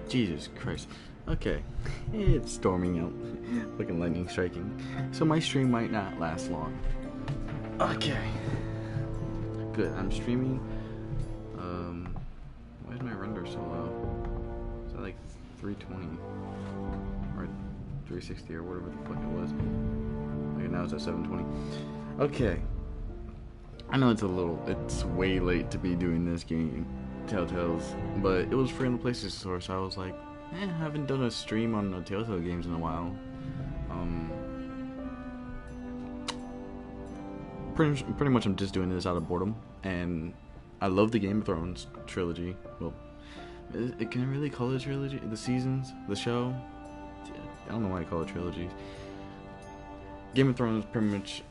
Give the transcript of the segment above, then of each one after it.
Jesus Christ. Okay, it's storming out. Fucking lightning striking. So my stream might not last long. Okay. Good, I'm streaming. Why is my render so low? Is that like 320? Or 360 or whatever the fuck it was. Okay, now it's at 720. Okay. I know it's way late to be doing this game, Telltales, but it was free on the PlayStation Store, so I was like, I haven't done a stream on the Telltale games in a while. Pretty much I'm just doing this out of boredom, and I love the Game of Thrones trilogy. Well, can I really call it a trilogy? The seasons? The show? I don't know why I call it trilogies. Game of Thrones pretty much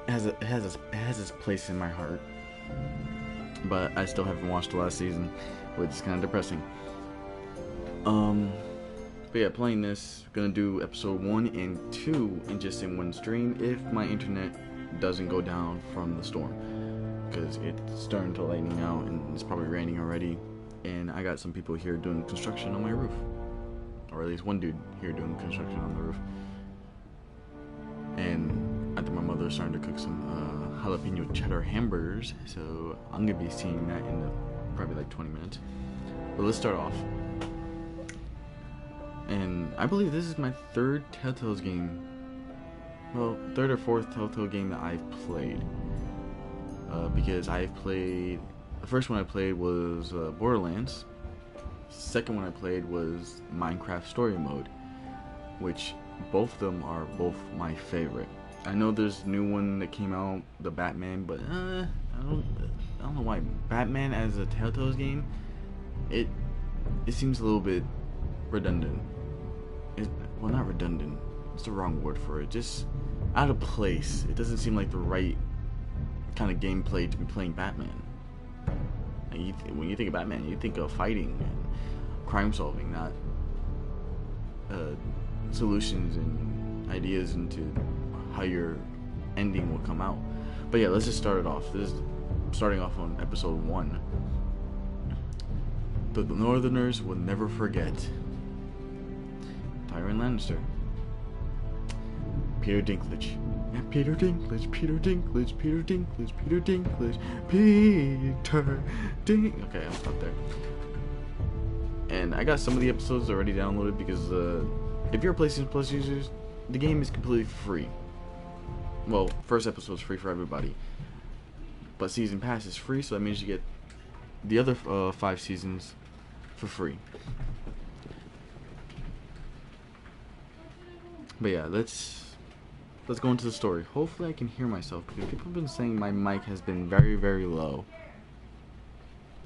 has its place in my heart, but I still haven't watched the last season, which is kind of depressing. But yeah, playing this, gonna do episode 1 and 2 in just in one stream if my internet doesn't go down from the storm, because it's starting to lightning out and it's probably raining already, and I got some people here doing construction on my roof, or at least one dude here doing construction on the roof, and I think my mother's starting to cook some jalapeno cheddar hamburgers, so I'm gonna be seeing that in probably like 20 minutes. But let's start off. And I believe this is my third Telltale's game. Well, third or fourth Telltale game that I've played. Because I've played... The first one I played was Borderlands. Second one I played was Minecraft Story Mode, which both of them are both my favorite. I know there's a new one that came out, the Batman, but I don't know why. Batman as a Telltale's game, it seems a little bit redundant. Well, not redundant. It's the wrong word for it. Just out of place. It doesn't seem like the right kind of gameplay to be playing Batman. And when you think of Batman, you think of fighting and crime solving, not solutions and ideas into how your ending will come out. But yeah, let's just start it off. This is starting off on episode 1. The Northerners will never forget. Tyrion Lannister. Peter Dinklage. Peter Dinklage, Peter Dinklage, Peter Dinklage, Peter Dinklage, Peter Dink. Okay, I'll stop there. And I got some of the episodes already downloaded because if you're a PlayStation Plus users, the game is completely free. Well, first episode's free for everybody, but Season Pass is free, so that means you get the other 5 seasons for free. But yeah, let's go into the story. Hopefully I can hear myself, because people have been saying my mic has been very, very low.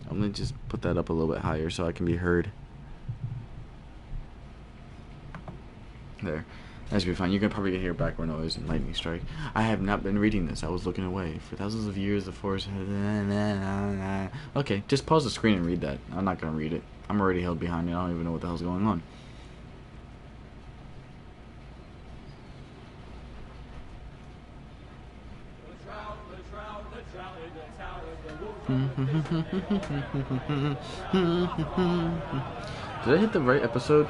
I'm gonna just put that up a little bit higher so I can be heard. There. That should be fine. You can probably hear background noise and lightning strike. I have not been reading this. I was looking away. For thousands of years, the forest... Okay, just pause the screen and read that. I'm not gonna read it. I'm already held behind it. I don't even know what the hell's going on. Did I hit the right episode?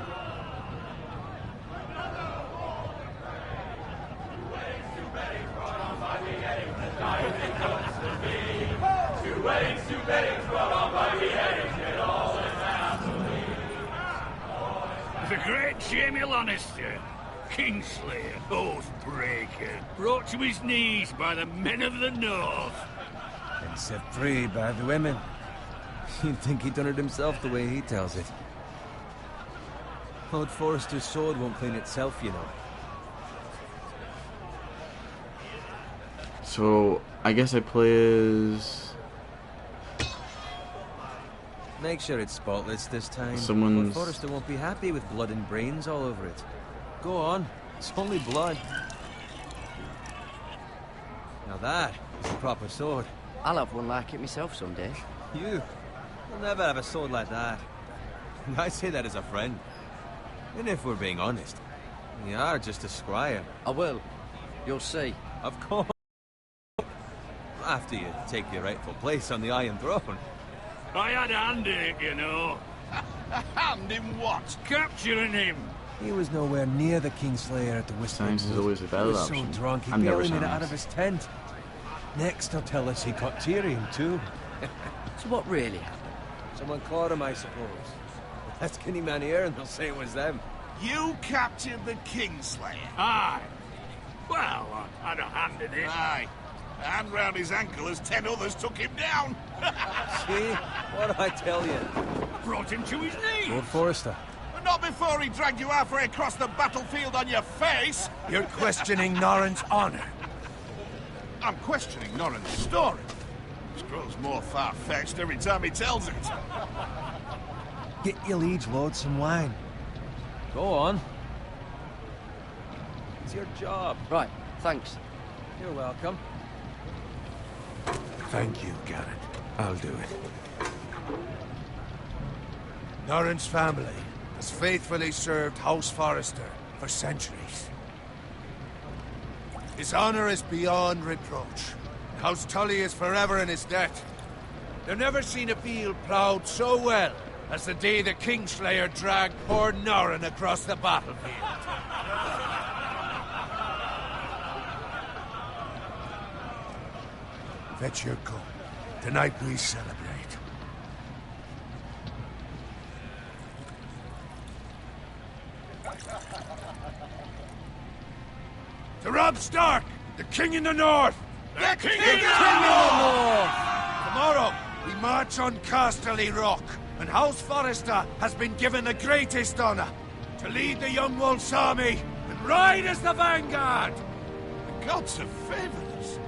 The great Jamie Lannister, Kingslayer, Oathbreaker, brought to his knees by the men of the North. And set free by the women. You'd think he'd done it himself the way he tells it. Lord Forrester's sword won't clean itself, you know. So, I guess I play as... Make sure it's spotless this time. Someone's... Lord Forrester won't be happy with blood and brains all over it. Go on, it's only blood. Now that is a proper sword. I'll have one like it myself someday. You'll never have a sword like that. And I say that as a friend. And if we're being honest, you are just a squire. I will. You'll see. Of course. After you take your rightful place on the Iron Throne. I had a hand in it, you know. A hand in what? Capturing him. He was nowhere near the Kingslayer at the Science is Whispering always a Wood. valid He was option. so drunk he I'm never barely made it science. out of his tent. Next he'll tell us he caught Tyrion too. So what really happened? Someone caught him, I suppose. Ask any man here and they'll say it was them. You captured the Kingslayer. Aye. Well, I had a hand in it. Aye. A hand round his ankle as 10 others took him down. See? What did I tell you? Brought him to his knees. Lord Forrester. But not before he dragged you halfway across the battlefield on your face. You're questioning Norrin's honor. I'm questioning Norrin's story. This grows more far-fetched every time he tells it. Get your liege lord some wine. Go on. It's your job. Right, thanks. You're welcome. Thank you, Garrett. I'll do it. Norrin's family has faithfully served House Forrester for centuries. His honor is beyond reproach. House Tully is forever in his debt. They've never seen a field ploughed so well as the day the Kingslayer dragged poor Norrin across the battlefield. Fetch your cup. Tonight we celebrate. To Robb Stark, the King in the North! The King in of the the North! Tomorrow, we march on Casterly Rock, and House Forrester has been given the greatest honor to lead the Young Wolf's army and ride as the vanguard! The gods have favored us.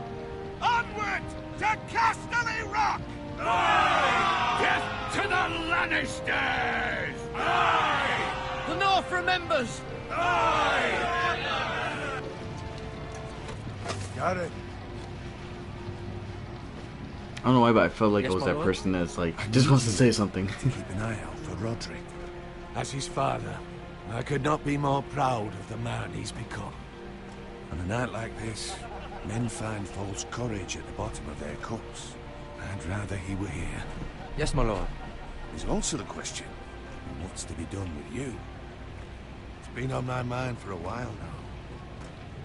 Onward to Casterly Rock! Death to the Lannisters! Aye! The North remembers! Aye! Got it. I don't know why, but I felt like Yes, I was my that lord? person that's like, just wants to say something. Keep an eye out for Roderick. As his father, I could not be more proud of the man he's become. On a night like this, men find false courage at the bottom of their cups. I'd rather he were here. Yes, my lord. There's also the question, what's to be done with you? It's been on my mind for a while now.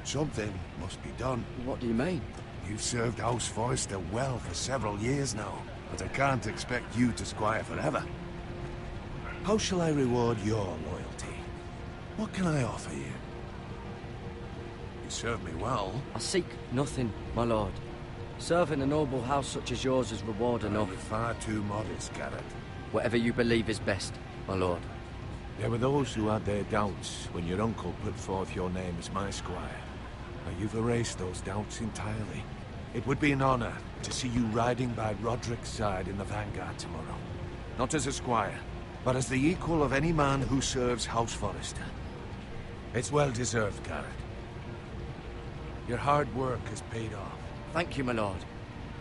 Something must be done. What do you mean? You've served House Forrester well for several years now, but I can't expect you to squire forever. How shall I reward your loyalty? What can I offer you? You serve me well. I seek nothing, my lord. Serving a noble house such as yours is reward enough. You're far too modest, Garrett. Whatever you believe is best, my lord. There were those who had their doubts when your uncle put forth your name as my squire. Now you've erased those doubts entirely. It would be an honor to see you riding by Roderick's side in the vanguard tomorrow. Not as a squire, but as the equal of any man who serves House Forrester. It's well deserved, Garrett. Your hard work has paid off. Thank you, my lord.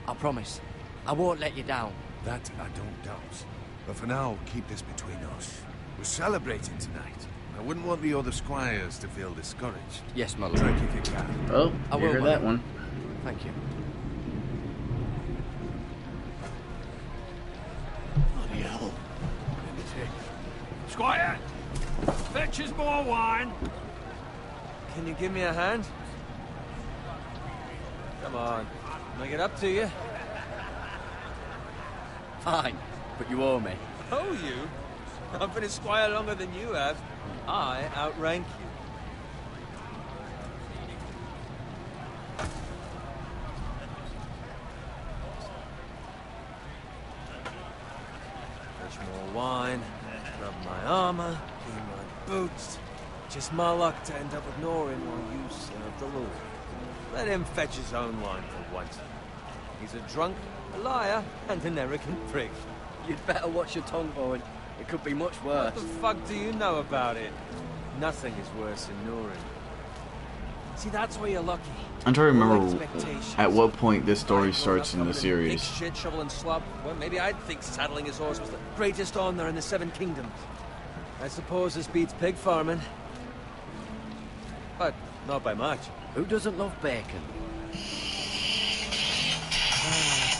I promise. I won't let you down. That I don't doubt. But for now, keep this between us. We're celebrating tonight. I wouldn't want the other squires to feel discouraged. Yes, my lord. Drink if you can. Oh, I you will, heard my that lord. one. Thank you. Bloody hell. Squire! Fetch us more wine! Can you give me a hand? Come on. Can I get up to you? Fine, but you owe me. Oh, you? I've been a squire longer than you have. I outrank you. my armor, clean my boots. Just my luck to end up with Norin while you serve the Lord. Let him fetch his own wine for once. He's a drunk, a liar, and an arrogant prick. You'd better watch your tongue, Bowen. It could be much worse. What the fuck do you know about it? Nothing is worse than Norin. See, that's where you're lucky. I'm trying to remember Expectations. at what point this story I grew starts up in the covered series. Big shit, shovel and slop. Well, maybe I'd think saddling his horse was the greatest honor in the Seven Kingdoms. I suppose this beats pig farming. But not by much. Who doesn't love bacon?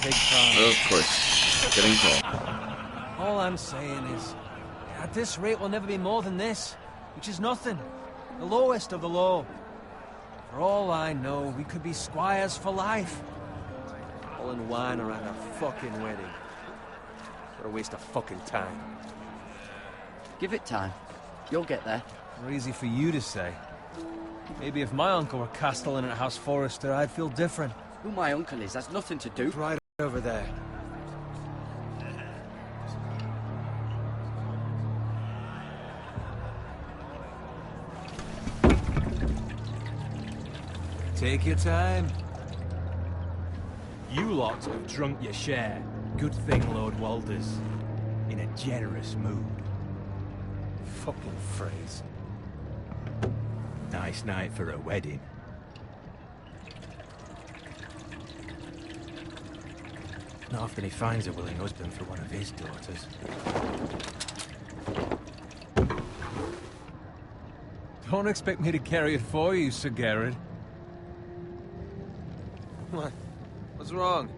Pig farming. Of course, getting called. All I'm saying is, at this rate we'll never be more than this, which is nothing. The lowest of the low. For all I know, we could be squires for life. All in wine or at a fucking wedding. What a waste of fucking time. Give it time. You'll get there. More easy for you to say. Maybe if my uncle were castellan at House Forrester, I'd feel different. Who my uncle is has nothing to do. Right over there. Take your time. You lot have drunk your share. Good thing Lord Walder's in a generous mood. Fucking phrase. Nice night for a wedding. Not often he finds a willing husband for one of his daughters. Don't expect me to carry it for you, Sir Garrett. What? What's wrong?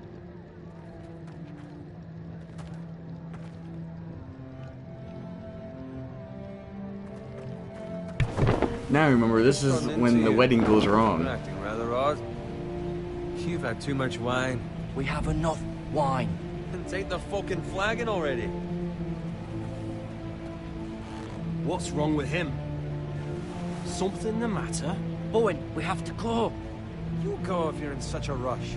Now remember, this is when the wedding goes You're wrong. acting rather odd. You've had too much wine. We have enough wine. Then take the fucking flagon already. What's wrong with him? Something the matter? Bowen, we have to go. You go if you're in such a rush.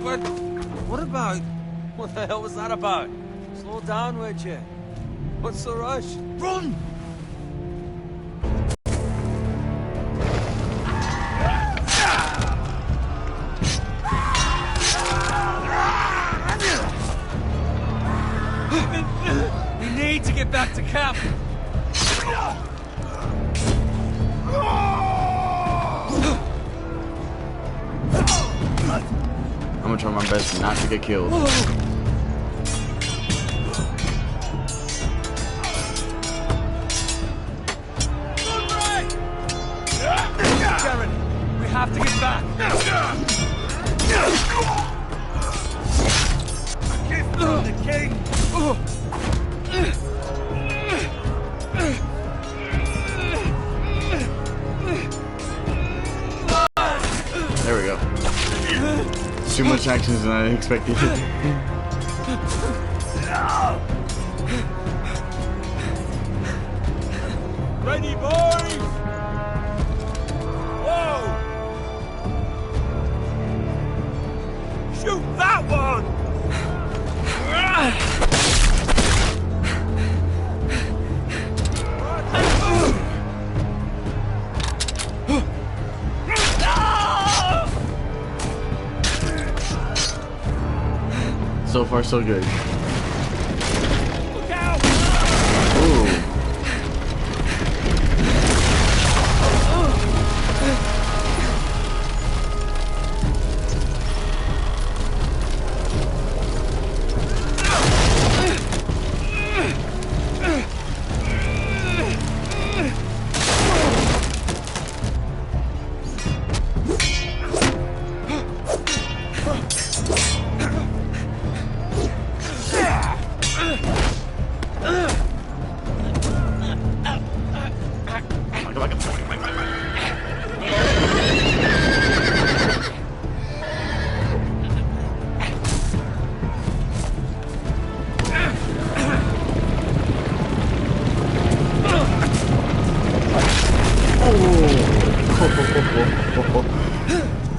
But what about... What the hell was that about? Slow down, would you? What's the rush? Run! We need to get back to camp. I'm gonna try my best not to get killed. Karen, we have to get back. Give them the king. There we go. Too much action than I expected. Ready, boys! Whoa! Shoot that one! So far, so good. Look out! Ooh.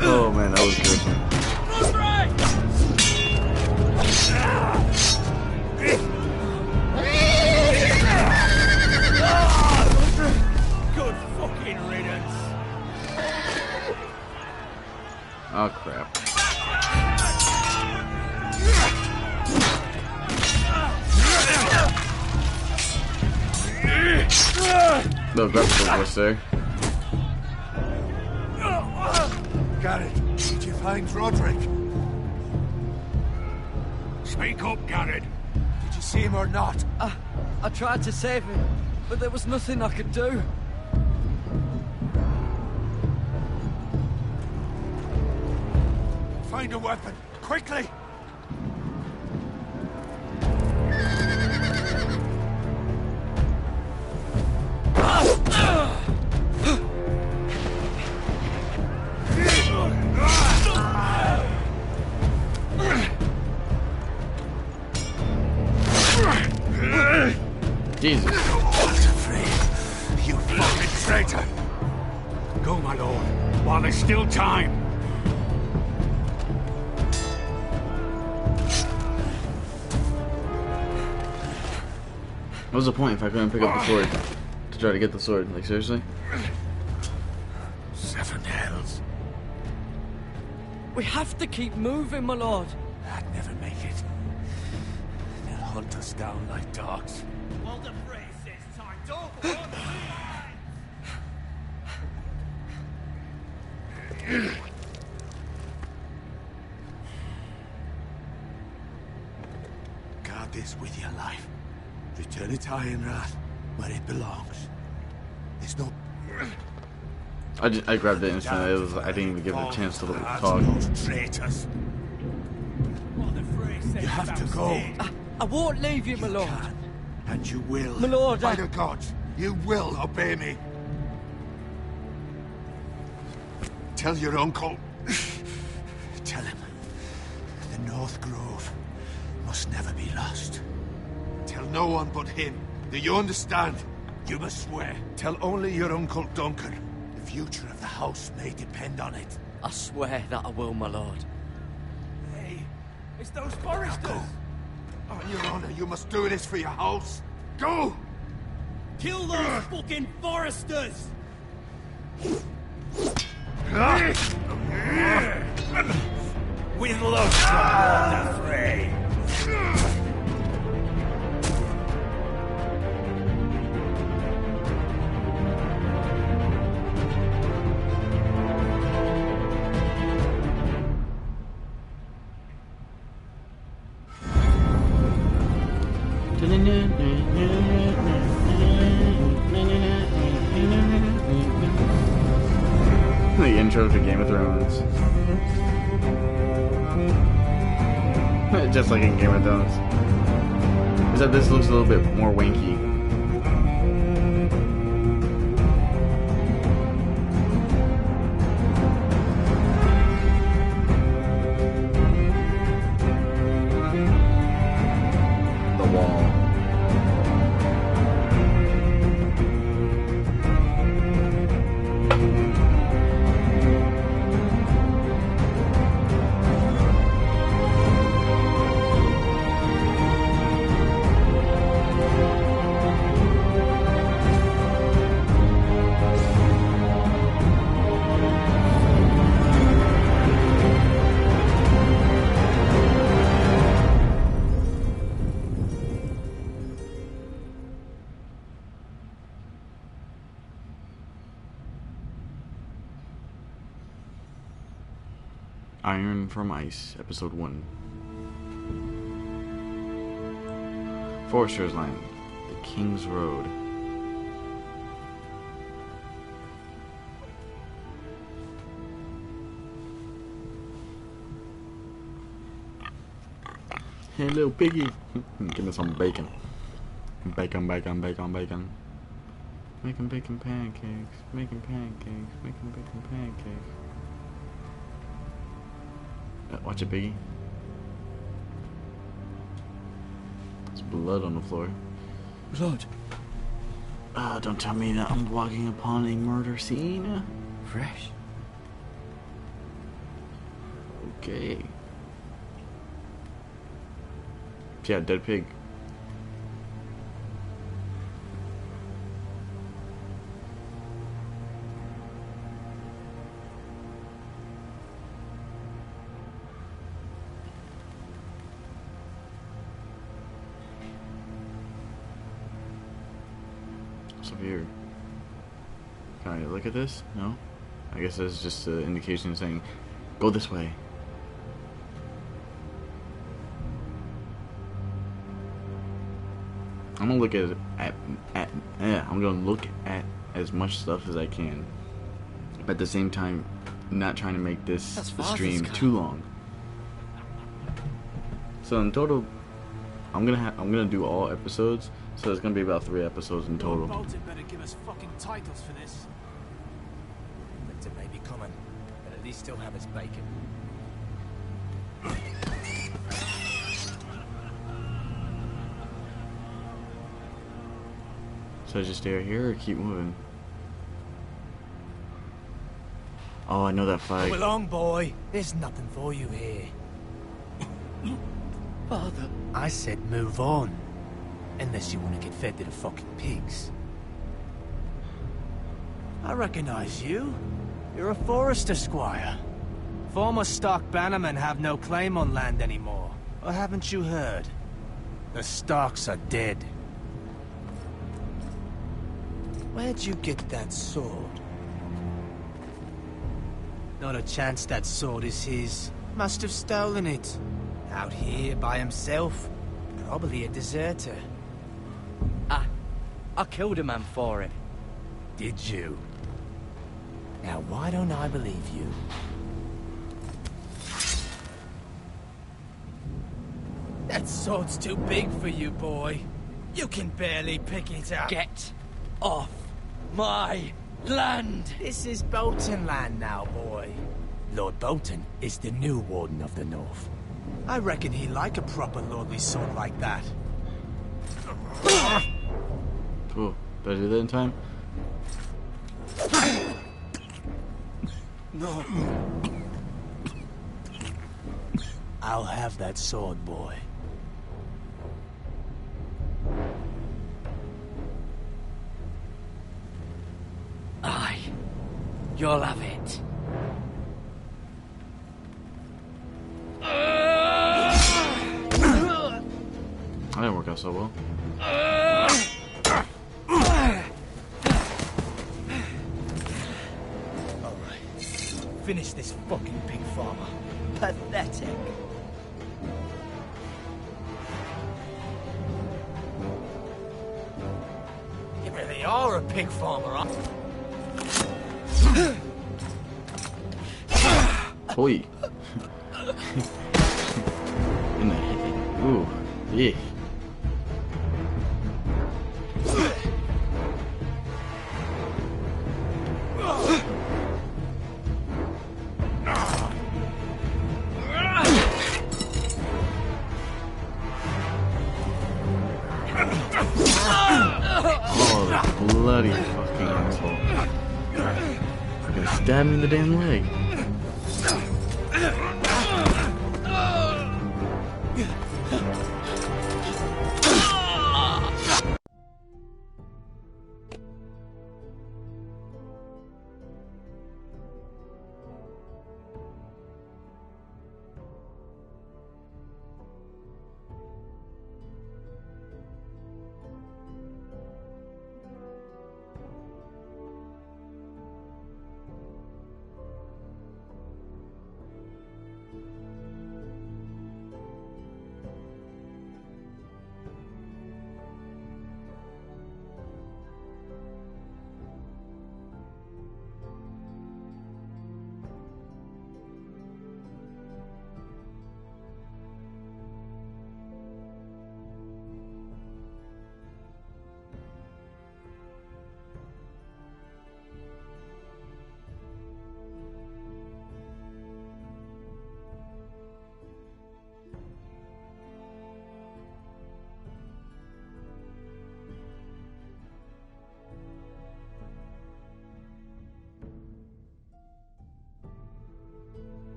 Oh man, that was gruesome. Oh crap. No grapple was there. Garrett, did you find Roderick? Speak up, Garrett. Did you see him or not? I tried to save him, but there was nothing I could do. Find a weapon, quickly! Jesus. Walter, you fucking traitor! Go, my lord, while there's still time. What was the point if I couldn't pick up the sword to try to get the sword? Like, seriously? 7 hells. We have to keep moving, my lord. I'd never make it. They'll hunt us down like dogs. Walter Frey says time. Don't run. Guard this with your life. Return it to Ironrath, where it belongs. There's no... I grabbed it instantly. I didn't even give it a chance to talk. Those traitors. You have to go. I won't leave you, my You lord. can, and you will. My lord, By I... the gods, you will obey me. Tell your uncle. Tell him. The North Grove must never be lost. Tell no one but him. Do you understand? You must swear. Tell only your Uncle Duncan. The future of the house may depend on it. I swear that I will, my lord. Hey, it's those Now foresters. go. On your honor, you must do this for your house. Go! Kill those fucking foresters. With love from Walter Frey. The intro to Game of Thrones. Just like in Game of Thrones. Except this looks a little bit more wanky. The wall. Iron from Ice, Episode 1. Forester's Land, the King's Road. Hey, little piggy. Give me some bacon. Bacon, bacon, bacon, bacon. Making bacon pancakes. Making pancakes. Making bacon pancakes. Watch it, piggy. There's blood on the floor. Blood. Don't tell me that I'm walking upon a murder scene. Fresh. Okay. Yeah, dead pig. What's up here? Can I look at this? No? I guess that's just an indication saying, go this way. I'm gonna look I'm gonna look at as much stuff as I can, but at the same time, not trying to make this stream too long. So in total, I'm gonna do all episodes, so it's gonna be about 3 episodes in total. Bolton better give us fucking titles for this. Winter may be coming, but at least he'll have his bacon. So I just stay here or keep moving? Oh, I know that fight. Come along, boy. There's nothing for you here. Father. I said move on. Unless you want to get fed to the fucking pigs. I recognize you. You're a Forester squire. Former Stark bannermen have no claim on land anymore. Or haven't you heard? The Starks are dead. Where'd you get that sword? Not a chance that sword is his. Must have stolen it. Out here by himself. Probably a deserter. I killed a man for it. Did you? Now why don't I believe you? That sword's too big for you, boy. You can barely pick it up. Get off my land! This is Bolton land now, boy. Lord Bolton is the new Warden of the North. I reckon he'd like a proper lordly sword like that. Cool. Did I do that in time? No. I'll have that sword, boy. Aye. You'll have it. That didn't work out so well. Alright. Finish this fucking pig farmer. Pathetic. You really are a pig farmer, huh? Oi. In the head. Ooh. Yeah. Oh, bloody fucking asshole. You're gonna stab me in the damn leg.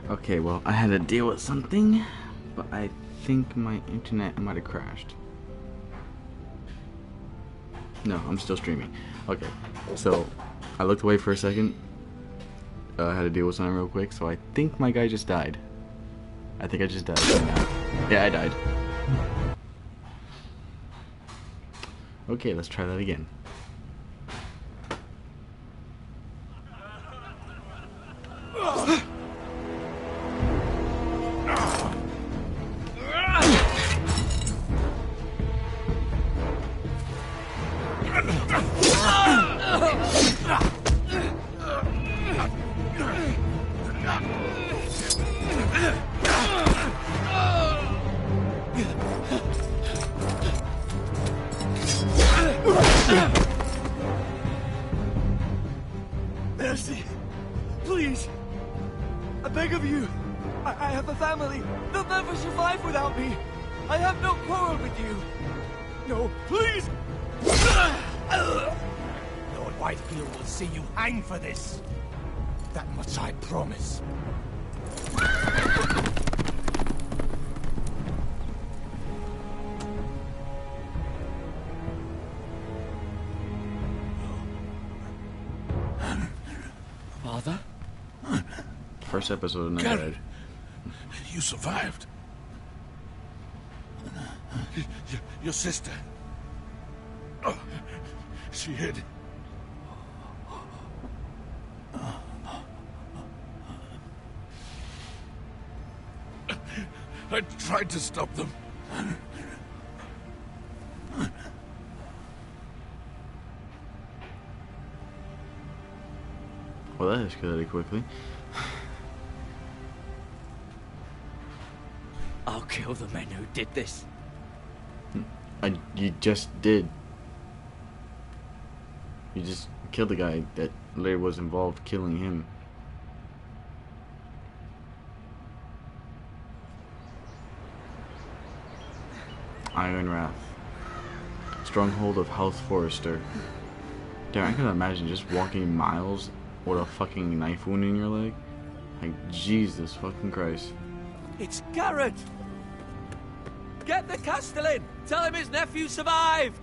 Okay, well, I had to deal with something, but I think my internet might have crashed. No, I'm still streaming. Okay, so I looked away for a second. I had to deal with something real quick, so I think my guy just died. I think I just died. Yeah, I died. Okay, let's try that again. Mercy! Please! I beg of you! I have a family! They'll never survive without me! I have no quarrel with you! No, please! Lord Whitefield will see you hang for this. That much I promise. Father? First episode and I Garrett. died. You survived. Your sister. Oh, she hid. I tried to stop them. Well, that escalated quickly. I'll kill the men who did this. You just did. You just killed the guy that later was involved killing him. Iron Wrath. Stronghold of House Forrester. Damn, I can imagine just walking miles with a fucking knife wound in your leg. Like, Jesus fucking Christ. It's Garrett! Get the Castellan! Tell him his nephew survived!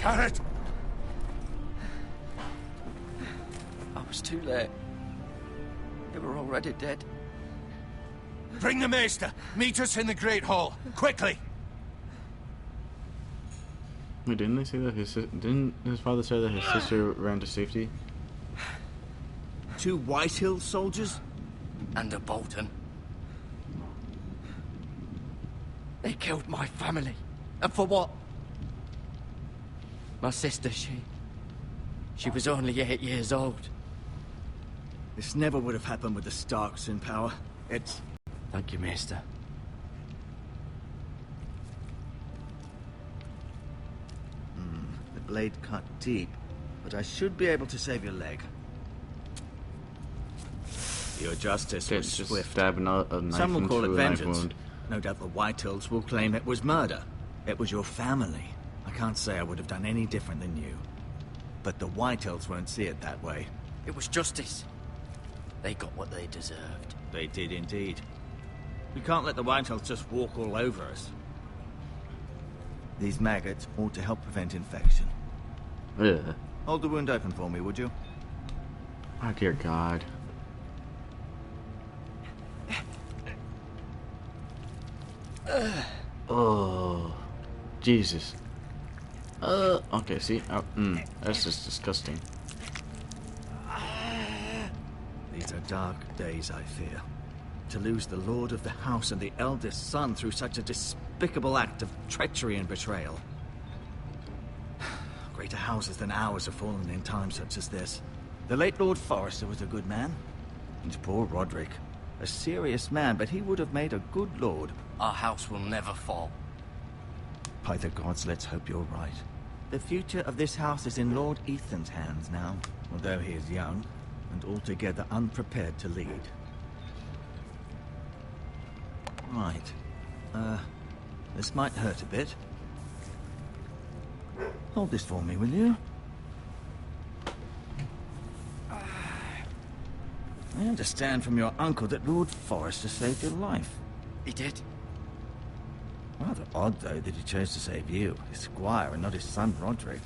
Garrett! I was too late. They were already dead. Bring the Maester. Meet us in the Great Hall. Quickly! Wait, didn't they say that didn't his father say that his sister ran to safety? 2 Whitehill soldiers? And a Bolton. They killed my family. And for what? My sister, she was only 8 years old. This never would have happened with the Starks in power. It's... Thank you, Maester. The blade cut deep, but I should be able to save your leg. Your justice was Just swift. stabbing a knife Some will call it into a knife vengeance. wound. No doubt the Whitehills will claim it was murder. It was your family. I can't say I would have done any different than you. But the Whitehills won't see it that way. It was justice. They got what they deserved. They did indeed. We can't let the Whitehills just walk all over us. These maggots ought to help prevent infection. Ugh. Hold the wound open for me, would you? Oh dear God. Oh, Jesus. Okay, see? That's just disgusting. These are dark days, I fear. To lose the lord of the house and the eldest son through such a despicable act of treachery and betrayal. Greater houses than ours have fallen in times such as this. The late Lord Forrester was a good man. And poor Roderick. A serious man, but he would have made a good lord. Our house will never fall. By the gods, let's hope you're right. The future of this house is in Lord Ethan's hands now, although he is young and altogether unprepared to lead. Right. This might hurt a bit. Hold this for me, will you? I understand from your uncle that Lord Forrester saved your life. He did. Rather odd, though, that he chose to save you, his squire, and not his son, Roderick.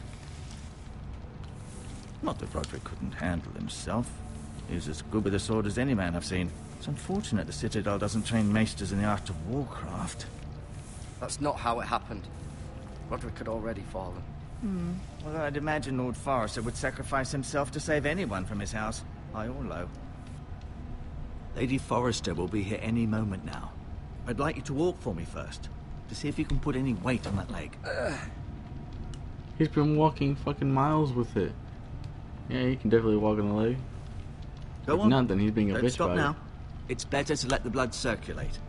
Not that Roderick couldn't handle himself. He was as good with a sword as any man I've seen. It's unfortunate the Citadel doesn't train maesters in the art of warcraft. That's not how it happened. Roderick had already fallen. Well, I'd imagine Lord Forrester would sacrifice himself to save anyone from his house, high or low. Lady Forrester will be here any moment now. I'd like you to walk for me first, to see if you can put any weight on that leg. He's been walking fucking miles with it. Yeah, he can definitely walk on the leg. Go If on. not, then he's being a Don't bitch stop about now. it. It's better to let the blood circulate.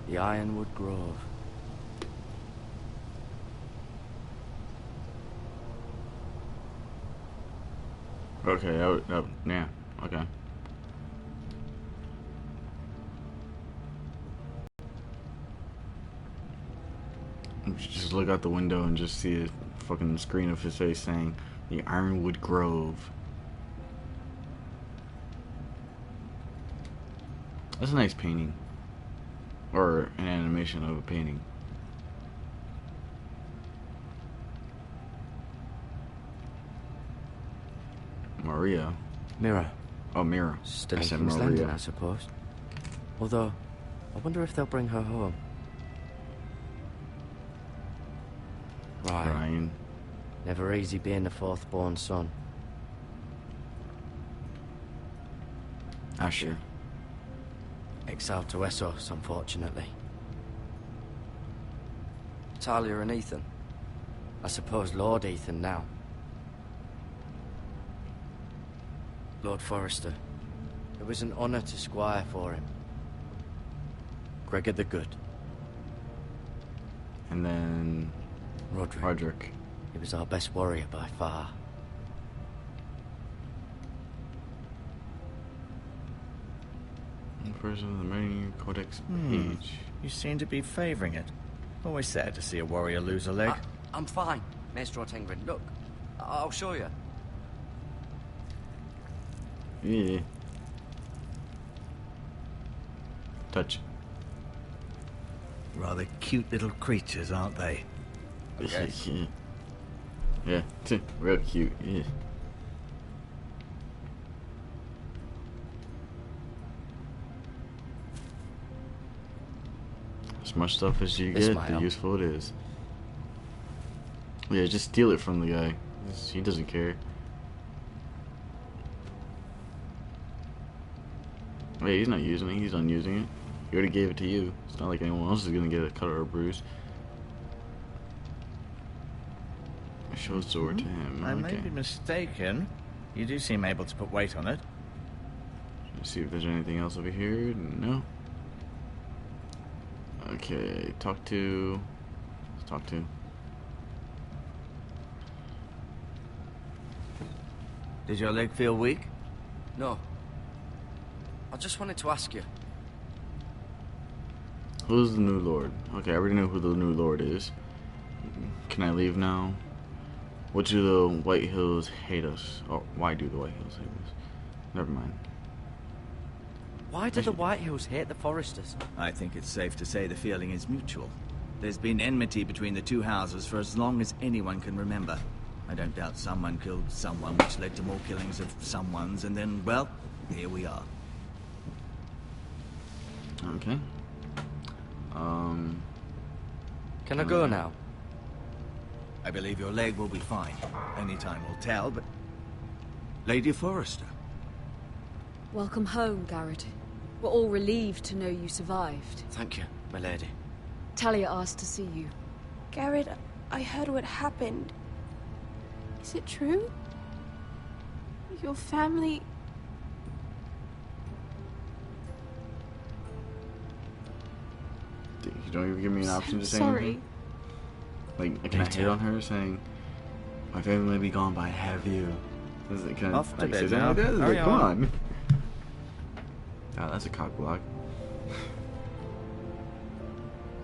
The Ironwood Grove. Okay, yeah, okay. Just look out the window and just see a fucking screen of his face saying, the Ironwood Grove. That's a nice painting. Or an animation of a painting. Maria. Mira. Oh, Mira. Still I in said King's Landing, Maria. I suppose. Although, I wonder if they'll bring her home. Right. Ryan. Never easy being the fourth-born son. Asher. Exiled to Essos, unfortunately. Talia and Ethan. I suppose Lord Ethan now. Lord Forrester. It was an honour to squire for him. Gregor the Good. And then Roderick. He was our best warrior by far. First of the main codex page. You seem to be favouring it. Always sad to see a warrior lose a leg. I'm fine, Maestro Tengrin. Look, I'll show you. Yeah. Touch. Rather cute little creatures, aren't they? Okay. Yeah. Real cute. Yeah. As much stuff as you get, the useful it is. Yeah, just steal it from the guy. He doesn't care. Yeah, he's not using it. He's not using it. He already gave it to you. It's not like anyone else is gonna get a cut or a bruise. Show sword to him. I may be mistaken. You do seem able to put weight on it. Let's see if there's anything else over here. No. Okay, talk to. Let's talk to. Does your leg feel weak? No. I just wanted to ask you. Who's the new lord? Okay, I already know who the new lord is. Can I leave now? What do the White Hills hate us? Or why do the White Hills hate us? Never mind. Why do the White Hills hate the Forresters? I think it's safe to say the feeling is mutual. There's been enmity between the two houses for as long as anyone can remember. I don't doubt someone killed someone, which led to more killings of someones, and then, well, here we are. Okay. Can I go now? I believe your leg will be fine. Only time will tell, but... Lady Forrester. Welcome home, Garrett. We're all relieved to know you survived. Thank you, my lady. Talia asked to see you. Garrett, I heard what happened. Is it true? Your family... You don't even give me an option to say sorry. anything? Like, can I hit on her saying, my family may be gone, but I have you? Can Off to I bed say something now. like that? Hurry Like, come on. on. Oh, that's a cock block.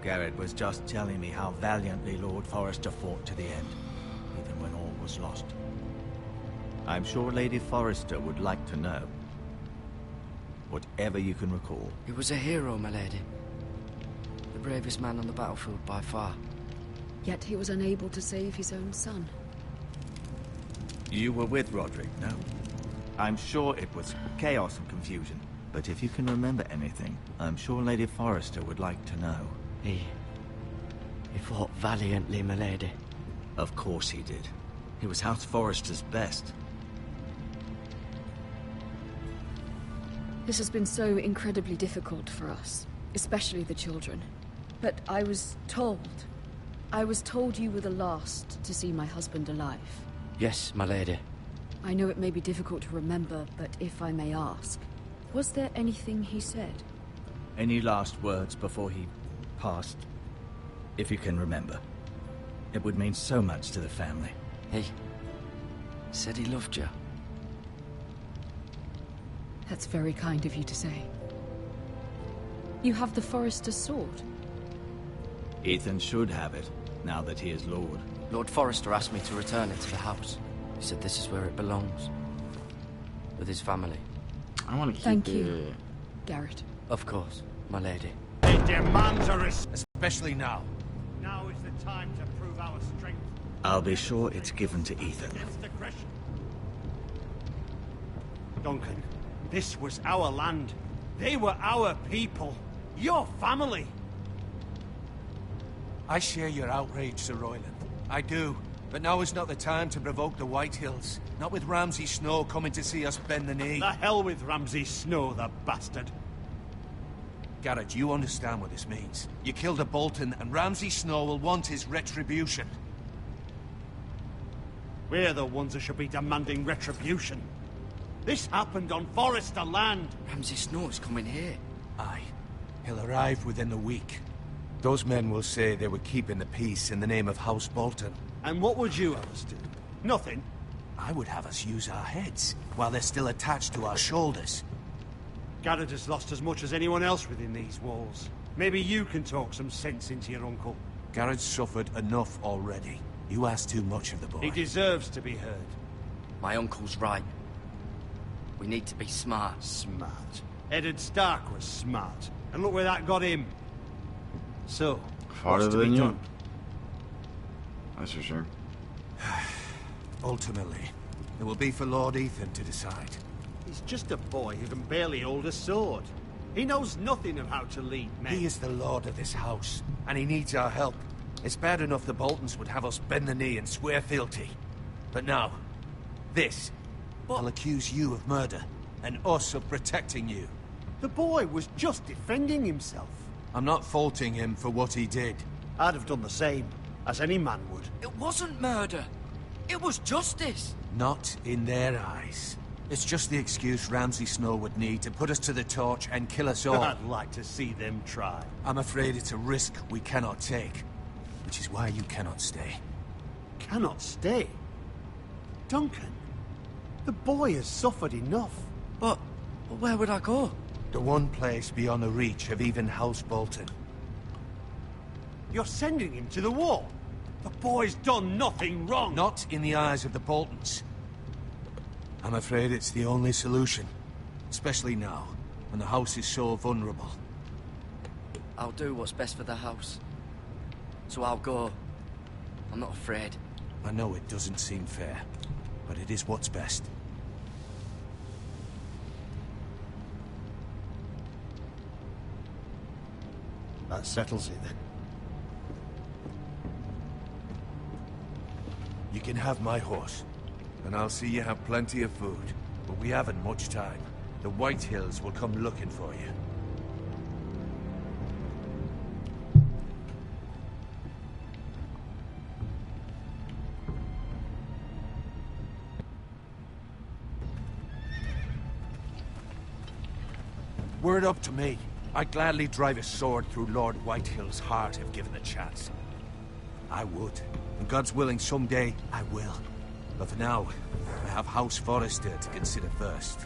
Garrett was just telling me how valiantly Lord Forrester fought to the end, even when all was lost. I'm sure Lady Forrester would like to know. Whatever you can recall. He was a hero, my lady. The bravest man on the battlefield by far. Yet he was unable to save his own son. You were with Roderick, no? I'm sure it was chaos and confusion. But if you can remember anything, I'm sure Lady Forrester would like to know. He fought valiantly, my lady. Of course he did. He was House Forrester's best. This has been so incredibly difficult for us, especially the children. But I was told you were the last to see my husband alive. Yes, my lady. I know it may be difficult to remember, but if I may ask, was there anything he said? Any last words before he passed? If you can remember. It would mean so much to the family. He said he loved you. That's very kind of you to say. You have the Forrester's sword. Ethan should have it, now that he is Lord. Lord Forrester asked me to return it to the house. He said this is where it belongs. With his family. I want to keep Thank it. you, Garrett. Of course, my lady. It demands a Especially now. Now is the time to prove our strength I'll be sure it's given to Ethan. against aggression. Duncan, this was our land. They were our people. Your family. I share your outrage, Sir Royland. I do. But now is not the time to provoke the Whitehills. Not with Ramsay Snow coming to see us bend the knee. The hell with Ramsay Snow, the bastard. Garrett, you understand what this means. You killed a Bolton, and Ramsay Snow will want his retribution. We're the ones who should be demanding retribution. This happened on Forrester land. Ramsay Snow's coming here. Aye. He'll arrive within the week. Those men will say they were keeping the peace in the name of House Bolton. And what would you have us do? Nothing. I would have us use our heads, while they're still attached to our shoulders. Garrett has lost as much as anyone else within these walls. Maybe you can talk some sense into your uncle. Garrett's suffered enough already. You ask too much of the boy. He deserves to be heard. My uncle's right. We need to be smart. Smart. Eddard Stark was smart. And look where that got him. So, Farther what's to be than you. done? That's for sure. Ultimately, it will be for Lord Ethan to decide. He's just a boy who can barely hold a sword. He knows nothing of how to lead men. He is the lord of this house, and he needs our help. It's bad enough the Boltons would have us bend the knee and swear fealty. But now, this. I'll accuse you of murder, and us of protecting you. The boy was just defending himself. I'm not faulting him for what he did. I'd have done the same, as any man would. It wasn't murder. It was justice. Not in their eyes. It's just the excuse Ramsay Snow would need to put us to the torch and kill us all. I'd like to see them try. I'm afraid it's a risk we cannot take, which is why you cannot stay. Cannot stay? Duncan, the boy has suffered enough. But where would I go? The one place beyond the reach of even House Bolton. You're sending him to the war. The boy's done nothing wrong. Not in the eyes of the Boltons. I'm afraid it's the only solution. Especially now, when the house is so vulnerable. I'll do what's best for the house. So I'll go. I'm not afraid. I know it doesn't seem fair, but it is what's best. That settles it then. You can have my horse, and I'll see you have plenty of food. But we haven't much time. The Whitehills will come looking for you. Were it up to me, I'd gladly drive a sword through Lord Whitehill's heart if given the chance. I would. And God's willing, someday I will. But for now, I have House Forrester to consider first.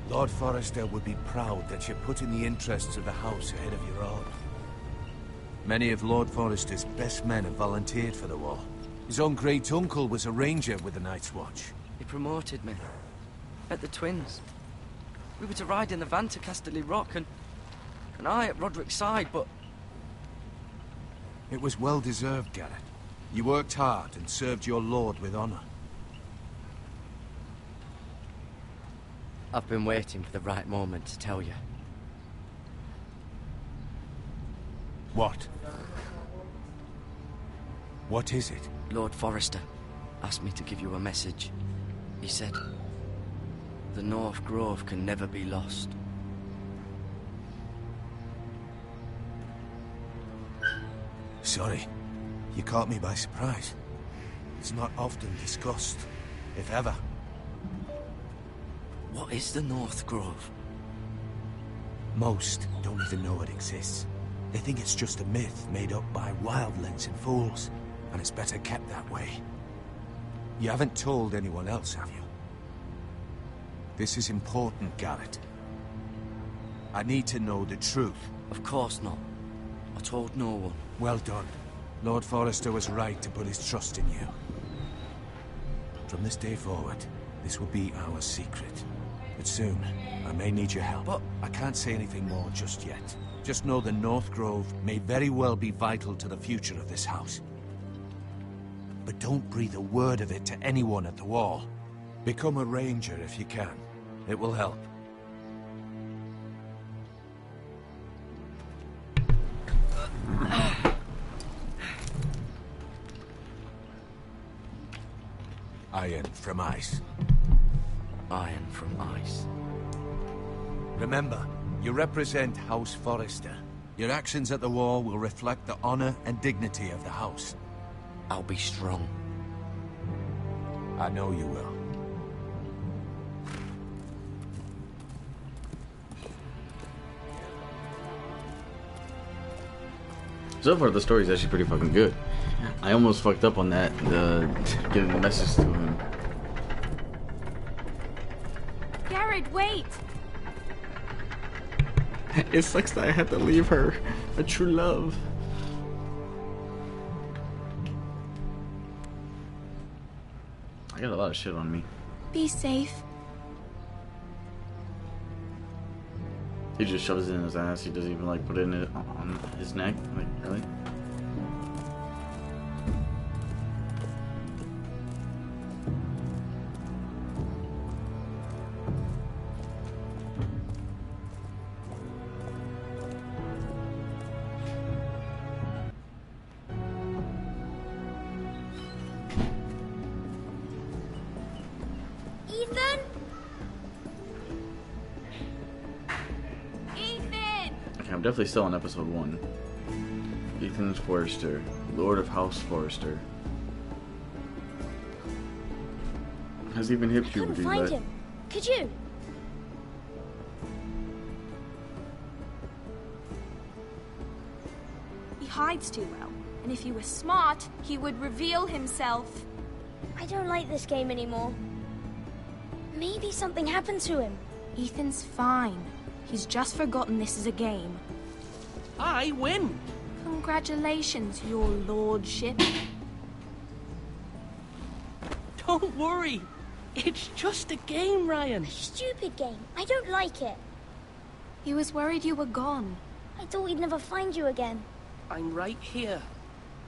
Lord Forrester would be proud that you're putting the interests of the house ahead of your own. Many of Lord Forrester's best men have volunteered for the war. His own great-uncle was a ranger with the Night's Watch. He promoted me. At the Twins. We were to ride in the van to Casterly Rock, and I at Roderick's side, but... It was well-deserved, Garrett. You worked hard and served your lord with honor. I've been waiting for the right moment to tell you. What? What is it? Lord Forrester asked me to give you a message. He said, the North Grove can never be lost. Sorry. You caught me by surprise. It's not often discussed, if ever. What is the North Grove? Most don't even know it exists. They think it's just a myth made up by wildlings and fools, and it's better kept that way. You haven't told anyone else, have you? This is important, Garrett. I need to know the truth. Of course not. I told no one. Well done. Lord Forrester was right to put his trust in you. From this day forward, this will be our secret. But soon, I may need your help. But I can't say anything more just yet. Just know the North Grove may very well be vital to the future of this house. But don't breathe a word of it to anyone at the Wall. Become a ranger if you can. It will help. Iron from ice. Iron from ice. Remember, you represent House Forrester. Your actions at the war will reflect the honor and dignity of the house. I'll be strong. I know you will. So far, the story's actually pretty fucking good. I almost fucked up on that, getting the message to him. Garrett, wait! It sucks that I had to leave her. A true love. I got a lot of shit on me. Be safe. He just shoves it in his ass. He doesn't even like put it in on his neck. Like, really? Ethan? Ethan! Okay, I'm definitely still on episode 1. Ethan Forrester, Lord of House Forrester. Has even hit Couldn't puberty, find but him. Could you? He hides too well, and if he were smart, he would reveal himself. I don't like this game anymore. Maybe something happened to him. Ethan's fine. He's just forgotten this is a game. I win! Congratulations, your lordship. Don't worry. It's just a game, Ryan. Stupid game. I don't like it. He was worried you were gone. I thought we'd never find you again. I'm right here.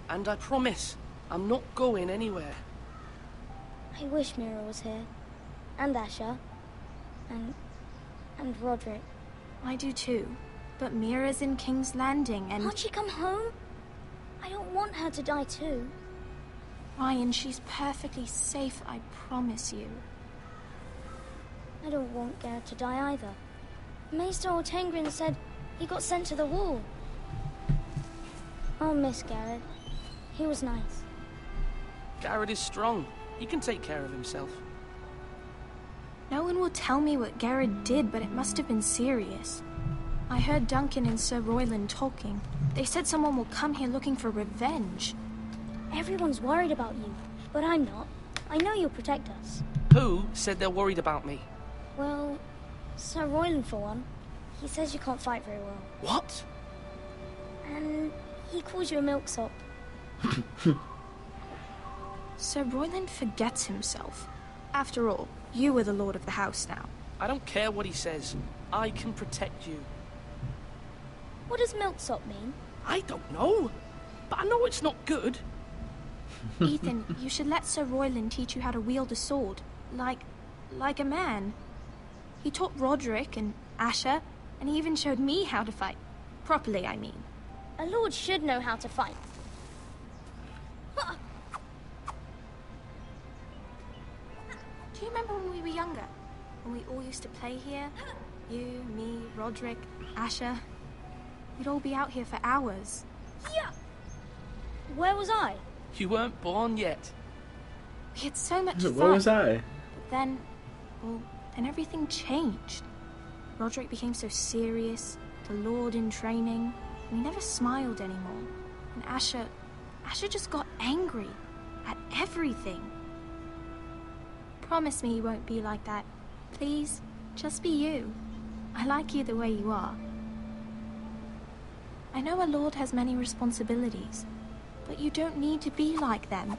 And I promise, I'm not going anywhere. I wish Mira was here. And Asher. And Roderick. I do too. But Mira's in King's Landing and... Can't she come home? I don't want her to die too. Ryan, she's perfectly safe, I promise you. I don't want Garrett to die either. Maester Ortengrin said he got sent to the Wall. I'll miss Garrett. He was nice. Garrett is strong. He can take care of himself. No one will tell me what Garrett did, but it must have been serious. I heard Duncan and Sir Royland talking. They said someone will come here looking for revenge. Everyone's worried about you, but I'm not. I know you'll protect us. Who said they're worried about me? Well, Sir Royland for one. He says you can't fight very well. What? And he calls you a milksop. Sir Royland forgets himself. After all, you are the lord of the house now. I don't care what he says. I can protect you. What does milksop mean? I don't know. But I know it's not good. Ethan, you should let Sir Royland teach you how to wield a sword. Like a man. He taught Roderick and Asher, and he even showed me how to fight. Properly, I mean. A lord should know how to fight. Do you remember when we were younger? When we all used to play here? You, me, Roderick, Asher. We'd all be out here for hours. Yeah. Where was I? You weren't born yet. We had so much fun. Where was I? But then everything changed. Roderick became so serious, the Lord in training, and he never smiled anymore. And Asher just got angry at everything. Promise me you won't be like that. Please, just be you. I like you the way you are. I know a lord has many responsibilities, but you don't need to be like them.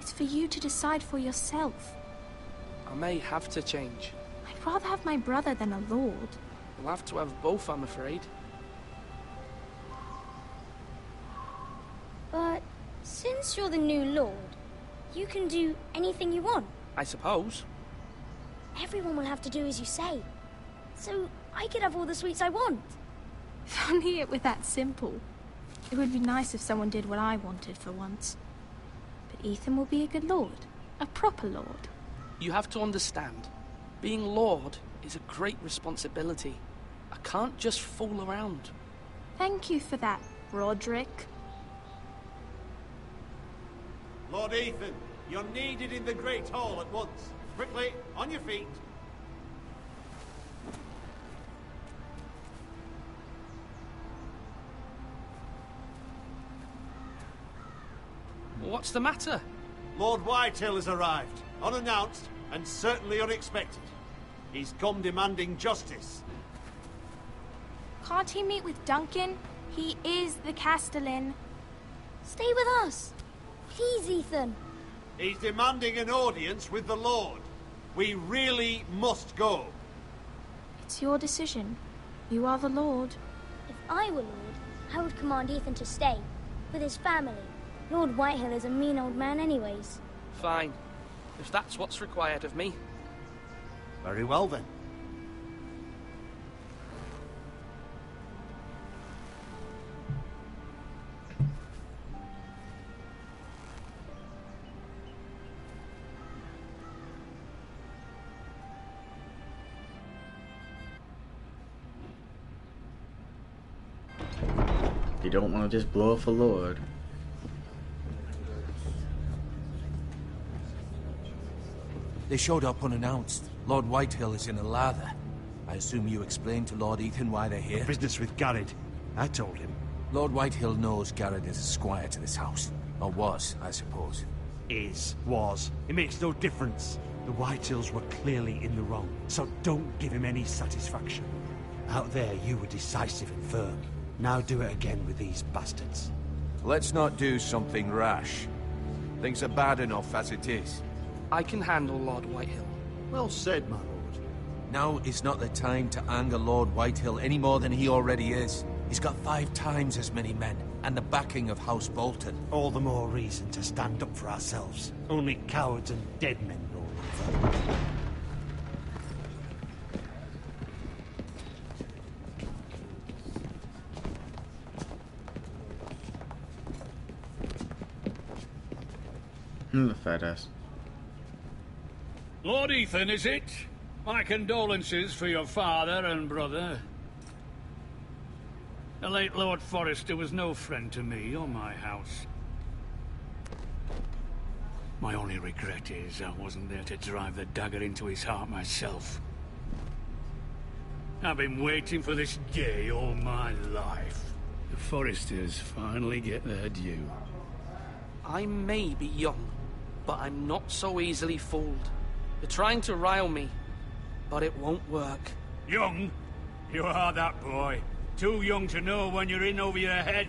It's for you to decide for yourself. I may have to change. I'd rather have my brother than a lord. We'll have to have both, I'm afraid. But since you're the new lord, you can do anything you want. I suppose. Everyone will have to do as you say. So I could have all the sweets I want. If only it were that simple. It would be nice if someone did what I wanted for once. But Ethan will be a good lord. A proper lord. You have to understand. Being lord is a great responsibility. I can't just fool around. Thank you for that, Roderick. Lord Ethan, you're needed in the Great Hall at once. Quickly, on your feet. What's the matter? Lord Whitehill has arrived, unannounced and certainly unexpected. He's come demanding justice. Can't he meet with Duncan? He is the Castellan. Stay with us. Please, Ethan. He's demanding an audience with the Lord. We really must go. It's your decision. You are the Lord. If I were Lord, I would command Ethan to stay, with his family. Lord Whitehill is a mean old man anyways. Fine. If that's what's required of me. Very well then. You don't want to just blow off a lord. They showed up unannounced. Lord Whitehill is in a lather. I assume you explained to Lord Ethan why they're here? Business with Garrett. I told him. Lord Whitehill knows Garrett is a squire to this house. Or was, I suppose. Was. It makes no difference. The Whitehills were clearly in the wrong, so don't give him any satisfaction. Out there, you were decisive and firm. Now do it again with these bastards. Let's not do something rash. Things are bad enough as it is. I can handle Lord Whitehill. Well said, my lord. Now is not the time to anger Lord Whitehill any more than he already is. He's got 5 times as many men, and the backing of House Bolton. All the more reason to stand up for ourselves. Only cowards and dead men rule over. The fat ass. Lord Ethan, is it? My condolences for your father and brother. The late Lord Forrester was no friend to me or my house. My only regret is I wasn't there to drive the dagger into his heart myself. I've been waiting for this day all my life. Forresters finally get their due. I may be young, but I'm not so easily fooled. You're trying to rile me, but it won't work. Young? You are that boy. Too young to know when you're in over your head.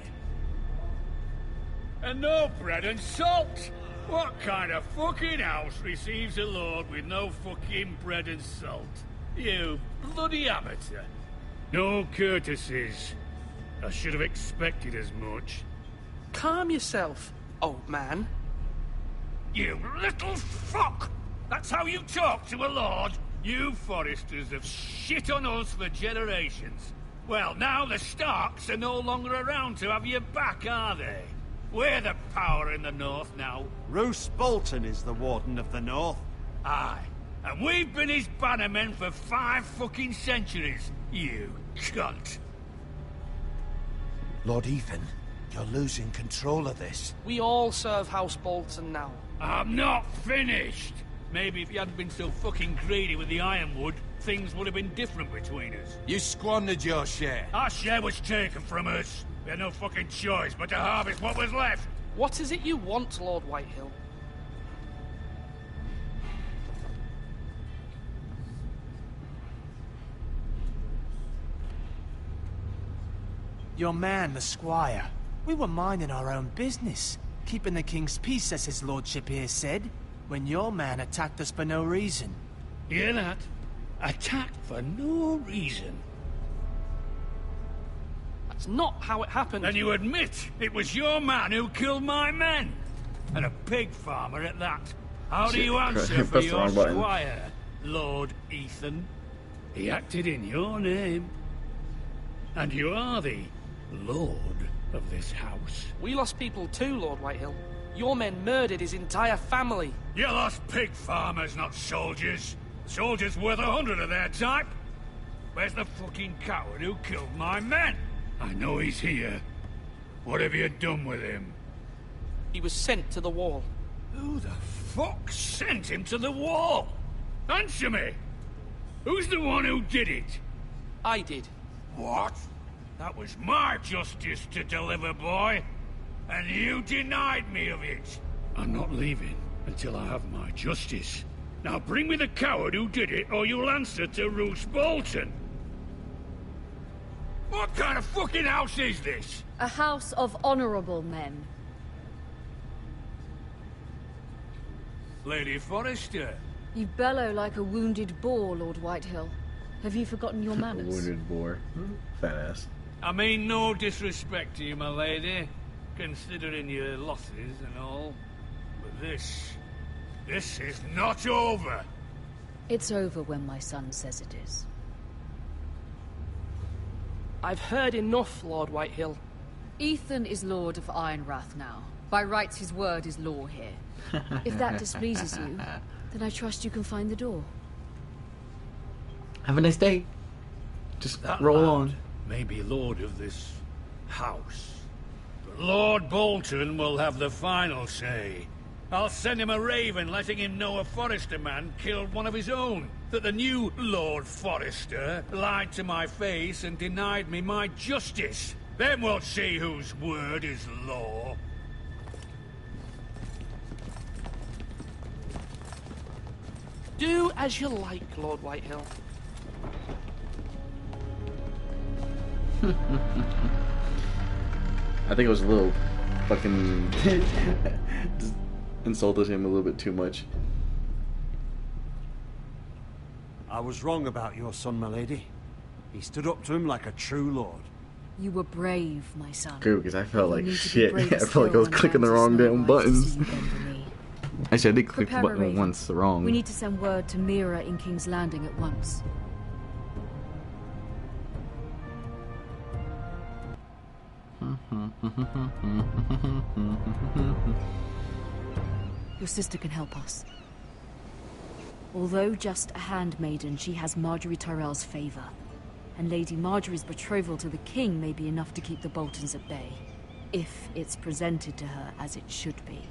And no bread and salt! What kind of fucking house receives a lord with no fucking bread and salt? You bloody amateur. No courtesies. I should have expected as much. Calm yourself, old man. You little fuck! That's how you talk to a lord? You Forresters have shit on us for generations. Well, now the Starks are no longer around to have your back, are they? We're the power in the north now. Roose Bolton is the Warden of the North. Aye. And we've been his bannermen for 5 fucking centuries. You cunt. Lord Ethan, you're losing control of this. We all serve House Bolton now. I'm not finished. Maybe if you hadn't been so fucking greedy with the ironwood, things would have been different between us. You squandered your share. Our share was taken from us. We had no fucking choice but to harvest what was left. What is it you want, Lord Whitehill? Your man, the squire. We were minding our own business, keeping the king's peace, as his lordship here said, when your man attacked us for no reason. Hear that? Attacked for no reason. That's not how it happened. Then you admit it was your man who killed my men. And a pig farmer at that. How do you answer for your squire, Lord Ethan? He acted in your name. And you are the lord of this house. We lost people too, Lord Whitehill. Your men murdered his entire family. You lost pig farmers, not soldiers. Soldiers worth 100 of their type. Where's the fucking coward who killed my men? I know he's here. What have you done with him? He was sent to the wall. Who the fuck sent him to the wall? Answer me! Who's the one who did it? I did. What? That was my justice to deliver, boy. And you denied me of it. I'm not leaving until I have my justice. Now bring me the coward who did it, or you'll answer to Roose Bolton. What kind of fucking house is this? A house of honorable men. Lady Forrester. You bellow like a wounded boar, Lord Whitehill. Have you forgotten your manners? Wounded boar. Fat ass. I mean no disrespect to you, my lady, considering your losses and all. But this is not over. It's over when my son says it is. I've heard enough, Lord Whitehill. Ethan is Lord of Ironrath now. By rights, his word is law here. If that displeases you, then I trust you can find the door. Have a nice day. Just That roll lad on. may be lord of this house, but Lord Bolton will have the final say. I'll send him a raven letting him know a Forrester man killed one of his own. That the new Lord Forrester lied to my face and denied me my justice. Then we'll see whose word is law. Do as you like, Lord Whitehill. I think it was a little fucking just insulted him a little bit too much. I was wrong about your son, my lady. He stood up to him like a true lord. You were brave, my son. Good, because I felt like You need to be shit. brave I felt like I was still clicking the when wrong Ramses damn Snow rises to buttons. see you bend the knee. Actually, I did click the Prepare a button raven. once wrong. We need to send word to Mira in King's Landing at once. Your sister can help us. Although just a handmaiden, she has Marjorie Tyrell's favor. And Lady Marjorie's betrothal to the king may be enough to keep the Boltons at bay. If it's presented to her as it should be.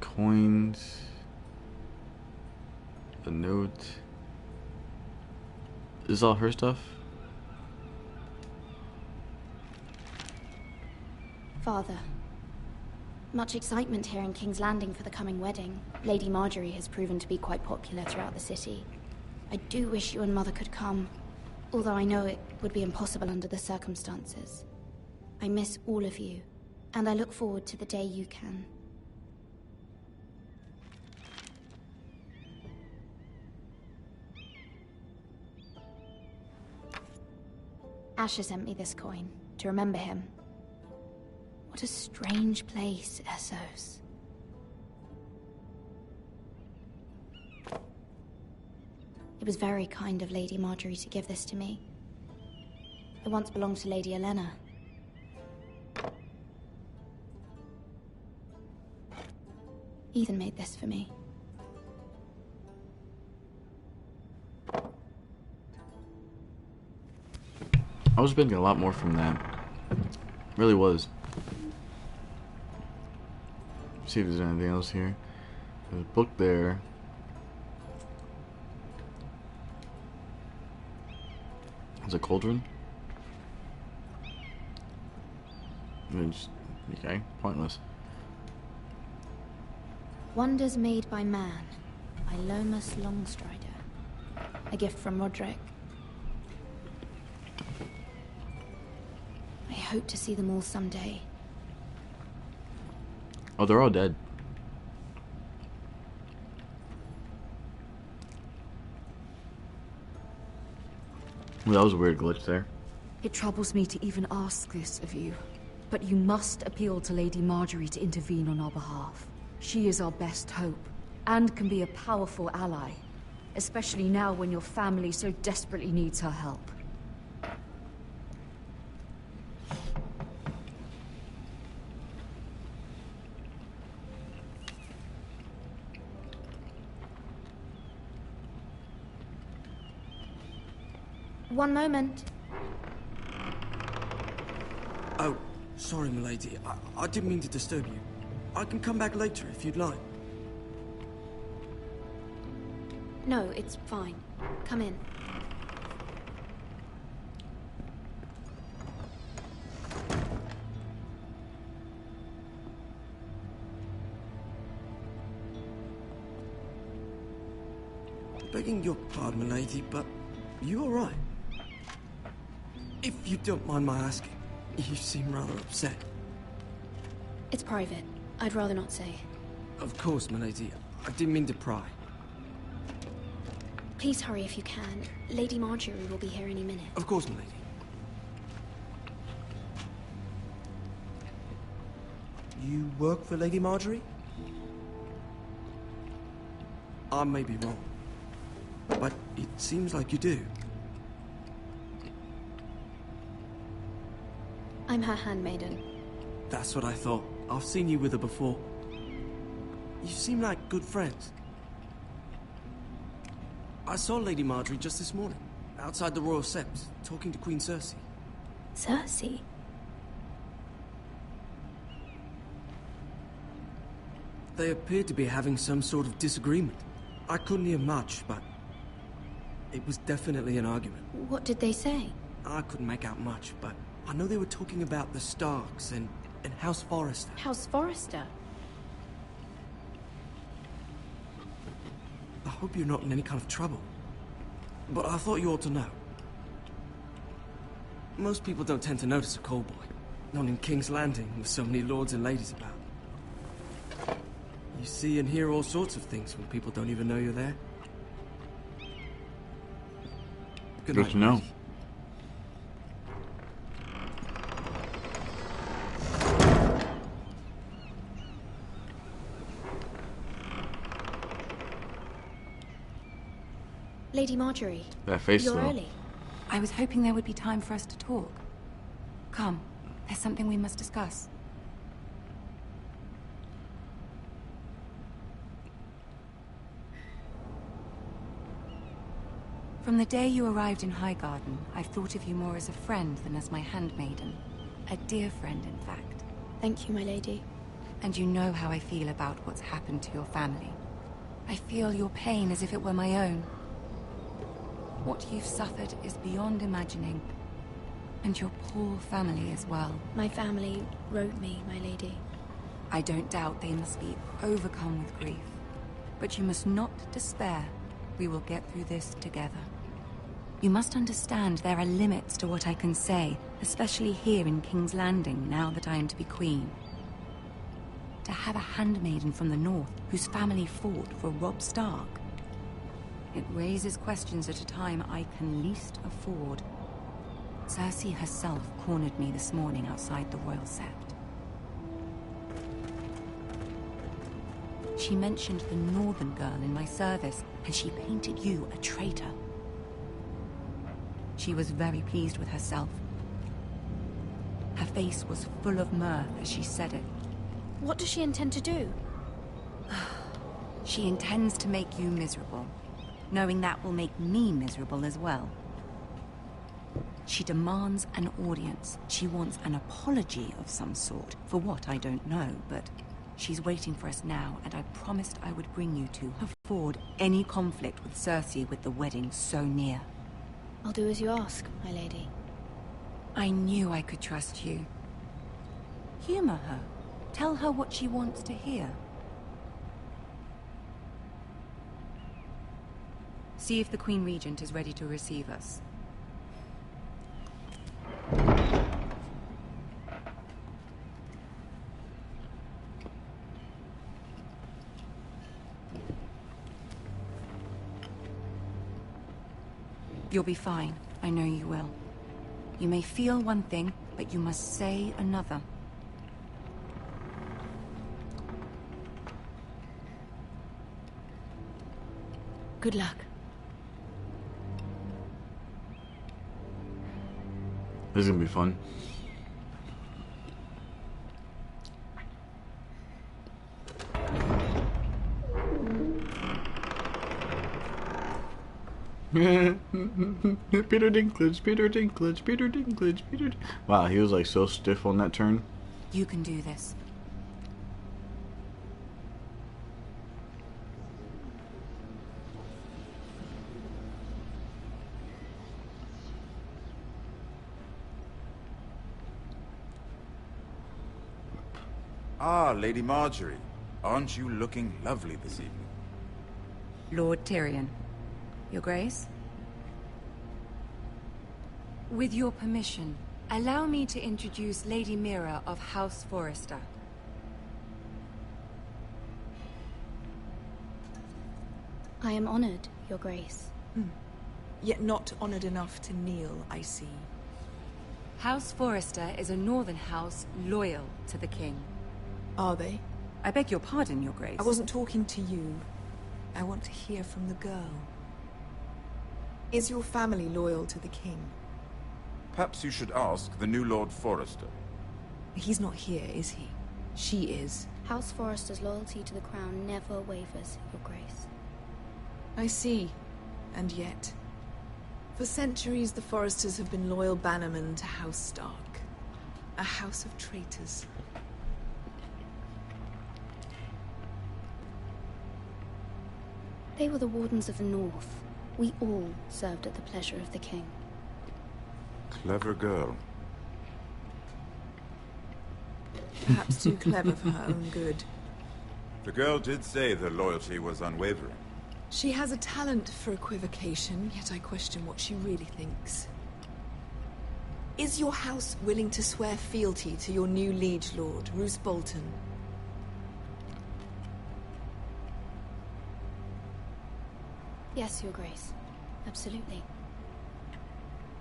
Coins. A note. Is this all her stuff? Father. Much excitement here in King's Landing for the coming wedding. Lady Marjorie has proven to be quite popular throughout the city. I do wish you and Mother could come, although I know it would be impossible under the circumstances. I miss all of you, and I look forward to the day you can. Asher sent me this coin, to remember him. What a strange place, Essos. It was very kind of Lady Marjorie to give this to me. It once belonged to Lady Elena. Ethan made this for me. I was expecting a lot more from that. Really was. See if there's anything else here. There's a book there. There's a cauldron. And then just, okay, pointless. Wonders Made by Man, by Lomas Longstrider. A gift from Roderick. I hope to see them all someday. Oh, they're all dead. Well, that was a weird glitch there. It troubles me to even ask this of you, but you must appeal to Lady Marjorie to intervene on our behalf. She is our best hope, and can be a powerful ally, especially now when your family so desperately needs her help. One moment. Oh, sorry, milady. I didn't mean to disturb you. I can come back later if you'd like. No, it's fine. Come in. Begging your pardon, milady, but you all right? If you don't mind my asking, you seem rather upset. It's private. I'd rather not say. Of course, milady. I didn't mean to pry. Please hurry if you can. Lady Marjorie will be here any minute. Of course, milady. You work for Lady Marjorie? I may be wrong, but it seems like you do. I'm her handmaiden. That's what I thought. I've seen you with her before. You seem like good friends. I saw Lady Marjorie just this morning, outside the Royal Sept, talking to Queen Cersei. Cersei? They appeared to be having some sort of disagreement. I couldn't hear much, but it was definitely an argument. What did they say? I couldn't make out much, but I know they were talking about the Starks and House Forrester. House Forrester? I hope you're not in any kind of trouble. But I thought you ought to know. Most people don't tend to notice a call boy. Not in King's Landing, with so many lords and ladies about. You see and hear all sorts of things when people don't even know you're there. Good night, to know. lady. Lady Marjorie. That face You're though. early. I was hoping there would be time for us to talk. Come, There's something we must discuss. From the day you arrived in Highgarden, I've thought of you more as a friend than as my handmaiden. A dear friend, in fact. Thank you, my lady. And you know how I feel about what's happened to your family. I feel your pain as if it were my own. What you've suffered is beyond imagining. And your poor family as well. My family wrote me, my lady. I don't doubt they must be overcome with grief. But you must not despair. We will get through this together. You must understand there are limits to what I can say, especially here in King's Landing, now that I am to be queen. To have a handmaiden from the north whose family fought for Robb Stark. It raises questions at a time I can least afford. Cersei herself cornered me this morning outside the Royal Sept. She mentioned the northern girl in my service, and she painted you a traitor. She was very pleased with herself. Her face was full of mirth as she said it. What does she intend to do? She intends to make you miserable, knowing that will make me miserable as well. She demands an audience. She wants an apology of some sort. For what, I don't know, but she's waiting for us now, and I promised I would bring you to afford any conflict with Cersei with the wedding so near. I'll do as you ask, my lady. I knew I could trust you. Humor her. Tell her what she wants to hear. See if the Queen Regent is ready to receive us. You'll be fine. I know you will. You may feel one thing, but you must say another. Good luck. This is gonna be fun. Peter Dinklage, Peter Dinklage, Peter Dinklage, Peter. Wow, he was like so stiff on that turn. You can do this. Ah, Lady Marjorie. Aren't you looking lovely this evening? Lord Tyrion. Your Grace? With your permission, allow me to introduce Lady Mira of House Forrester. I am honored, Your Grace. Yet not honored enough to kneel, I see. House Forrester is a northern house loyal to the king. Are they? I beg your pardon, Your Grace. I wasn't talking to you. I want to hear from the girl. Is your family loyal to the king? Perhaps you should ask the new Lord Forrester. He's not here, is he? She is. House Forrester's loyalty to the crown never wavers, Your Grace. I see. And yet... For centuries, the Forresters have been loyal bannermen to House Stark. A house of traitors. They were the Wardens of the North. We all served at the pleasure of the king. Clever girl. Perhaps too clever for her own good. The girl did say their loyalty was unwavering. She has a talent for equivocation, yet I question what she really thinks. Is your house willing to swear fealty to your new liege lord, Roose Bolton? Yes, Your Grace. Absolutely.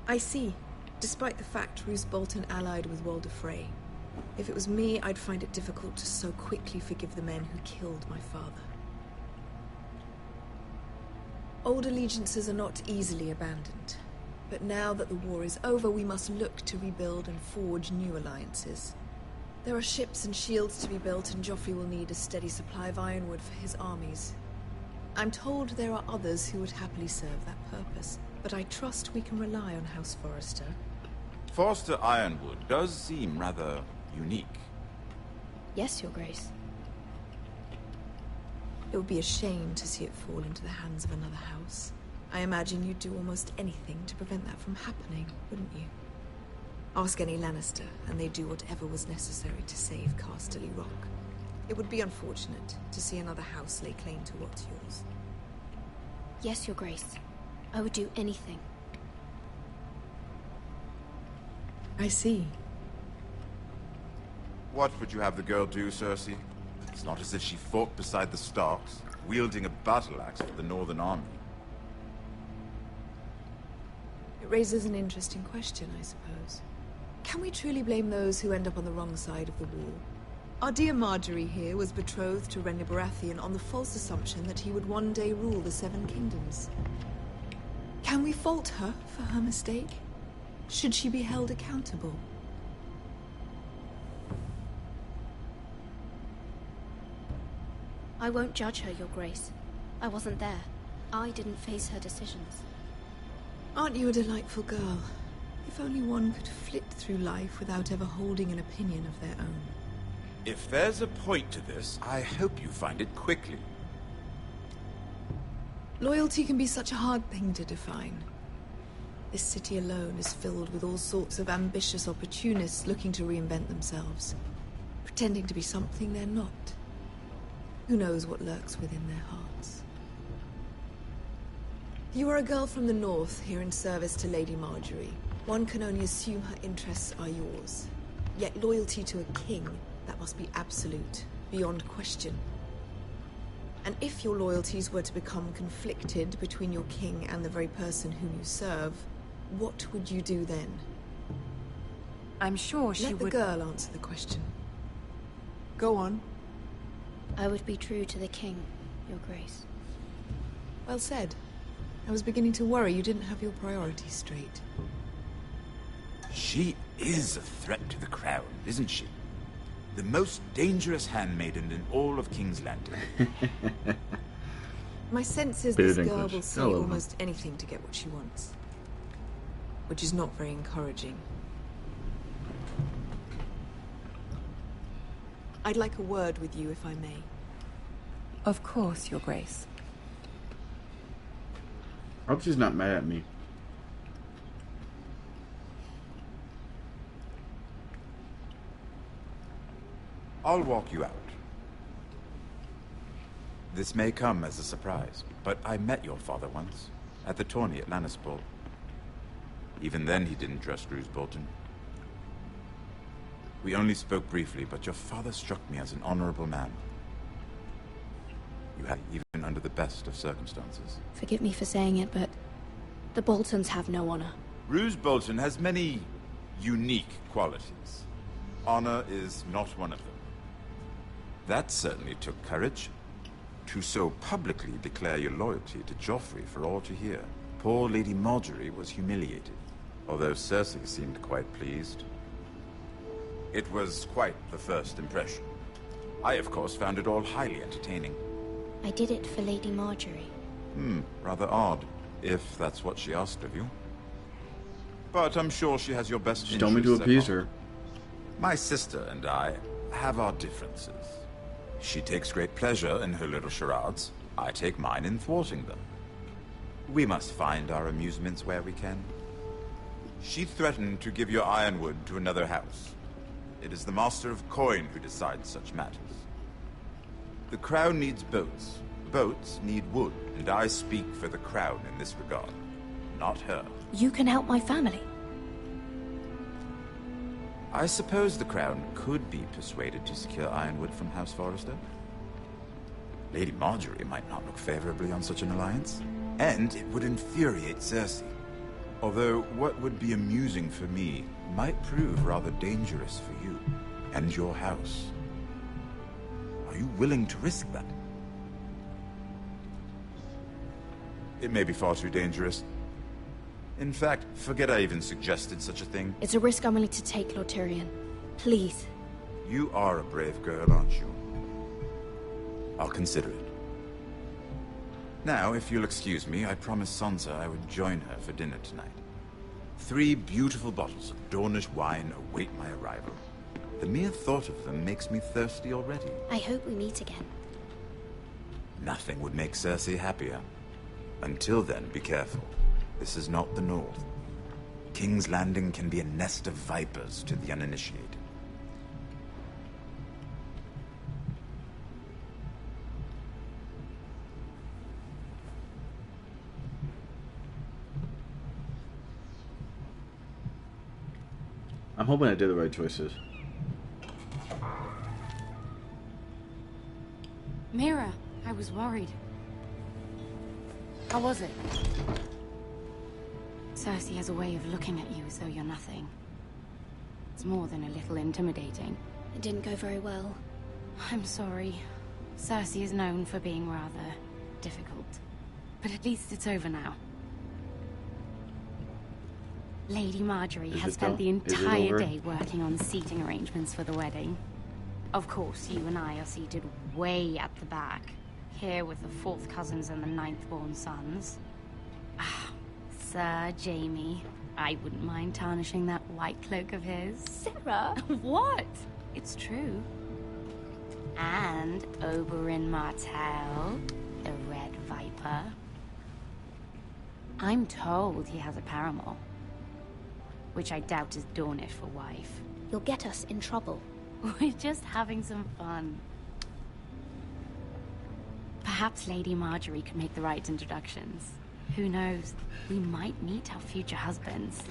I see. Despite the fact Roose Bolton allied with Walder Frey. If it was me, I'd find it difficult to so quickly forgive the men who killed my father. Old allegiances are not easily abandoned. But now that the war is over, we must look to rebuild and forge new alliances. There are ships and shields to be built, and Joffrey will need a steady supply of ironwood for his armies. I'm told there are others who would happily serve that purpose, but I trust we can rely on House Forrester. Forrester Ironwood does seem rather unique. Yes, Your Grace. It would be a shame to see it fall into the hands of another house. I imagine you'd do almost anything to prevent that from happening, wouldn't you? Ask any Lannister, and they'd do whatever was necessary to save Casterly Rock. It would be unfortunate to see another house lay claim to what's yours. Yes, Your Grace. I would do anything. I see. What would you have the girl do, Cersei? It's not as if she fought beside the Starks, wielding a battle axe for the Northern Army. It raises an interesting question, I suppose. Can we truly blame those who end up on the wrong side of the war? Our dear Marjorie here was betrothed to Renly Baratheon on the false assumption that he would one day rule the Seven Kingdoms. Can we fault her for her mistake? Should she be held accountable? I won't judge her, Your Grace. I wasn't there. I didn't face her decisions. Aren't you a delightful girl? If only one could flit through life without ever holding an opinion of their own. If there's a point to this, I hope you find it quickly. Loyalty can be such a hard thing to define. This city alone is filled with all sorts of ambitious opportunists looking to reinvent themselves, pretending to be something they're not. Who knows what lurks within their hearts? You are a girl from the north, here in service to Lady Marjorie. One can only assume her interests are yours. Yet loyalty to a king, that must be absolute, beyond question. And if your loyalties were to become conflicted between your king and the very person whom you serve, what would you do then? I'm sure she would... Let the girl answer the question. Go on. I would be true to the king, Your Grace. Well said. I was beginning to worry you didn't have your priorities straight. She is a threat to the crown, isn't she? The most dangerous handmaiden in all of King's Landing. My sense is this girl will say almost anything to get what she wants. Which is not very encouraging. I'd like a word with you, if I may. Of course, Your Grace. I hope she's not mad at me. I'll walk you out. This may come as a surprise, but I met your father once, at the tourney at Lannisport. Even then he didn't trust Roose Bolton. We only spoke briefly, but your father struck me as an honorable man. You had even under the best of circumstances. Forgive me for saying it, but the Boltons have no honor. Roose Bolton has many unique qualities. Honor is not one of them. That certainly took courage. To so publicly declare your loyalty to Joffrey for all to hear. Poor Lady Marjorie was humiliated, although Cersei seemed quite pleased. It was quite the first impression. I, of course, found it all highly entertaining. I did it for Lady Marjorie. Rather odd, if that's what she asked of you. But I'm sure she has your best She told me to appease her. My sister and I have our differences. She takes great pleasure in her little charades. I take mine in thwarting them. We must find our amusements where we can. She threatened to give your ironwood to another house. It is the Master of Coin who decides such matters. The crown needs boats. Boats need wood, and I speak for the crown in this regard, not her. You can help my family. I suppose the crown could be persuaded to secure ironwood from House Forrester. Lady Marjorie might not look favorably on such an alliance, and it would infuriate Cersei. Although what would be amusing for me might prove rather dangerous for you and your house. Are you willing to risk that? It may be far too dangerous. In fact, forget I even suggested such a thing. It's a risk I'm willing to take, Lord Tyrion. Please. You are a brave girl, aren't you? I'll consider it. Now, if you'll excuse me, I promised Sansa I would join her for dinner tonight. 3 beautiful bottles of Dornish wine await my arrival. The mere thought of them makes me thirsty already. I hope we meet again. Nothing would make Cersei happier. Until then, be careful. This is not the North. King's Landing can be a nest of vipers to the uninitiated. I'm hoping I did the right choices. Mira, I was worried. How was it? Cersei has a way of looking at you as though you're nothing. It's more than a little intimidating. It didn't go very well. I'm sorry. Cersei is known for being rather difficult. But at least it's over now. Lady Marjorie has spent the entire day working on seating arrangements for the wedding. Of course, you and I are seated way at the back, here with the 4th cousins and the 9th-born sons. Ah, Sir Jaime. I wouldn't mind tarnishing that white cloak of his. Sarah! What? It's true. And Oberyn Martell, the Red Viper. I'm told he has a paramour, which I doubt is Dornish for wife. You'll get us in trouble. We're just having some fun. Perhaps Lady Marjorie could make the right introductions. Who knows? We might meet our future husbands.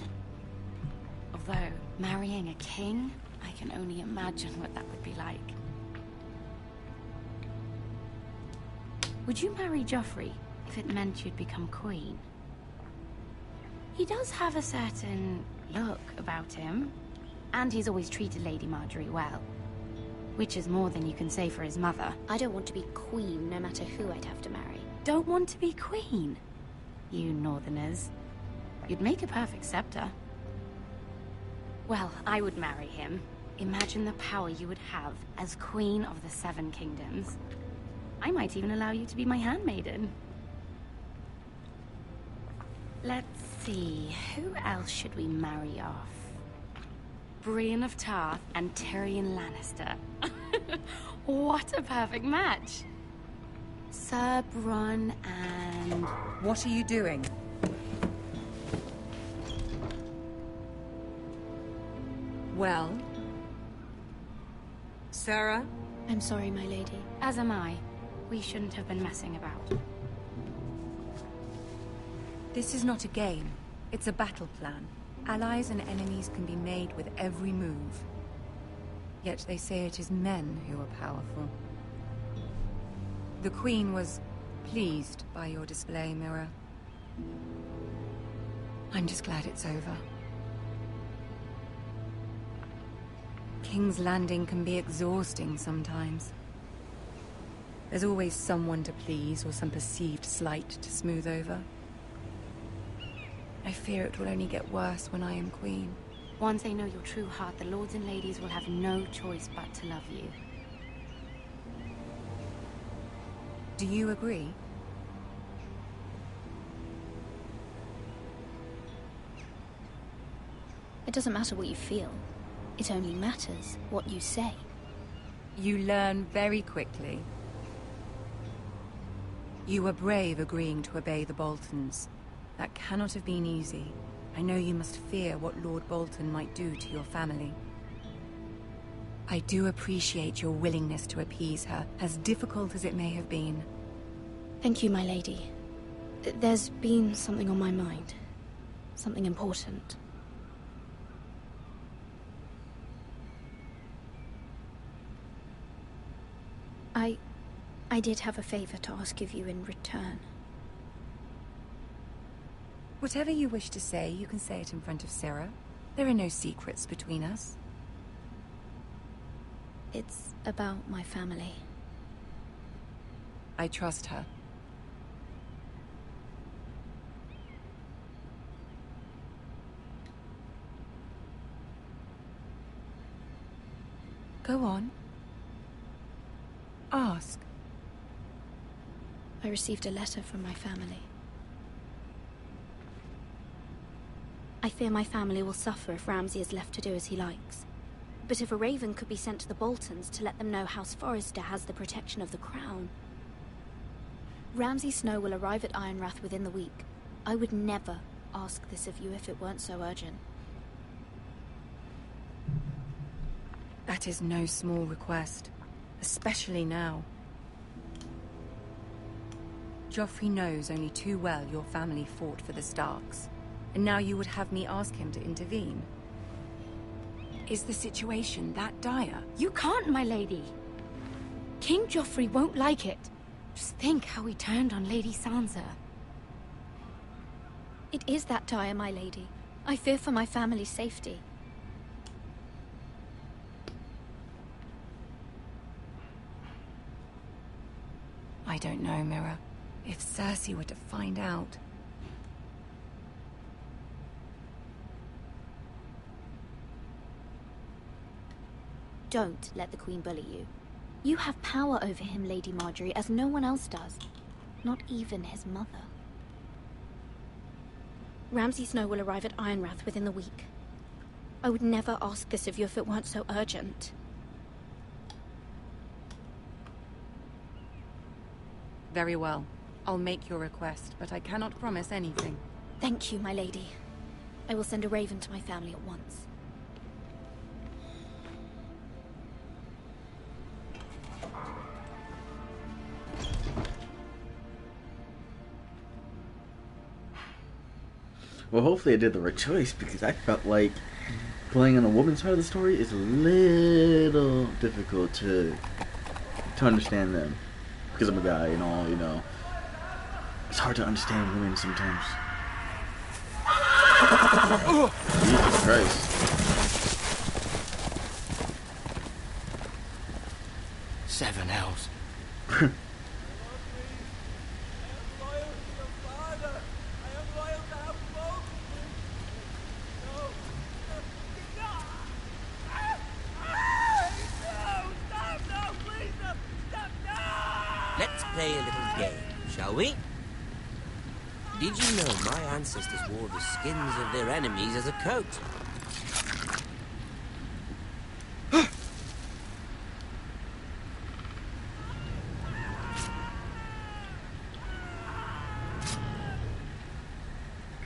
Although, marrying a king, I can only imagine what that would be like. Would you marry Joffrey if it meant you'd become queen? He does have a certain look about him, and he's always treated Lady Marjorie well. Which is more than you can say for his mother. I don't want to be queen, no matter who I'd have to marry. Don't want to be queen? You northerners. You'd make a perfect scepter. Well, I would marry him. Imagine the power you would have as Queen of the 7 Kingdoms. I might even allow you to be my handmaiden. Let's see, who else should we marry off? Brienne of Tarth and Tyrion Lannister. What a perfect match. Sir Bronn and... What are you doing? Well? Sarah? I'm sorry, my lady. As am I. We shouldn't have been messing about. This is not a game. It's a battle plan. Allies and enemies can be made with every move. Yet they say it is men who are powerful. The Queen was pleased by your display, Mira. I'm just glad it's over. King's Landing can be exhausting sometimes. There's always someone to please or some perceived slight to smooth over. I fear it will only get worse when I am queen. Once they know your true heart, the lords and ladies will have no choice but to love you. Do you agree? It doesn't matter what you feel. It only matters what you say. You learn very quickly. You were brave agreeing to obey the Boltons. That cannot have been easy. I know you must fear what Lord Bolton might do to your family. I do appreciate your willingness to appease her, as difficult as it may have been. Thank you, my lady. There's been something on my mind. Something important. I did have a favor to ask of you in return. Whatever you wish to say, you can say it in front of Sarah. There are no secrets between us. It's about my family. I trust her. Go on. Ask. I received a letter from my family. I fear my family will suffer if Ramsay is left to do as he likes. But if a raven could be sent to the Boltons to let them know House Forrester has the protection of the crown... Ramsay Snow will arrive at Ironrath within the week. I would never ask this of you if it weren't so urgent. That is no small request, especially now. Joffrey knows only too well your family fought for the Starks, and now you would have me ask him to intervene. Is the situation that dire? You can't, my lady! King Joffrey won't like it. Just think how he turned on Lady Sansa. It is that dire, my lady. I fear for my family's safety. I don't know, Mira. If Cersei were to find out... Don't let the Queen bully you. You have power over him, Lady Marjorie, as no one else does. Not even his mother. Ramsay Snow will arrive at Ironrath within the week. I would never ask this of you if it weren't so urgent. Very well. I'll make your request, but I cannot promise anything. Thank you, my lady. I will send a raven to my family at once. Well, hopefully I did the right choice, because I felt like playing on a woman's side of the story is a little difficult to understand them. Because I'm a guy and all, you know. It's hard to understand women sometimes. Jesus Christ. Seven hells. Let's play a little game, shall we? Did you know my ancestors wore the skins of their enemies as a coat?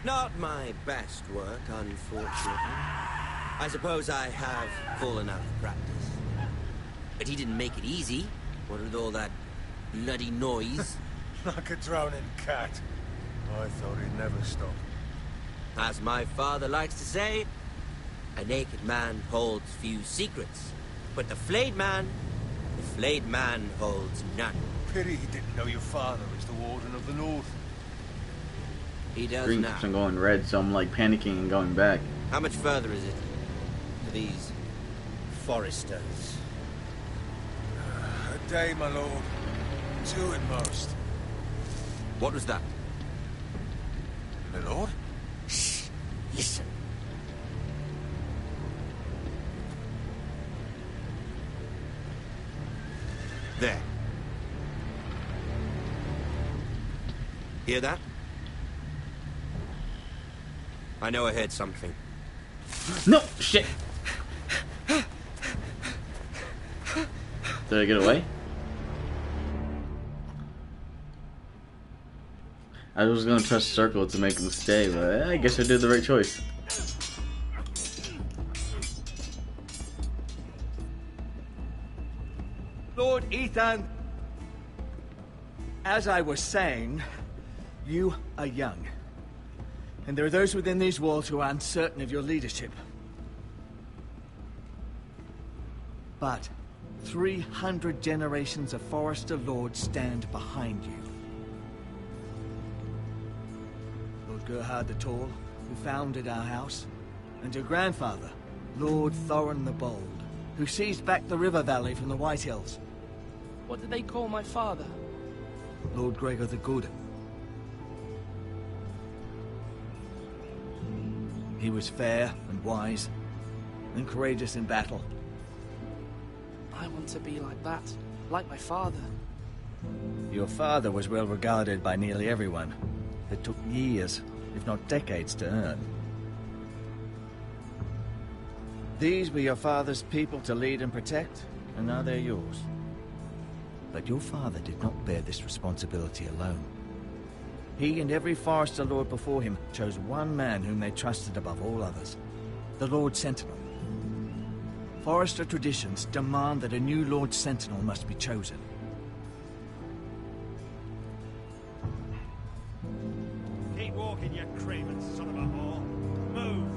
Not my best work, unfortunately. I suppose I have fallen out of practice. But he didn't make it easy, what with all that bloody noise. Like a drowning cat. I thought he'd never stop. As my father likes to say, a naked man holds few secrets. But the flayed man holds none. Pity he didn't know your father was the Warden of the North. He does Green now. keeps on going red, so I'm like panicking and going back. How much further is it to these Foresters? A day, my lord. 2 at most. What was that? My lord? Shh! Listen. There. Hear that? I know I heard something. No! Shit! Did I get away? I was gonna press circle to make them stay, but I guess I did the right choice. Lord Ethan, as I was saying, you are young. And there are those within these walls who are uncertain of your leadership. But 300 generations of Forester Lords stand behind you. Lord Gerhard the Tall, who founded our house, and your grandfather, Lord Thorin the Bold, who seized back the river valley from the White Hills. What did they call my father? Lord Gregor the Good. He was fair and wise, and courageous in battle. I want to be like that, like my father. Your father was well regarded by nearly everyone. It took years, if not decades, to earn. These were your father's people to lead and protect, and now they're yours. But your father did not bear this responsibility alone. He and every Forester Lord before him chose one man whom they trusted above all others, the Lord Sentinel. Forester traditions demand that a new Lord Sentinel must be chosen. Keep walking, you craven son of a whore. Move!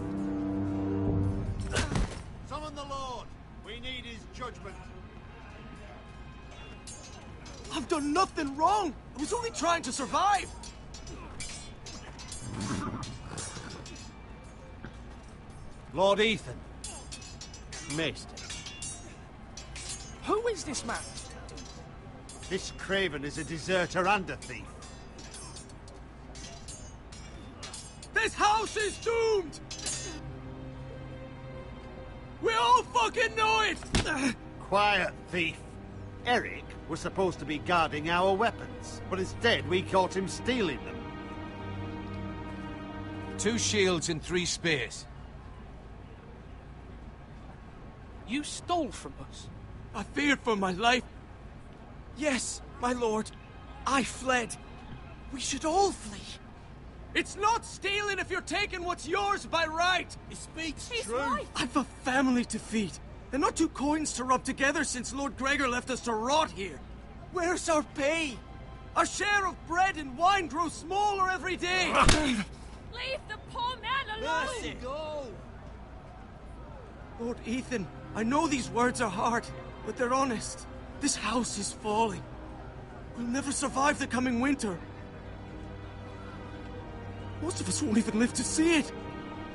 Summon the Lord! We need his judgment. I've done nothing wrong! I was only trying to survive! Lord Ethan. Maester. Who is this man? This craven is a deserter and a thief. This house is doomed! We all fucking know it! Quiet, thief. Eric was supposed to be guarding our weapons, but instead we caught him stealing them. 2 shields and 3 spears. You stole from us. I feared for my life. Yes, my lord. I fled. We should all flee. It's not stealing if you're taking what's yours by right. He speaks He's true. right. I've a family to feed. And not 2 coins to rub together since Lord Gregor left us to rot here. Where's our pay? Our share of bread and wine grows smaller every day. Leave the poor man alone! Mercy. Go! Lord Ethan, I know these words are hard, but they're honest. This house is falling. We'll never survive the coming winter. Most of us won't even live to see it.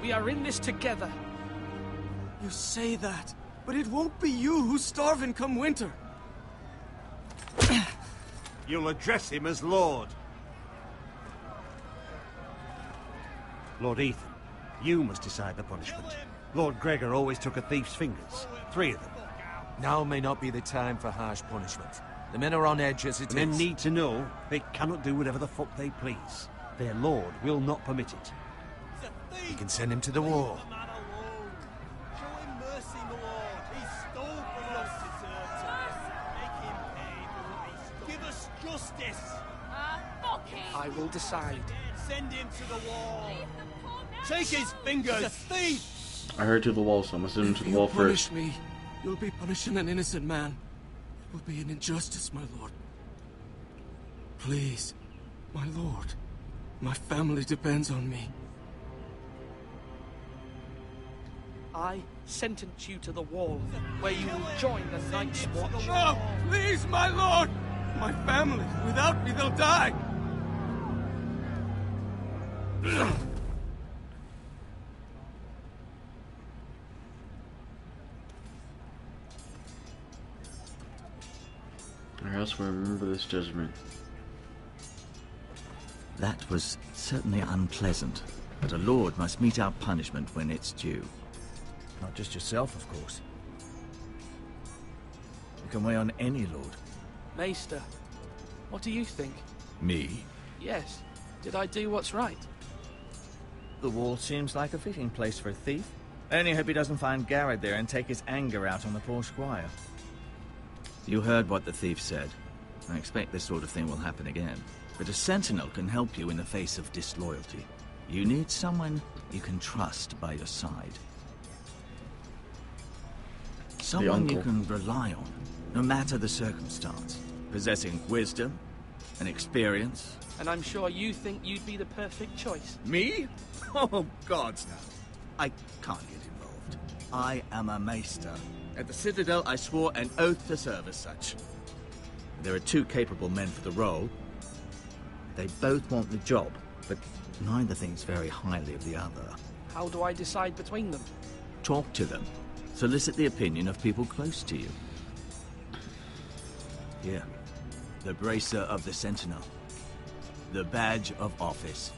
We are in this together. You say that, but it won't be you who's starving come winter. You'll address him as Lord. Lord Ethan, you must decide the punishment. Lord Gregor always took a thief's fingers. 3 of them. Now may not be the time for harsh punishment. The men are on edge as it is. Men need to know they cannot do whatever the fuck they please. Their lord will not permit it. You can send him to the wall. I will decide. Send him to the wall. Take his fingers. He's a thief. I heard to the wall, so I'm gonna send him to the If wall you punish first. me, you'll be punishing an innocent man. It will be an injustice, my lord. Please, my lord. My family depends on me. I sentence you to the wall, where you will join the Night's Watch. No! Please, my lord! My family, without me, they'll die! Our house will remember this judgment. That was certainly unpleasant, but a lord must mete out punishment when it's due. Not just yourself, of course. You can weigh on any lord. Maester, what do you think? Me? Yes. Did I do what's right? The wall seems like a fitting place for a thief. I only hope he doesn't find Garrett there and take his anger out on the poor squire. You heard what the thief said. I expect this sort of thing will happen again. But a sentinel can help you in the face of disloyalty. You need someone you can trust by your side. Someone you can rely on, no matter the circumstance. Possessing wisdom and experience. And I'm sure you think you'd be the perfect choice. Me? Oh, gods, no. I can't get involved. I am a maester. At the Citadel, I swore an oath to serve as such. There are 2 capable men for the role. They both want the job, but neither thinks very highly of the other. How do I decide between them? Talk to them. Solicit the opinion of people close to you. Here, the Bracer of the Sentinel. The badge of office.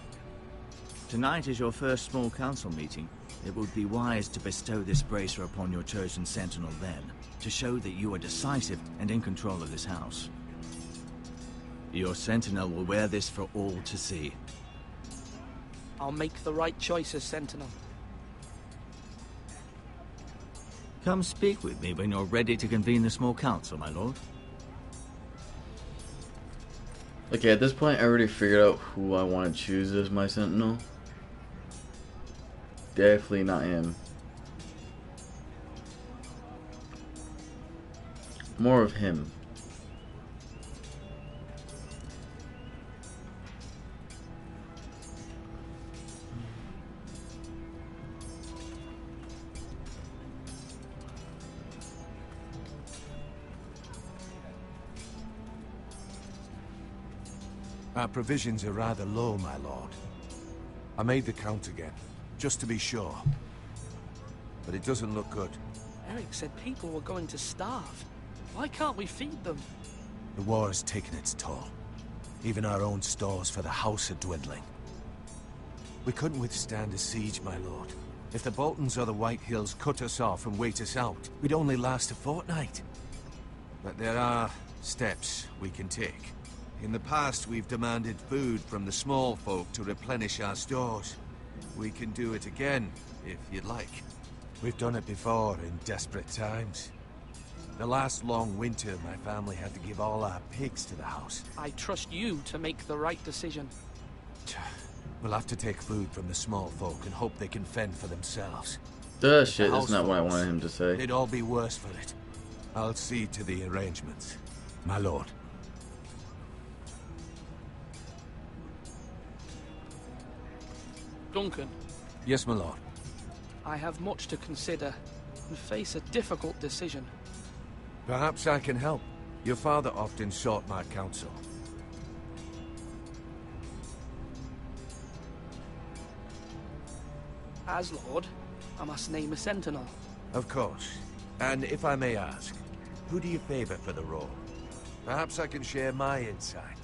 Tonight is your first small council meeting. It would be wise to bestow this bracer upon your chosen sentinel then. to show that you are decisive and in control of this house. Your sentinel will wear this for all to see. I'll make the right choice as Sentinel. Come speak with me when you're ready to convene the small council, my lord. Okay, at this point, I already figured out who I want to choose as my sentinel. Definitely not him. More of him. Our provisions are rather low, my lord. I made the count again, just to be sure. But it doesn't look good. Eric said people were going to starve. Why can't we feed them? The war has taken its toll. Even our own stores for the house are dwindling. We couldn't withstand a siege, my lord. If the Boltons or the White Hills cut us off and wait us out, we'd only last a fortnight. But there are steps we can take. In the past, we've demanded food from the small folk to replenish our stores. We can do it again, if you'd like. We've done it before in desperate times. The last long winter, my family had to give all our pigs to the house. I trust you to make the right decision. We'll have to take food from the small folk and hope they can fend for themselves. Duh, shit, that's not what I wanted him to say. They'd all be worse for it. I'll see to the arrangements, my lord. Duncan. Yes, my lord. I have much to consider and face a difficult decision. Perhaps I can help. Your father often sought my counsel. As Lord, I must name a sentinel. Of course. And if I may ask, who do you favor for the role? Perhaps I can share my insight.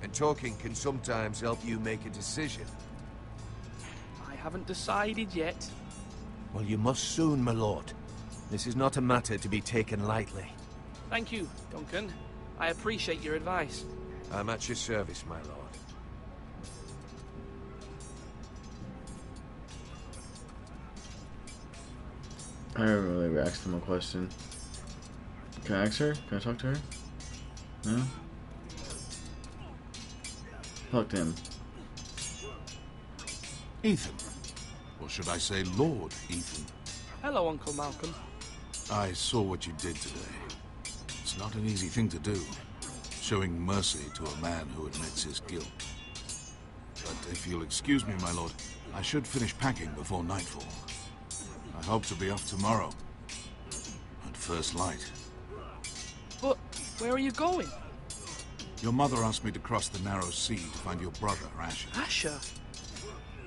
And talking can sometimes help you make a decision. I haven't decided yet. Well, you must soon, my lord. This is not a matter to be taken lightly. Thank you, Duncan. I appreciate your advice. I'm at your service, my lord. I haven't really asked him a question. Can I ask her? Can I talk to her? No? Talk to him. Ethan. Or should I say Lord Ethan? Hello, Uncle Malcolm. I saw what you did today. It's not an easy thing to do, showing mercy to a man who admits his guilt. But if you'll excuse me, my lord, I should finish packing before nightfall. I hope to be off tomorrow, at first light. But where are you going? Your mother asked me to cross the narrow sea to find your brother, Asher. Asher?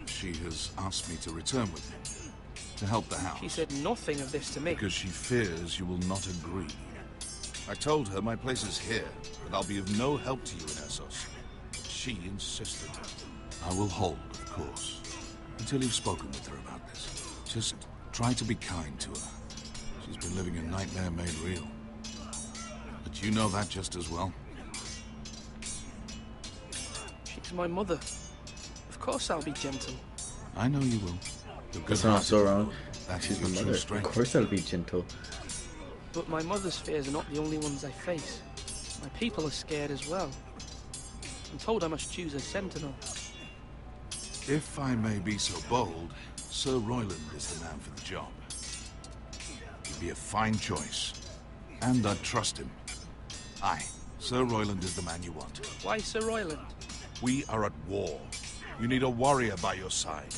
She has asked me to return with him, to help the house. She said nothing of this to me. Because she fears you will not agree. I told her my place is here, but I'll be of no help to you in Essos. She insisted. I will hold, of course, until you've spoken with her about this. Just try to be kind to her. She's been living a nightmare made real. But you know that just as well. She's my mother. Of course I'll be gentle. I know you will. That's not so wrong. That She's is my your true mother. strength. Of course I'll be gentle. But my mother's fears are not the only ones I face. My people are scared as well. I'm told I must choose a sentinel. If I may be so bold, Sir Royland is the man for the job. He'd be a fine choice. And I'd trust him. Aye, Sir Royland is the man you want. Why Sir Royland? We are at war. You need a warrior by your side.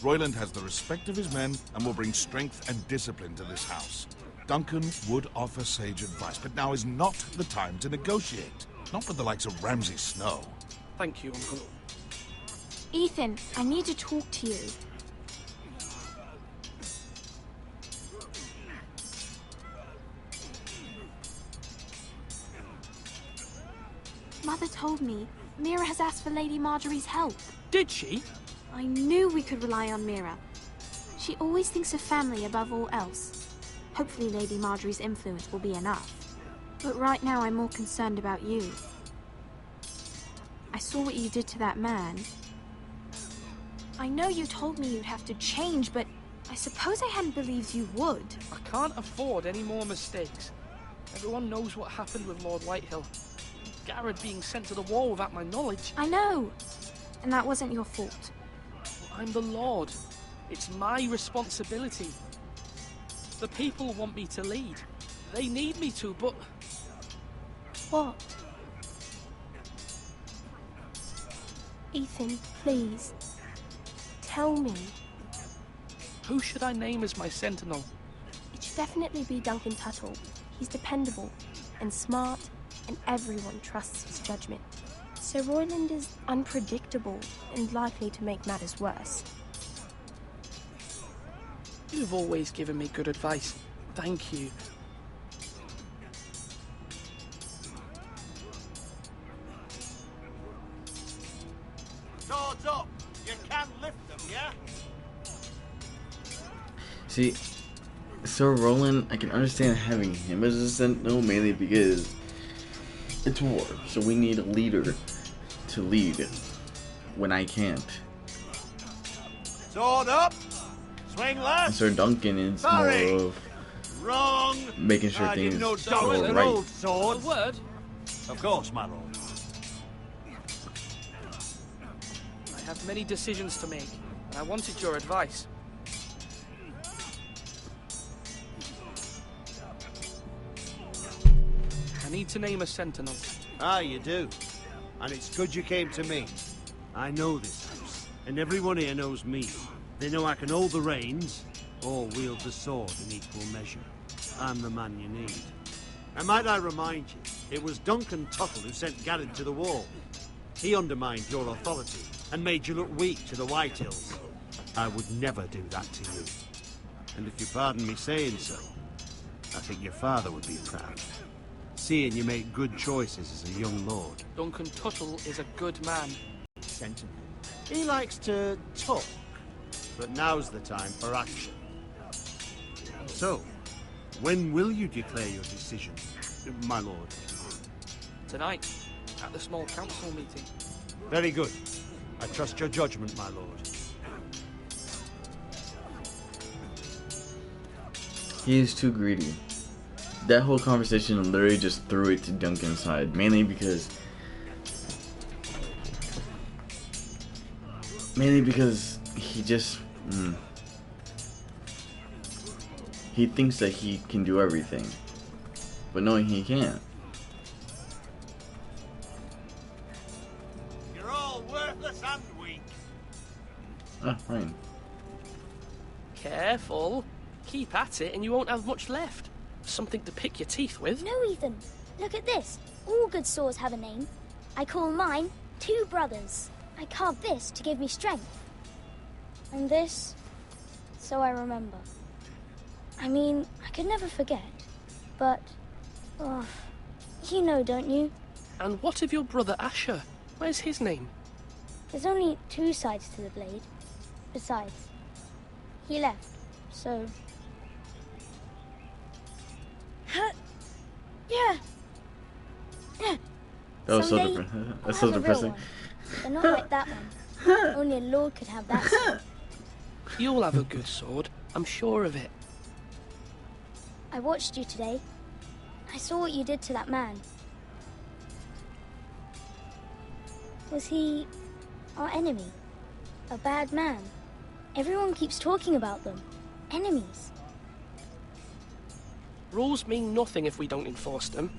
Royland has the respect of his men and will bring strength and discipline to this house. Duncan would offer sage advice, but now is not the time to negotiate. Not with the likes of Ramsay Snow. Thank you, Uncle. Ethan, I need to talk to you. Mother told me Mira has asked for Lady Marjorie's help. Did she? I knew we could rely on Mira. She always thinks of family above all else. Hopefully Lady Marjorie's influence will be enough. But right now I'm more concerned about you. I saw what you did to that man. I know you told me you'd have to change, but I suppose I hadn't believed you would. I can't afford any more mistakes. Everyone knows what happened with Lord Whitehill. Garrett being sent to the wall without my knowledge. I know. And that wasn't your fault. Well, I'm the Lord. It's my responsibility. The people want me to lead. They need me to, but... What? Ethan, please. Tell me. Who should I name as my sentinel? It should definitely be Duncan Tuttle. He's dependable and smart, and everyone trusts his judgment. Sir Royland is unpredictable and likely to make matters worse. You've always given me good advice. Thank you. Swords up! You can lift them, yeah? See, Sir Roland, I can understand having him as a sentinel mainly because it's war, so we need a leader to lead when I can't. Sword up! Swing left! And Sir Duncan is Sorry. more of Wrong! making sure I things didn't know go dogs and right. old swords. A word? Of course, my lord. I have many decisions to make, and I wanted your advice. I need to name a sentinel. Ah, you do. And it's good you came to me. I know this house, and everyone here knows me. They know I can hold the reins, or wield the sword in equal measure. I'm the man you need. And might I remind you, it was Duncan Tuttle who sent Garrett to the wall. He undermined your authority, and made you look weak to the Whitehills. I would never do that to you. And if you pardon me saying so, I think your father would be proud. Seeing you make good choices as a young lord. Duncan Tuttle is a good man. Sentinel. He likes to talk, but now's the time for action. So, when will you declare your decision, my lord? Tonight, at the small council meeting. Very good. I trust your judgment, my lord. He is too greedy. That whole conversation literally just threw it to Duncan's side, mainly because he just he thinks that he can do everything, but knowing he can't. You're all worthless and weak. Ah, fine. Careful. Keep at it and you won't have much left. Something to pick your teeth with. No, Ethan. Look at this. All good swords have a name. I call mine Two Brothers. I carved this to give me strength. And this, so I remember. I mean, I could never forget. But, oh, you know, don't you? And what of your brother Asher? Where's his name? There's only two sides to the blade. Besides, he left, so... Yeah. That was Someday, so depressing. I'll That's so have a real depressing. one, but not like that one. Only a lord could have that sword. You'll have a good sword. I'm sure of it. I watched you today. I saw what you did to that man. Was he our enemy? A bad man? Everyone keeps talking about them. Enemies. Rules mean nothing if we don't enforce them.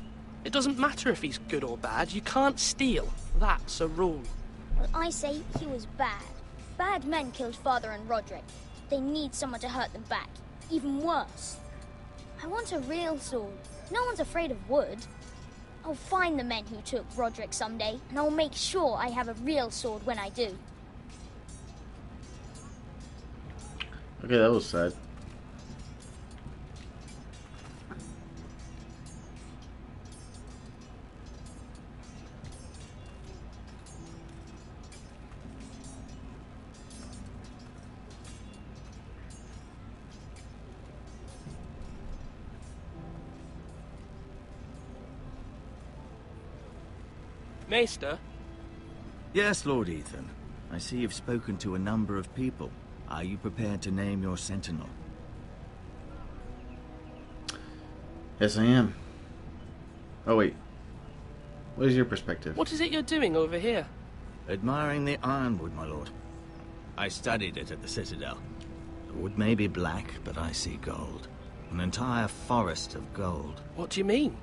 It doesn't matter if he's good or bad. You can't steal. That's a rule. Well, I say he was bad. Bad men killed Father and Roderick. They need someone to hurt them back. Even worse. I want a real sword. No one's afraid of wood. I'll find the men who took Roderick someday, and I'll make sure I have a real sword when I do. Okay, that was sad. Maester? Yes, Lord Ethan. I see you've spoken to a number of people. Are you prepared to name your sentinel? Yes, I am. Oh, wait. What is your perspective? What is it you're doing over here? Admiring the ironwood, my lord. I studied it at the Citadel. The wood may be black, but I see gold. An entire forest of gold. What do you mean?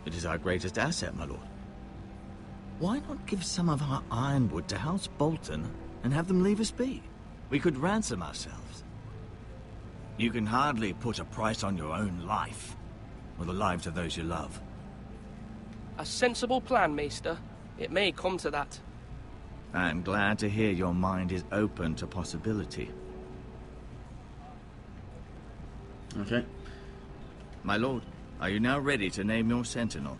It is our greatest asset, my lord. Why not give some of our ironwood to House Bolton and have them leave us be? We could ransom ourselves. You can hardly put a price on your own life, or the lives of those you love. A sensible plan, Maester. It may come to that. I'm glad to hear your mind is open to possibility. Okay. My lord, are you now ready to name your sentinel?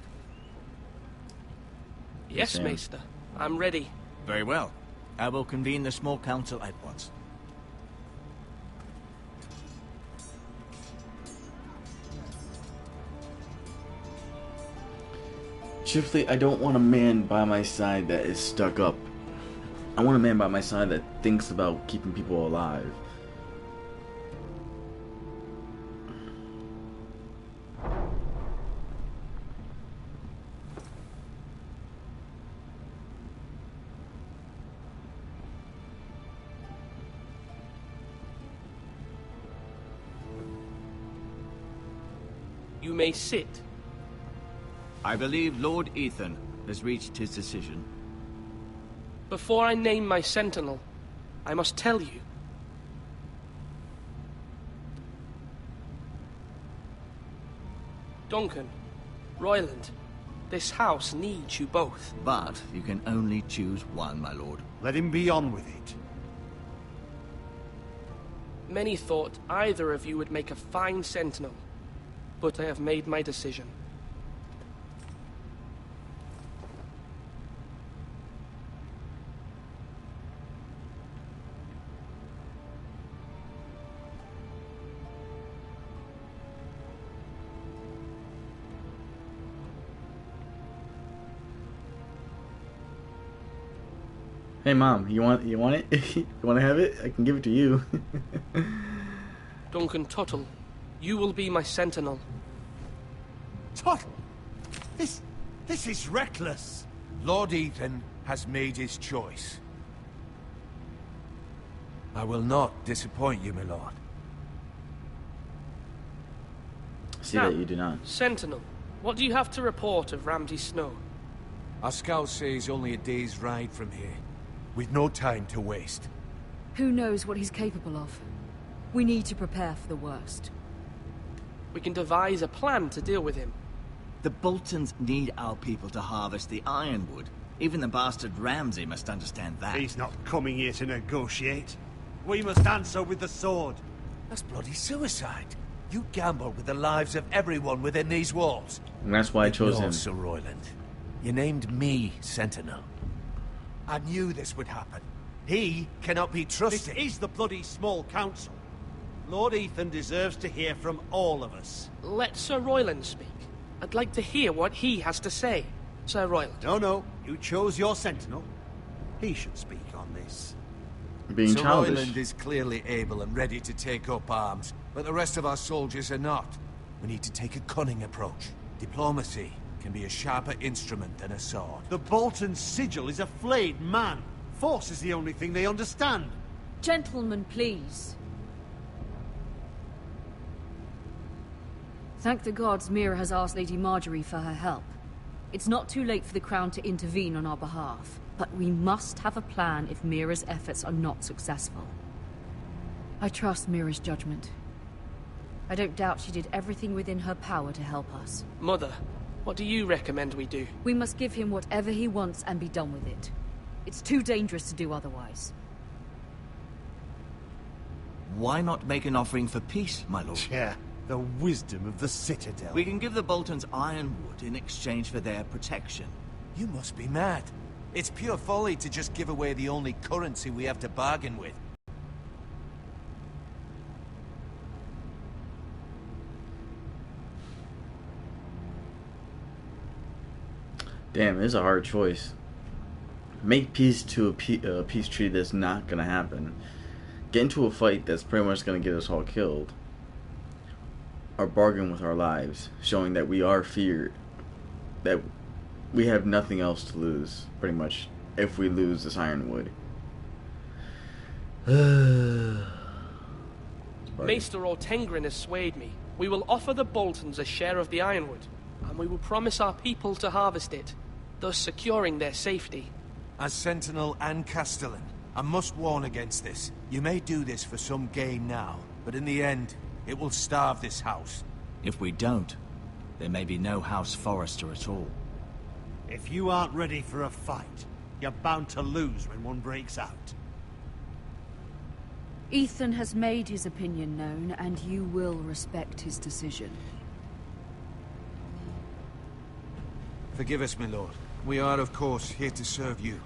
Yes, Maester. I'm ready. Very well. I will convene the small council at once. Truthfully, I don't want a man by my side that is stuck up. I want a man by my side that thinks about keeping people alive. You may sit. I believe Lord Ethan has reached his decision. Before I name my sentinel, I must tell you. Duncan, Royland, this house needs you both. But you can only choose one, my lord. Let him be on with it. Many thought either of you would make a fine sentinel, but I have made my decision. Hey mom, you want it? You want to have it? I can give it to you. Duncan Tuttle, you will be my sentinel. Tuttle! This is reckless. Lord Ethan has made his choice. I will not disappoint you, my lord. See that you do not. Sentinel, what do you have to report of Ramsay Snow? Our scouts say he's only a day's ride from here. We've no time to waste. Who knows what he's capable of? We need to prepare for the worst. We can devise a plan to deal with him. The Boltons need our people to harvest the ironwood. Even the bastard Ramsay must understand that. He's not coming here to negotiate. We must answer with the sword. That's bloody suicide. You gamble with the lives of everyone within these walls. And that's why I chose him. Sir Royland. You named me Sentinel. I knew this would happen. He cannot be trusted. This is the bloody small council. Lord Ethan deserves to hear from all of us. Let Sir Royland speak. I'd like to hear what he has to say. Sir Royland. No. You chose your sentinel. He should speak on this. Being Sir childish. Royland is clearly able and ready to take up arms, but the rest of our soldiers are not. We need to take a cunning approach. Diplomacy can be a sharper instrument than a sword. The Bolton sigil is a flayed man. Force is the only thing they understand. Gentlemen, please. Thank the gods Mira has asked Lady Marjorie for her help. It's not too late for the Crown to intervene on our behalf, but we must have a plan if Mira's efforts are not successful. I trust Mira's judgment. I don't doubt she did everything within her power to help us. Mother, what do you recommend we do? We must give him whatever he wants and be done with it. It's too dangerous to do otherwise. Why not make an offering for peace, my lord? Yeah, the wisdom of the Citadel. We can give the Boltons ironwood in exchange for their protection. You must be mad. It's pure folly to just give away the only currency we have to bargain with. Damn, it's a hard choice. Make peace to a peace treaty that's not gonna happen. Get into a fight that's pretty much gonna get us all killed. Or bargain with our lives, showing that we are feared. That we have nothing else to lose, pretty much, if we lose this Ironwood. Maester Ortengrin has swayed me. We will offer the Boltons a share of the Ironwood, and we will promise our people to harvest it, thus securing their safety. As Sentinel and Castellan, I must warn against this. You may do this for some gain now, but in the end, it will starve this house. If we don't, there may be no House Forrester at all. If you aren't ready for a fight, you're bound to lose when one breaks out. Ethan has made his opinion known, and you will respect his decision. Forgive us, my lord. We are, of course, here to serve you,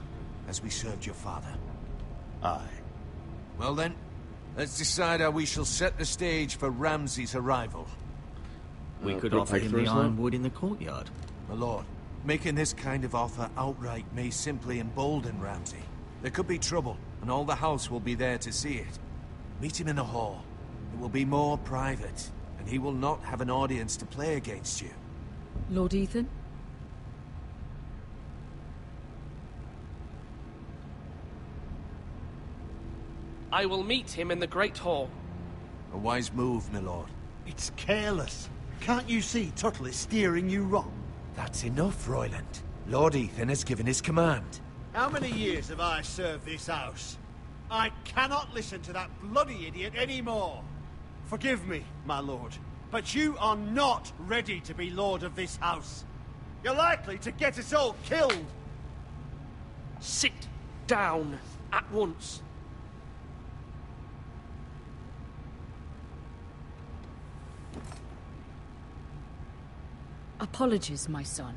as we served your father. Aye. Well then, let's decide how we shall set the stage for Ramsay's arrival. We could offer him the Ironwood in the courtyard. My lord, making this kind of offer outright may simply embolden Ramsay. There could be trouble, and all the house will be there to see it. Meet him in the hall. It will be more private, and he will not have an audience to play against you. Lord Ethan? I will meet him in the Great Hall. A wise move, my lord. It's careless. Can't you see Tuttle is steering you wrong? That's enough, Royland. Lord Ethan has given his command. How many years have I served this house? I cannot listen to that bloody idiot anymore. Forgive me, my lord, but you are not ready to be lord of this house. You're likely to get us all killed. Sit down at once. Apologies, my son.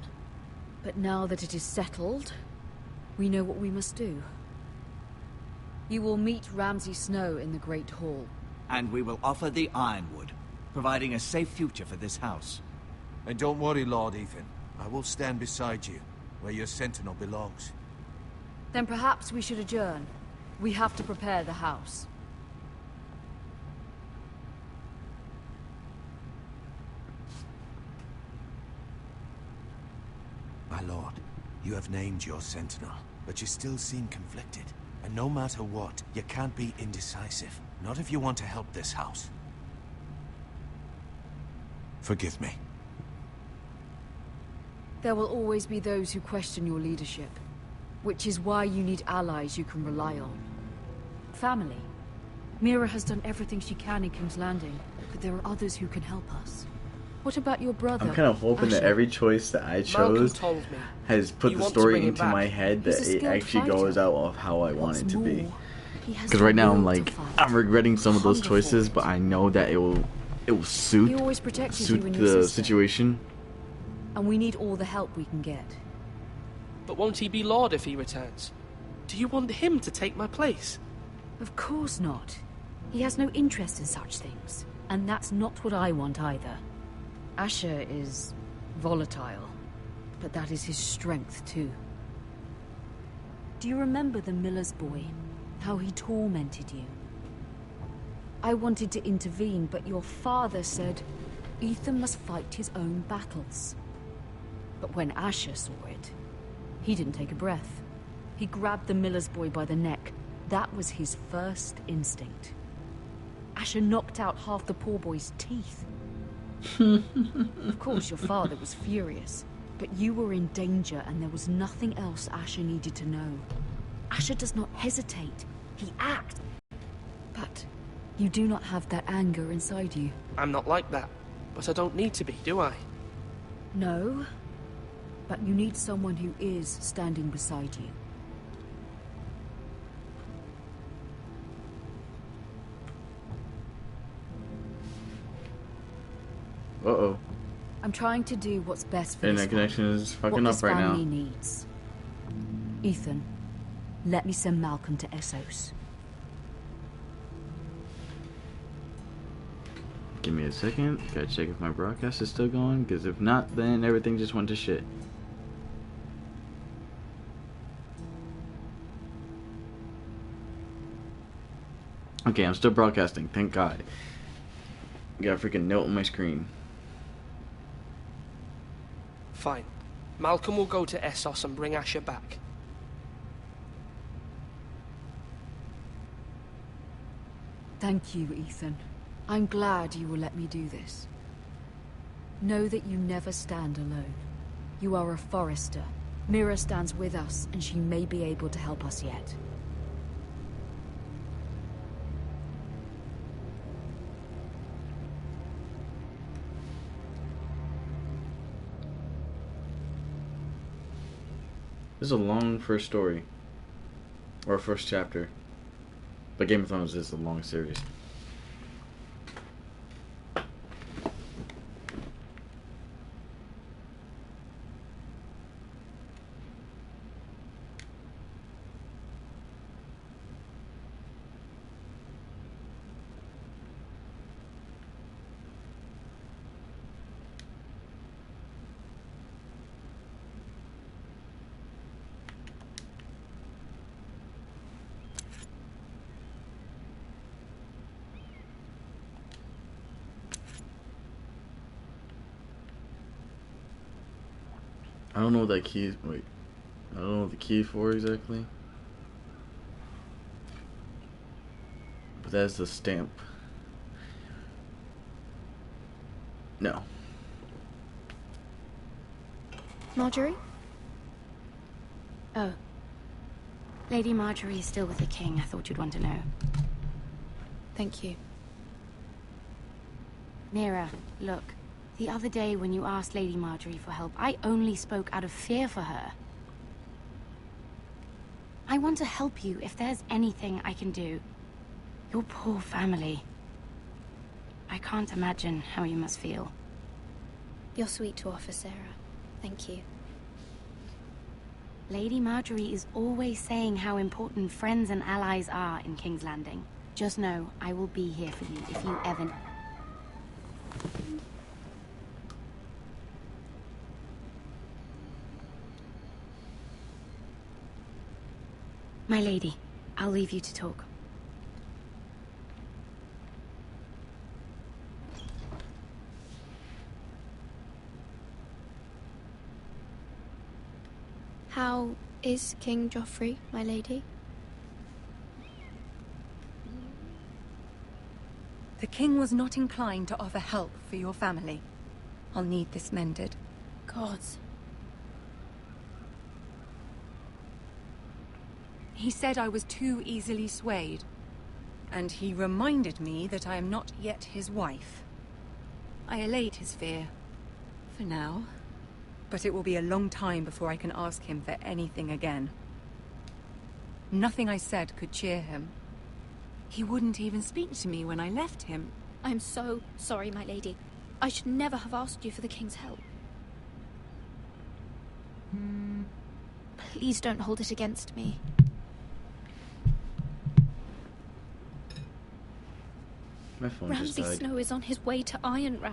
But now that it is settled, we know what we must do. You will meet Ramsay Snow in the Great Hall. And we will offer the Ironwood, providing a safe future for this house. And don't worry, Lord Ethan. I will stand beside you, where your sentinel belongs. Then perhaps we should adjourn. We have to prepare the house. My lord, you have named your sentinel, but you still seem conflicted. And no matter what, you can't be indecisive. Not if you want to help this house. Forgive me. There will always be those who question your leadership, which is why you need allies you can rely on. Family. Mira has done everything she can in King's Landing, but there are others who can help us. What about your brother? I'm kind of hoping that every choice that I chose has put the story into my head that it actually goes out of how I want it to be. Because right now I'm like, I'm regretting some of those choices, but I know that it will suit the situation. And we need all the help we can get. But won't he be Lord if he returns? Do you want him to take my place? Of course not. He has no interest in such things. And that's not what I want either. Asher is volatile, but that is his strength too. Do you remember the miller's boy? How he tormented you? I wanted to intervene, but your father said Ethan must fight his own battles. But when Asher saw it, he didn't take a breath. He grabbed the miller's boy by the neck. That was his first instinct. Asher knocked out half the poor boy's teeth. Of course, your father was furious, but you were in danger and there was nothing else Asher needed to know. Asher does not hesitate. He acts. But you do not have that anger inside you. I'm not like that, but I don't need to be, do I? No, but you need someone who is standing beside you. Uh-oh. I'm trying to do what's best for Internet connection is fucking up right now. What this family needs. Ethan, let me send Malcolm to Essos. Give me a second. Gotta check if my broadcast is still going, because if not, then everything just went to shit. Okay, I'm still broadcasting. Thank God. Got a freaking note on my screen. Fine. Malcolm will go to Essos and bring Asher back. Thank you, Ethan. I'm glad you will let me do this. Know that you never stand alone. You are a Forrester. Mira stands with us, and she may be able to help us yet. This is a long first story. Or first chapter. But Game of Thrones is a long series. I don't know what that key is. Wait. I don't know what the key is for exactly. But that's the stamp. No. Marjorie? Oh. Lady Marjorie is still with the king. I thought you'd want to know. Thank you. Mira, look. The other day when you asked Lady Marjorie for help, I only spoke out of fear for her. I want to help you if there's anything I can do. Your poor family. I can't imagine how you must feel. You're sweet to offer, Sarah. Thank you. Lady Marjorie is always saying how important friends and allies are in King's Landing. Just know, I will be here for you if you ever... My lady, I'll leave you to talk. How is King Joffrey, my lady? The king was not inclined to offer help for your family. I'll need this mended. Gods. He said I was too easily swayed. And he reminded me that I am not yet his wife. I allayed his fear. For now. But it will be a long time before I can ask him for anything again. Nothing I said could cheer him. He wouldn't even speak to me when I left him. I'm so sorry, my lady. I should never have asked you for the king's help. Please don't hold it against me. My phone just Ramsay died. Snow is on his way to Ironrath.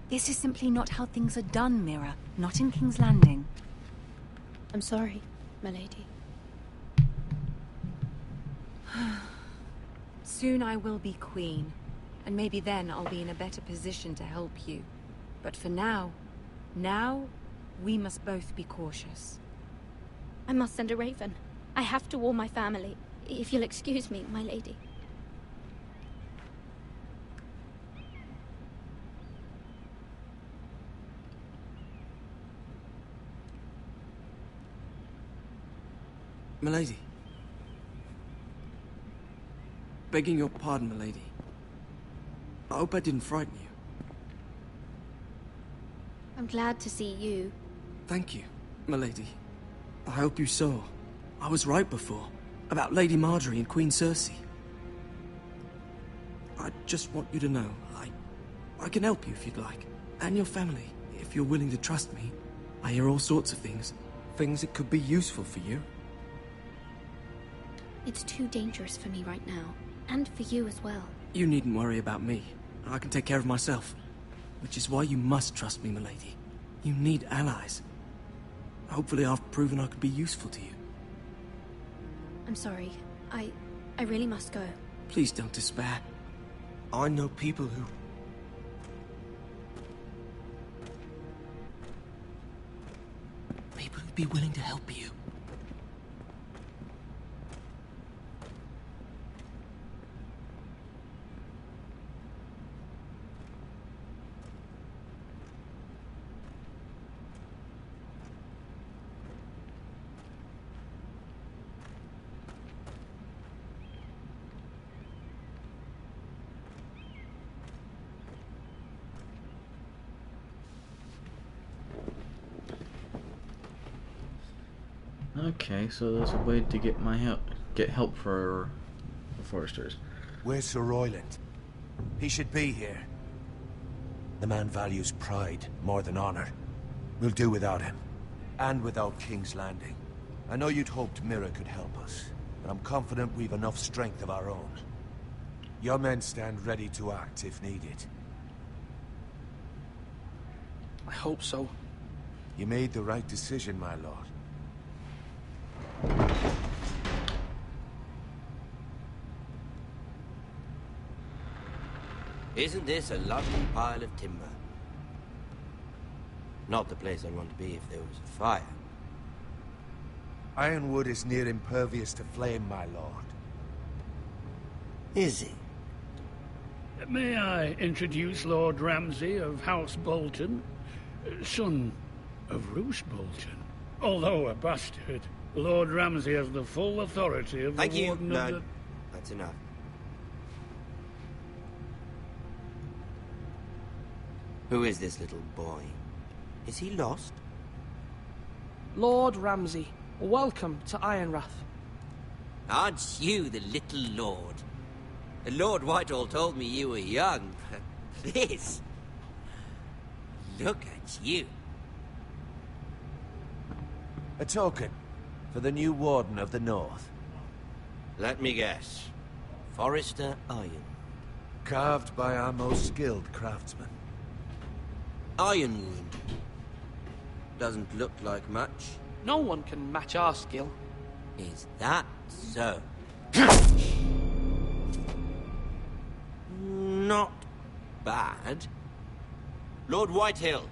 This is simply not how things are done, Mira. Not in King's Landing. I'm sorry, my lady. Soon I will be queen, and maybe then I'll be in a better position to help you. But for now, we must both be cautious. I must send a raven. I have to warn my family. If you'll excuse me, my lady. Milady. Begging your pardon, milady. I hope I didn't frighten you. I'm glad to see you. Thank you, milady. I hope you saw. I was right before. About Lady Marjorie and Queen Cersei. I just want you to know, I can help you if you'd like. And your family, if you're willing to trust me. I hear all sorts of things. Things that could be useful for you. It's too dangerous for me right now. And for you as well. You needn't worry about me. I can take care of myself. Which is why you must trust me, milady. You need allies. Hopefully I've proven I could be useful to you. I'm sorry. I really must go. Please don't despair. I know people who... People who'd be willing to help you. Okay, so there's a way to get help for the Foresters. Where's Sir Royland? He should be here. The man values pride more than honor. We'll do without him. And without King's Landing. I know you'd hoped Mira could help us, but I'm confident we've enough strength of our own. Your men stand ready to act if needed. I hope so. You made the right decision, my lord. Isn't this a lovely pile of timber? Not the place I'd want to be if there was a fire. Ironwood is near impervious to flame, my lord. Is it? May I introduce Lord Ramsay of House Bolton, son of Roose Bolton. Although a bastard, Lord Ramsay has the full authority of Thank the you. Warden No, of the... that's enough. Who is this little boy? Is he lost? Lord Ramsay, welcome to Ironrath. Aren't you the little lord? Lord Whitehall told me you were young, but this... Look at you. A token for the new Warden of the North. Let me guess. Forrester Iron. Carved by our most skilled craftsmen. Ironwood. Doesn't look like much. No one can match our skill. Is that so? Not bad. Lord Whitehill,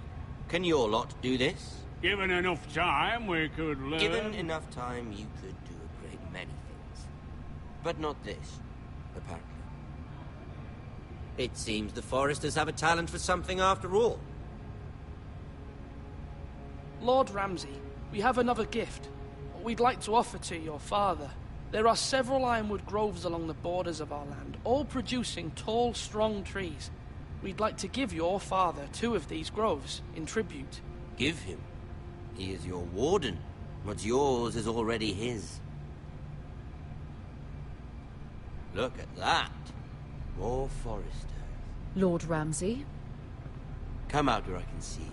can your lot do this? Given enough time, we could learn... Given enough time, you could do a great many things. But not this, apparently. It seems the Foresters have a talent for something after all. Lord Ramsay, we have another gift. We'd like to offer to your father. There are several ironwood groves along the borders of our land, all producing tall, strong trees. We'd like to give your father 2 of these groves in tribute. Give him? He is your warden. What's yours is already his. Look at that. More Foresters. Lord Ramsay? Come out where I can see you.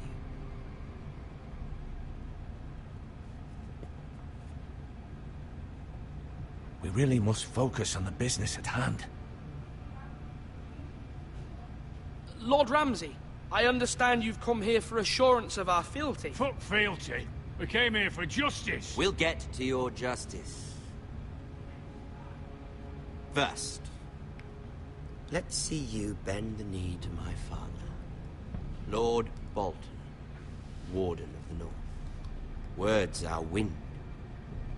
We really must focus on the business at hand. Lord Ramsay, I understand you've come here for assurance of our fealty. Fuck fealty. We came here for justice. We'll get to your justice. First, let's see you bend the knee to my father. Lord Bolton, Warden of the North. Words are wind.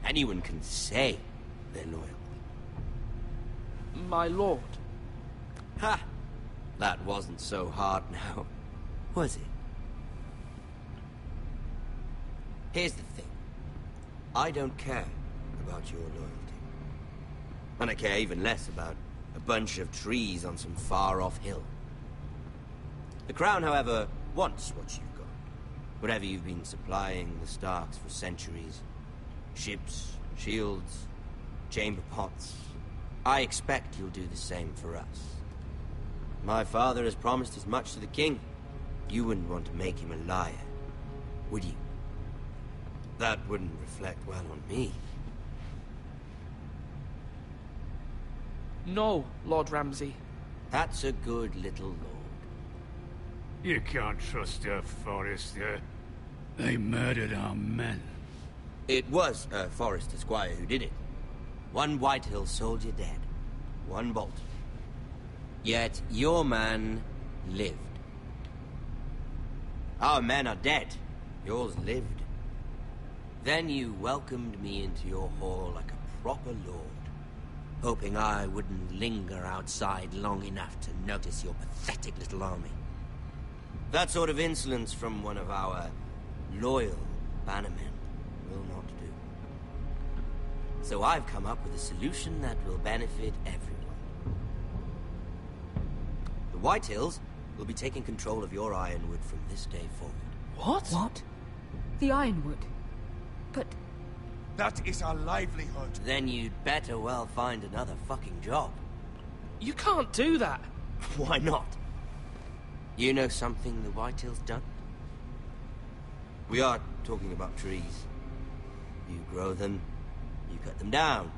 Anyone can say they're loyal. My lord. Ha! That wasn't so hard now, was it? Here's the thing. I don't care about your loyalty. And I care even less about a bunch of trees on some far-off hill. The Crown, however, wants what you've got. Whatever you've been supplying the Starks for centuries. Ships, shields, chamber pots. I expect you'll do the same for us. My father has promised as much to the king. You wouldn't want to make him a liar, would you? That wouldn't reflect well on me. No, Lord Ramsay. That's a good little lord. You can't trust a Forester. They murdered our men. It was a Forrester squire who did it. One Whitehill soldier dead. One bolt. Yet your man lived. Our men are dead. Yours lived. Then you welcomed me into your hall like a proper lord, hoping I wouldn't linger outside long enough to notice your pathetic little army. That sort of insolence from one of our loyal bannermen will not do. So I've come up with a solution that will benefit everyone. The Whitehills will be taking control of your Ironwood from this day forward. What? What? The Ironwood? But... That is our livelihood. Then you'd better well find another fucking job. You can't do that. Why not? You know something the Whitehill's done? We are talking about trees. You grow them, you cut them down.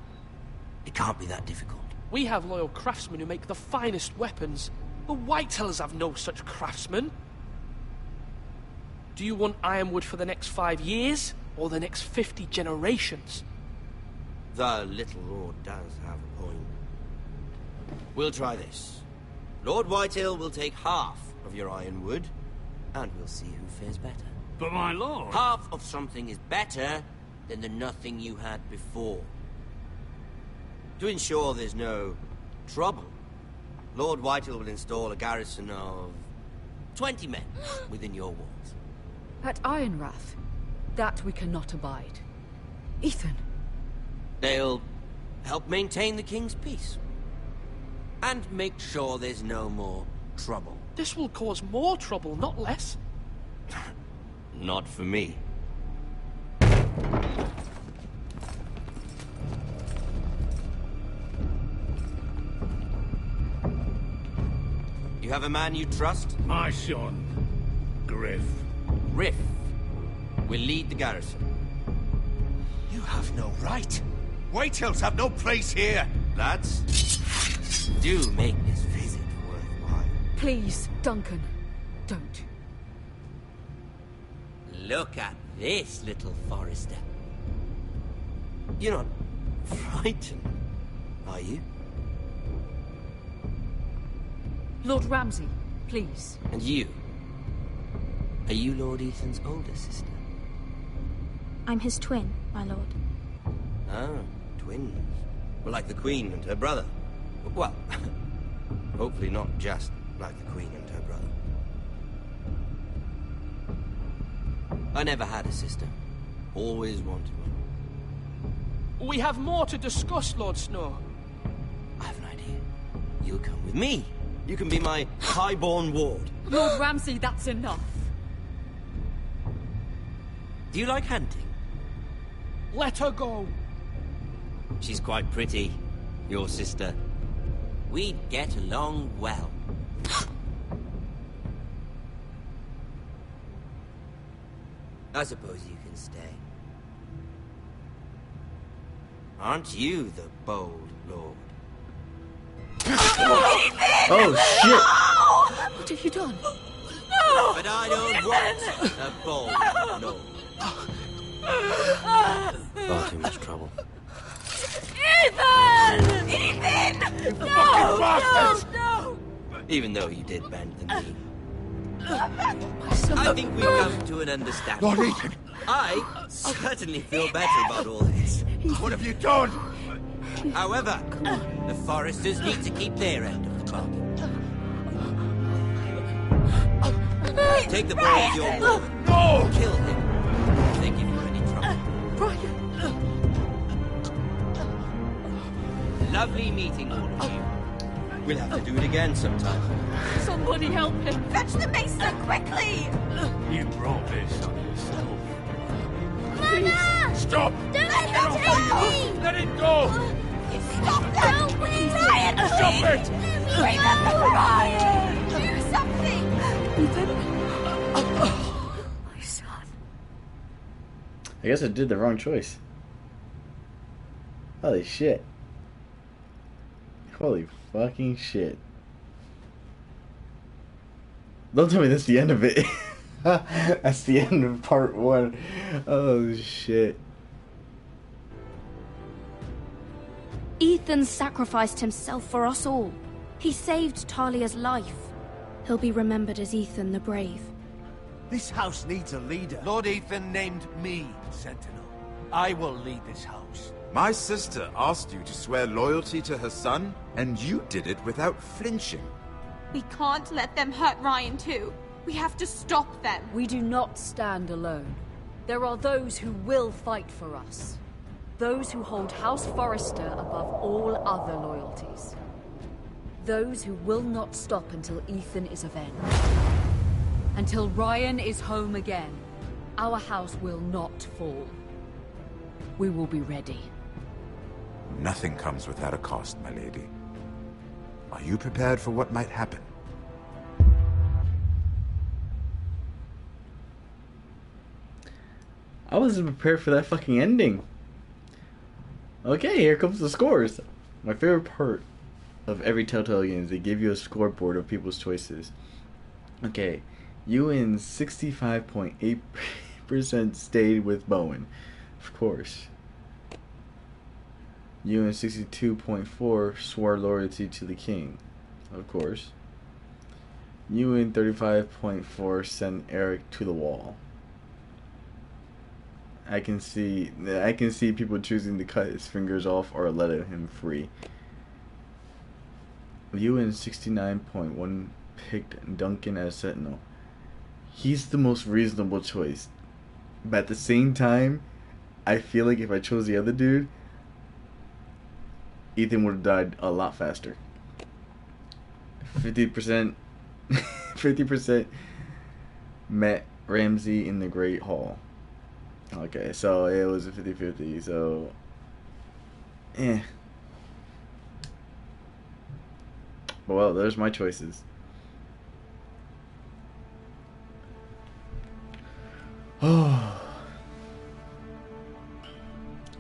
It can't be that difficult. We have loyal craftsmen who make the finest weapons. The Whitehills have no such craftsmen. Do you want Ironwood for the next 5 years, or the next 50 generations? The little lord does have a point. We'll try this. Lord Whitehill will take half of your Ironwood, and we'll see who fares better. But my lord... Half of something is better than the nothing you had before. To ensure there's no trouble, Lord Whitehill will install a garrison of 20 men within your walls. At Ironrath? That we cannot abide. Ethan. They'll help maintain the king's peace. And make sure there's no more trouble. This will cause more trouble, not less. Not for me. You have a man you trust? My son, Griff. Griff will lead the garrison. You have no right. Whitehills have no place here. Lads, do make this visit worthwhile. Please, Duncan, don't. Look at this, little Forrester. You're not frightened, are you? Lord Ramsay, please. And you? Are you Lord Ethan's older sister? I'm his twin, my lord. Ah, twins. Well, like the Queen and her brother. Well, hopefully not just like the Queen and her brother. I never had a sister. Always wanted one. We have more to discuss, Lord Snow. I have an idea. You'll come with me. You can be my highborn ward. Lord Ramsay, that's enough. Do you like hunting? Let her go. She's quite pretty, your sister. We'd get along well. I suppose you can stay. Aren't you the bold lord? Oh, shit! What have you done? But I don't want a bold lord. Far too much trouble. Ethan! Ethan! You fucking bastards! No! Even though you did bend the knee. My son. I think we've come to an understanding. Lord Ethan! I certainly feel better about all this. What have you done? However, the Foresters need to keep their end of the bargain. Take the boy as your ward. No! Kill him if they give you any trouble. Brian! Lovely meeting all of you. We'll have to do it again sometime. Somebody help him! Fetch the mason quickly! You brought this on yourself. Mama! Stop! Don't let him take me! Let it go! Stop that! Don't wait! Brian, Stop it! Remember Brian! Do something! My son. I guess I did the wrong choice. Holy shit. Holy fucking shit. Don't tell me that's the end of it. That's the end of part 1. Oh shit. Ethan sacrificed himself for us all. He saved Talia's life. He'll be remembered as Ethan the Brave. This house needs a leader. Lord Ethan named me Sentinel. I will lead this house. My sister asked you to swear loyalty to her son, and you did it without flinching. We can't let them hurt Ryan too. We have to stop them. We do not stand alone. There are those who will fight for us. Those who hold House Forrester above all other loyalties. Those who will not stop until Ethan is avenged. Until Ryan is home again, our house will not fall. We will be ready. Nothing comes without a cost, my lady. Are you prepared for what might happen? I wasn't prepared for that fucking ending. Okay, here comes the scores. My favorite part of every Telltale game is they give you a scoreboard of people's choices. Okay, Ewan 65.8% stayed with Bowen. Of course. Ewan 62.4% swore loyalty to the king. Of course. Ewan 35.4% sent Eric to the wall. I can see people choosing to cut his fingers off or let him free. Ewan 69.1% picked Duncan as Sentinel. He's the most reasonable choice. But at the same time, I feel like if I chose the other dude, Ethan would have died a lot faster. 50% 50% met Ramsay in the Great Hall. Okay, so it was a 50-50, so well, there's my choices. Oh.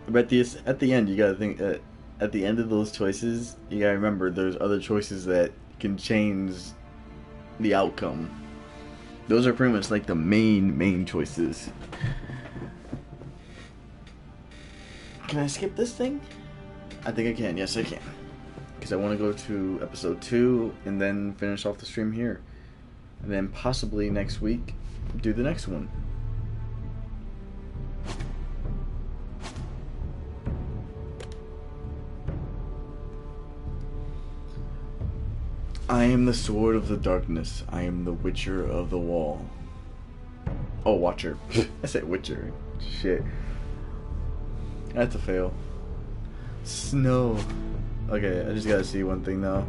But at the end, you gotta think that at the end of those choices, you gotta remember there's other choices that can change the outcome. Those are pretty much like the main choices. Can I skip this thing? I think I can. Yes, I can. Because I want to go to episode 2 and then finish off the stream here. And then possibly next week, do the next one. I am the sword of the darkness. I am the witcher of the wall. Oh, watcher. I said witcher. Shit. That's a fail. Snow. Okay, I just gotta see one thing though.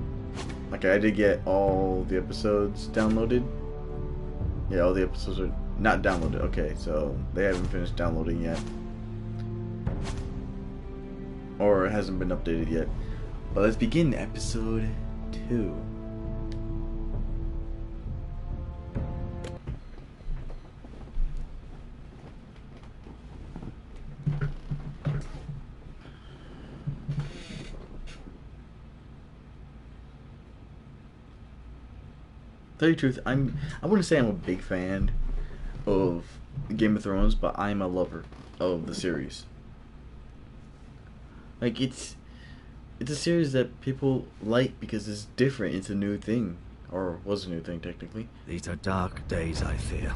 Okay, I did get all the episodes downloaded. Yeah, all the episodes are not downloaded. Okay, so they haven't finished downloading yet. Or it hasn't been updated yet. But let's begin episode 2. Tell you the truth, I wouldn't say I'm a big fan of Game of Thrones, but I'm a lover of the series. Like it's a series that people like because it's different. It's a new thing, or was a new thing technically. These are dark days, I fear.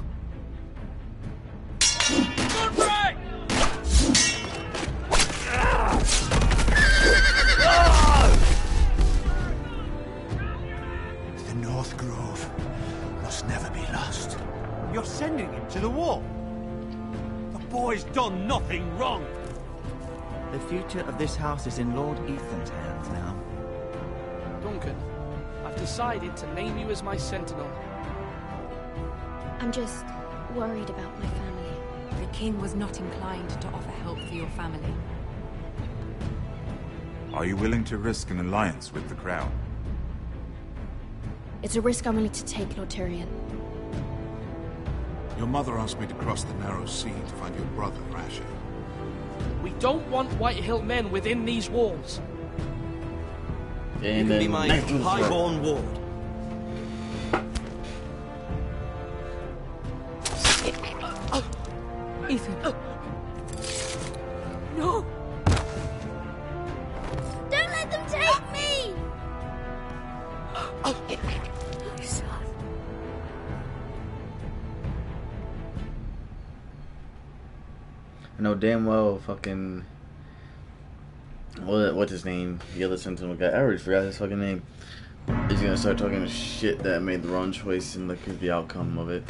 The North Grove must never be lost. You're sending him to the wall. The boy's done nothing wrong. The future of this house is in Lord Ethan's hands now. Duncan, I've decided to name you as my sentinel. I'm just worried about my family. The king was not inclined to offer help for your family. Are you willing to risk an alliance with the crown? It's a risk I'm willing to take, Lord Tyrion. Your mother asked me to cross the narrow sea to find your brother, Asher. We don't want Whitehill men within these walls. You can be my highborn ward. Ethan. No! Don't let them take me! My son. I know damn well fucking what's his name? The other Sentinel guy. I already forgot his fucking name. He's gonna start talking shit that I made the wrong choice and look at the outcome of it.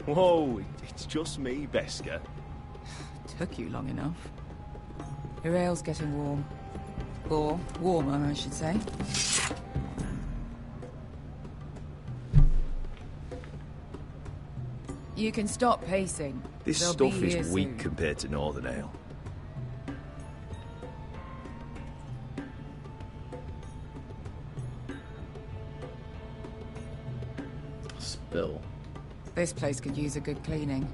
Whoa, it's just me, Beskar. Took you long enough. Your ale's getting warm. Or warmer, I should say. You can stop pacing. This They'll stuff be is here weak soon. compared to Northern Ale. Spill. This place could use a good cleaning.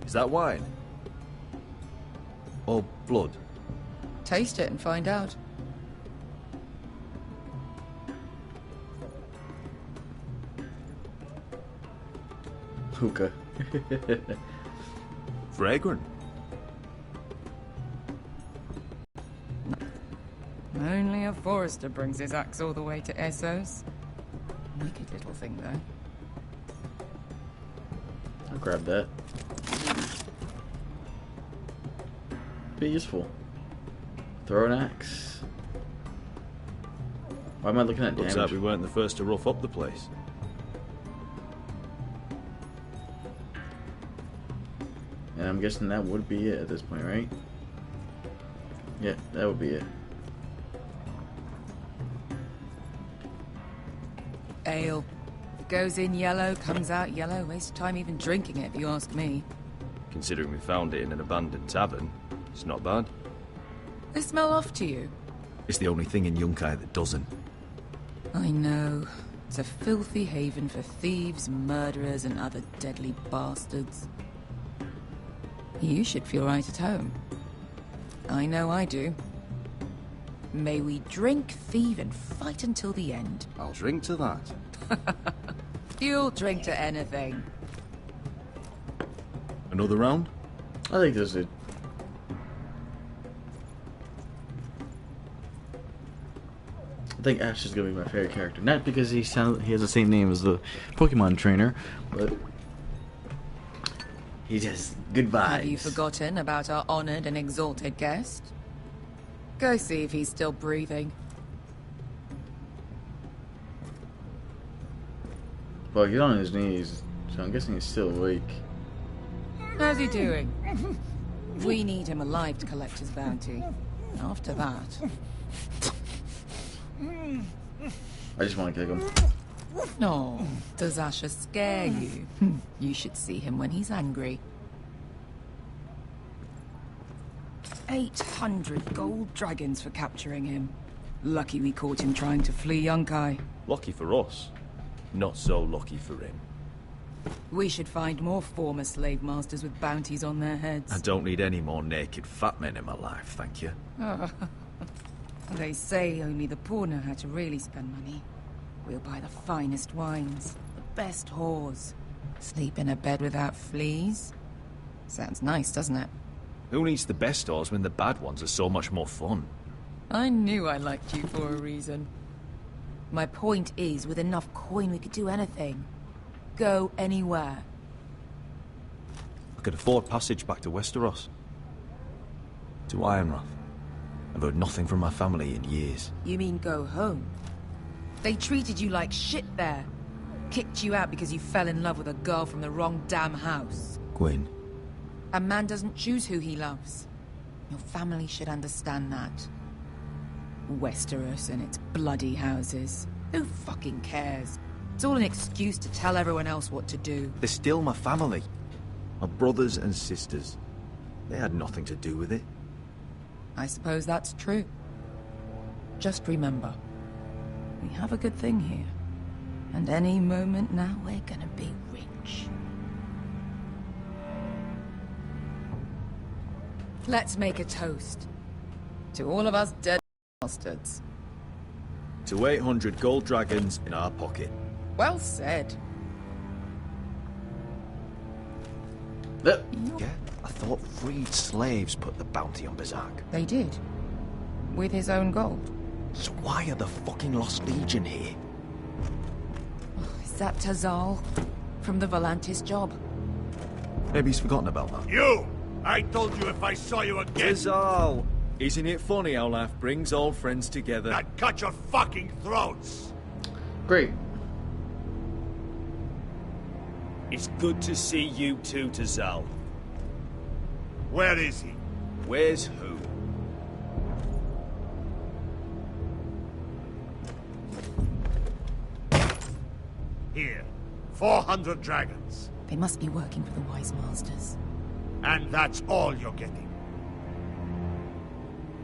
Is that wine? Or blood? Taste it and find out. Hookah. Fragrant. Only a Forrester brings his axe all the way to Essos. Wicked little thing, though. I'll grab that. Be useful. Throw an axe. Why am I looking at damage? Looks like we weren't the first to rough up the place. And I'm guessing that would be it at this point, right? Yeah, that would be it. Ale. Goes in yellow, comes out yellow. Waste time even drinking it, if you ask me. Considering we found it in an abandoned tavern, it's not bad. They smell off to you. It's the only thing in Yunkai that doesn't. I know. It's a filthy haven for thieves, murderers, and other deadly bastards. You should feel right at home. I know I do. May we drink, thieve, and fight until the end. I'll drink to that. You'll drink to anything. Another round? I think this is. I think Ash is gonna be my favorite character, not because he has the same name as the Pokemon trainer, but he just good vibes. Have you forgotten about our honored and exalted guest? Go see if he's still breathing. Well, he's on his knees, so I'm guessing he's still awake. How's he doing? We need him alive to collect his bounty. After that... I just want to kick him. No, does Asher scare you? You should see him when he's angry. 800 gold dragons for capturing him. Lucky we caught him trying to flee Yunkai. Lucky for us. Not so lucky for him. We should find more former slave masters with bounties on their heads. I don't need any more naked fat men in my life, thank you. They say only the poor know how to really spend money. We'll buy the finest wines, the best whores. Sleep in a bed without fleas. Sounds nice, doesn't it? Who needs the best whores when the bad ones are so much more fun? I knew I liked you for a reason. My point is, with enough coin we could do anything. Go anywhere. I could afford passage back to Westeros. To Ironrath. I've heard nothing from my family in years. You mean go home? They treated you like shit there. Kicked you out because you fell in love with a girl from the wrong damn house. Gwyn. A man doesn't choose who he loves. Your family should understand that. Westeros and its bloody houses. Who fucking cares? It's all an excuse to tell everyone else what to do. They're still my family. My brothers and sisters. They had nothing to do with it. I suppose that's true. Just remember, we have a good thing here. And any moment now, we're gonna be rich. Let's make a toast. To all of us dead bastards. To 800 gold dragons in our pocket. Well said. Yeah, I thought freed slaves put the bounty on Berserk. They did. With his own gold. So why are the fucking Lost Legion here? Is that Tazal? From the Volantis job? Maybe he's forgotten about that. You! I told you if I saw you again... Tazal! Isn't it funny how life brings old friends together? I'd cut your fucking throats! Great. It's good to see you too, Tazal. Where is he? Where's who? Here. 400 dragons. They must be working for the Wise Masters. And that's all you're getting.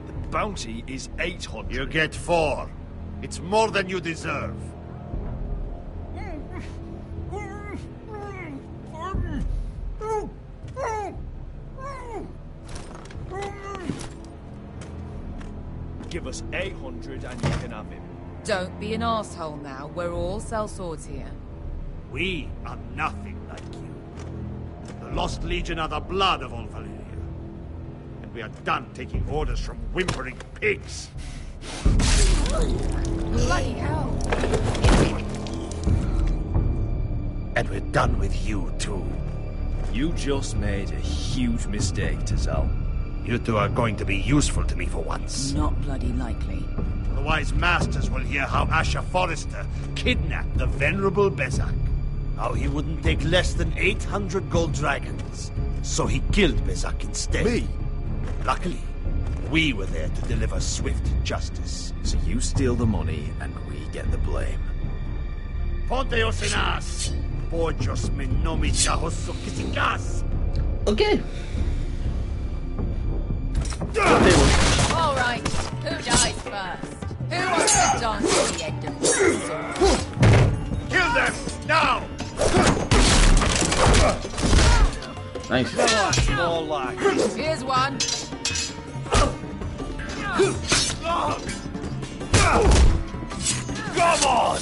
The bounty is 800. You get 4. It's more than you deserve. Give us 800 and you can have him. Don't be an asshole now. We're all sellswords here. We are nothing like you. The Lost Legion are the blood of all Valyria. And we are done taking orders from whimpering pigs. Bloody hell! And we're done with you, too. You just made a huge mistake, Tazal. You two are going to be useful to me for once. Not bloody likely. The Wise Masters will hear how Asher Forrester kidnapped the venerable Bezak. How he wouldn't take less than 800 gold dragons. So he killed Bezak instead. Me? Luckily, we were there to deliver swift justice. So you steal the money and we get the blame. Ponteos en as! Pojos me nomi chahos kisikas! Okay. All right, who dies first? Who wants to dance at the end of the sword? Kill them now! Nice. More like. Here's one. Come on!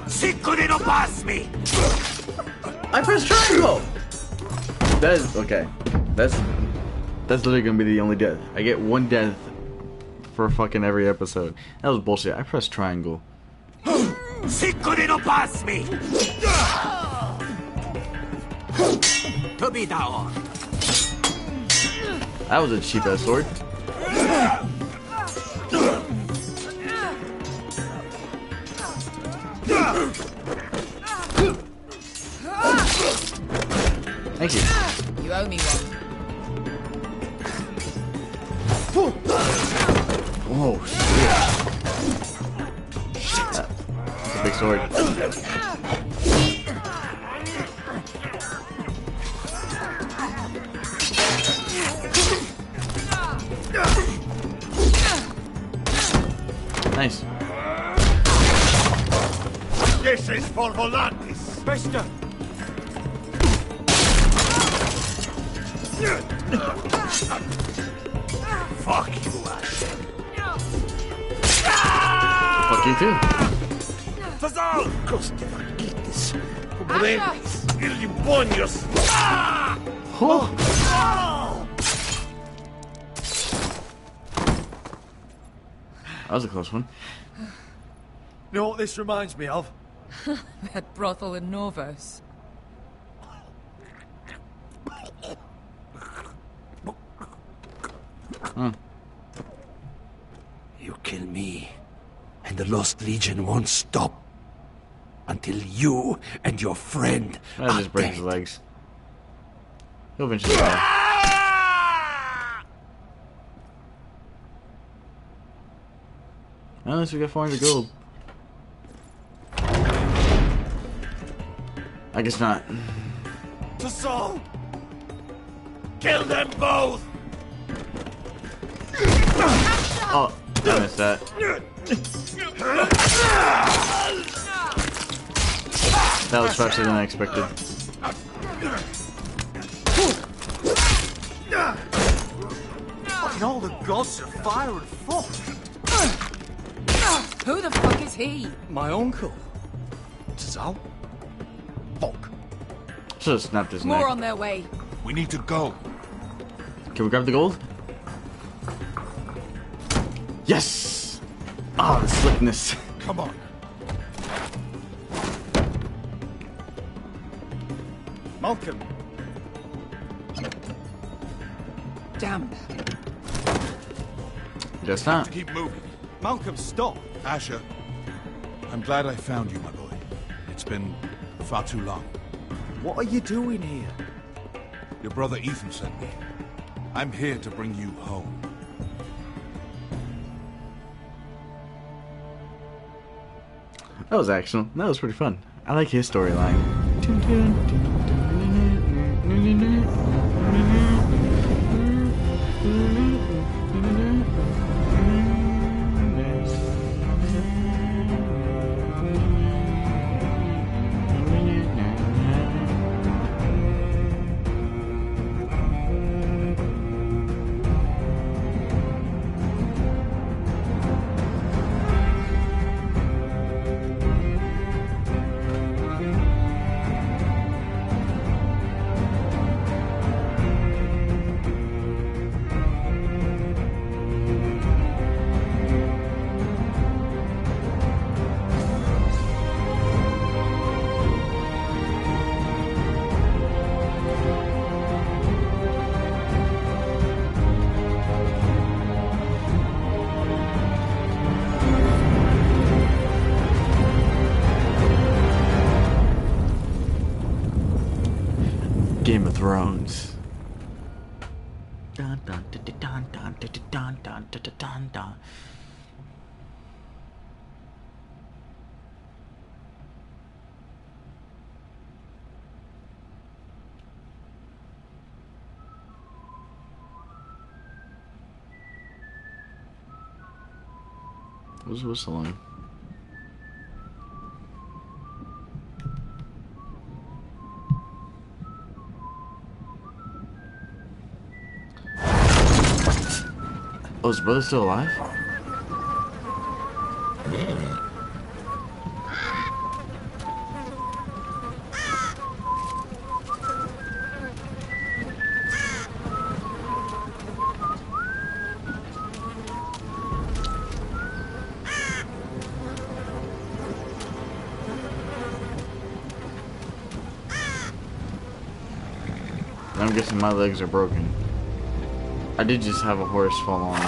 Si couldn't pass me! I pressed triangle! That is okay. That's literally gonna be the only death. I get one death for fucking every episode. That was bullshit. I pressed triangle. Si couldn't pass me! To be down. That was a cheap ass sword. Thank you. You owe me one. Oh shit! That's a big sword. Nice. This is for Volantis. Bester! Fuck you, Ash. Fuck you too. Tazal! Coste vaquitis. Pobrenis. Irribonios. Oh. That was a close one. You know what this reminds me of? That brothel in Norvos. You kill me, and the Lost Legion won't stop until you and your friend That just breaks his legs. He'll eventually die. Unless we got 400 gold. I guess not. To Saul! Kill them both! Oh, I missed that. That was faster than I expected. Fucking all the gods of fire and fuck. Who the fuck is he? My uncle. Zal? Fuck. Should have snapped his More neck. on their way. We need to go. Can we grab the gold? Yes! Ah, the slickness. Come on. Malcolm. Damn. Guess not. To keep moving. Malcolm, stop. Asher, I'm glad I found you, my boy. It's been far too long. What are you doing here? Your brother Ethan sent me. I'm here to bring you home. That was excellent. That was pretty fun. I like his storyline. Game of Thrones. Dun, dun, dun, dun, dun, dun, dun, dun, dun, dun, dun. What's whistling? Oh, is his brother still alive? I'm guessing my legs are broken. I did just have a horse fall on me.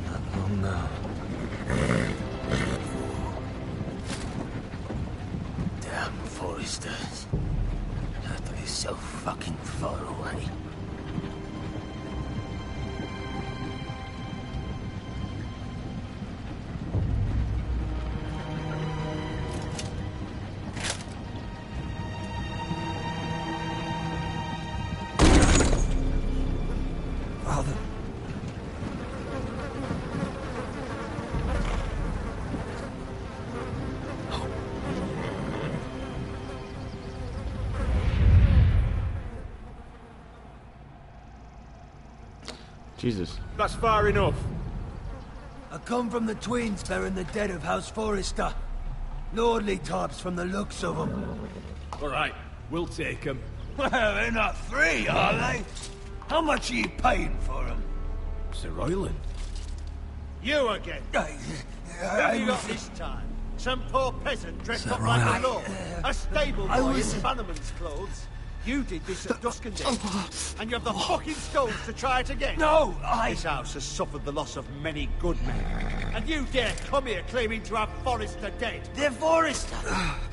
Not long now. Damn Foresters. That is so fucking far away. Father. Jesus. That's far enough. I come from the twins bearing the dead of House Forrester. Lordly types from the looks of them. All right, we'll take them. Well, they're not free, are they? How much are you paying for them? Sir Royland. You again. What have you got this time? Some poor peasant dressed up like a lord. A stable boy in Bannerman's clothes. You did this at Duskendale, and you have the fucking stones to try it again. No, This house has suffered the loss of many good men, and you dare come here claiming to have Forrester dead. They're Forrester.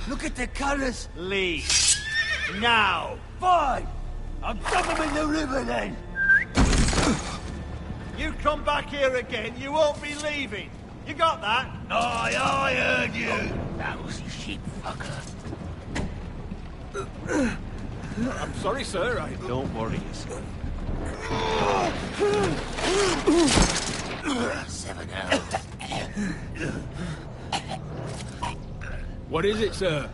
Look at the colours. Leave. Now. Fine. I'll dump them in the river then. You come back here again, you won't be leaving. You got that? I heard you. Lousy sheep fucker. I'm sorry, sir. Don't worry, sir. 7 elves. What is it, sir?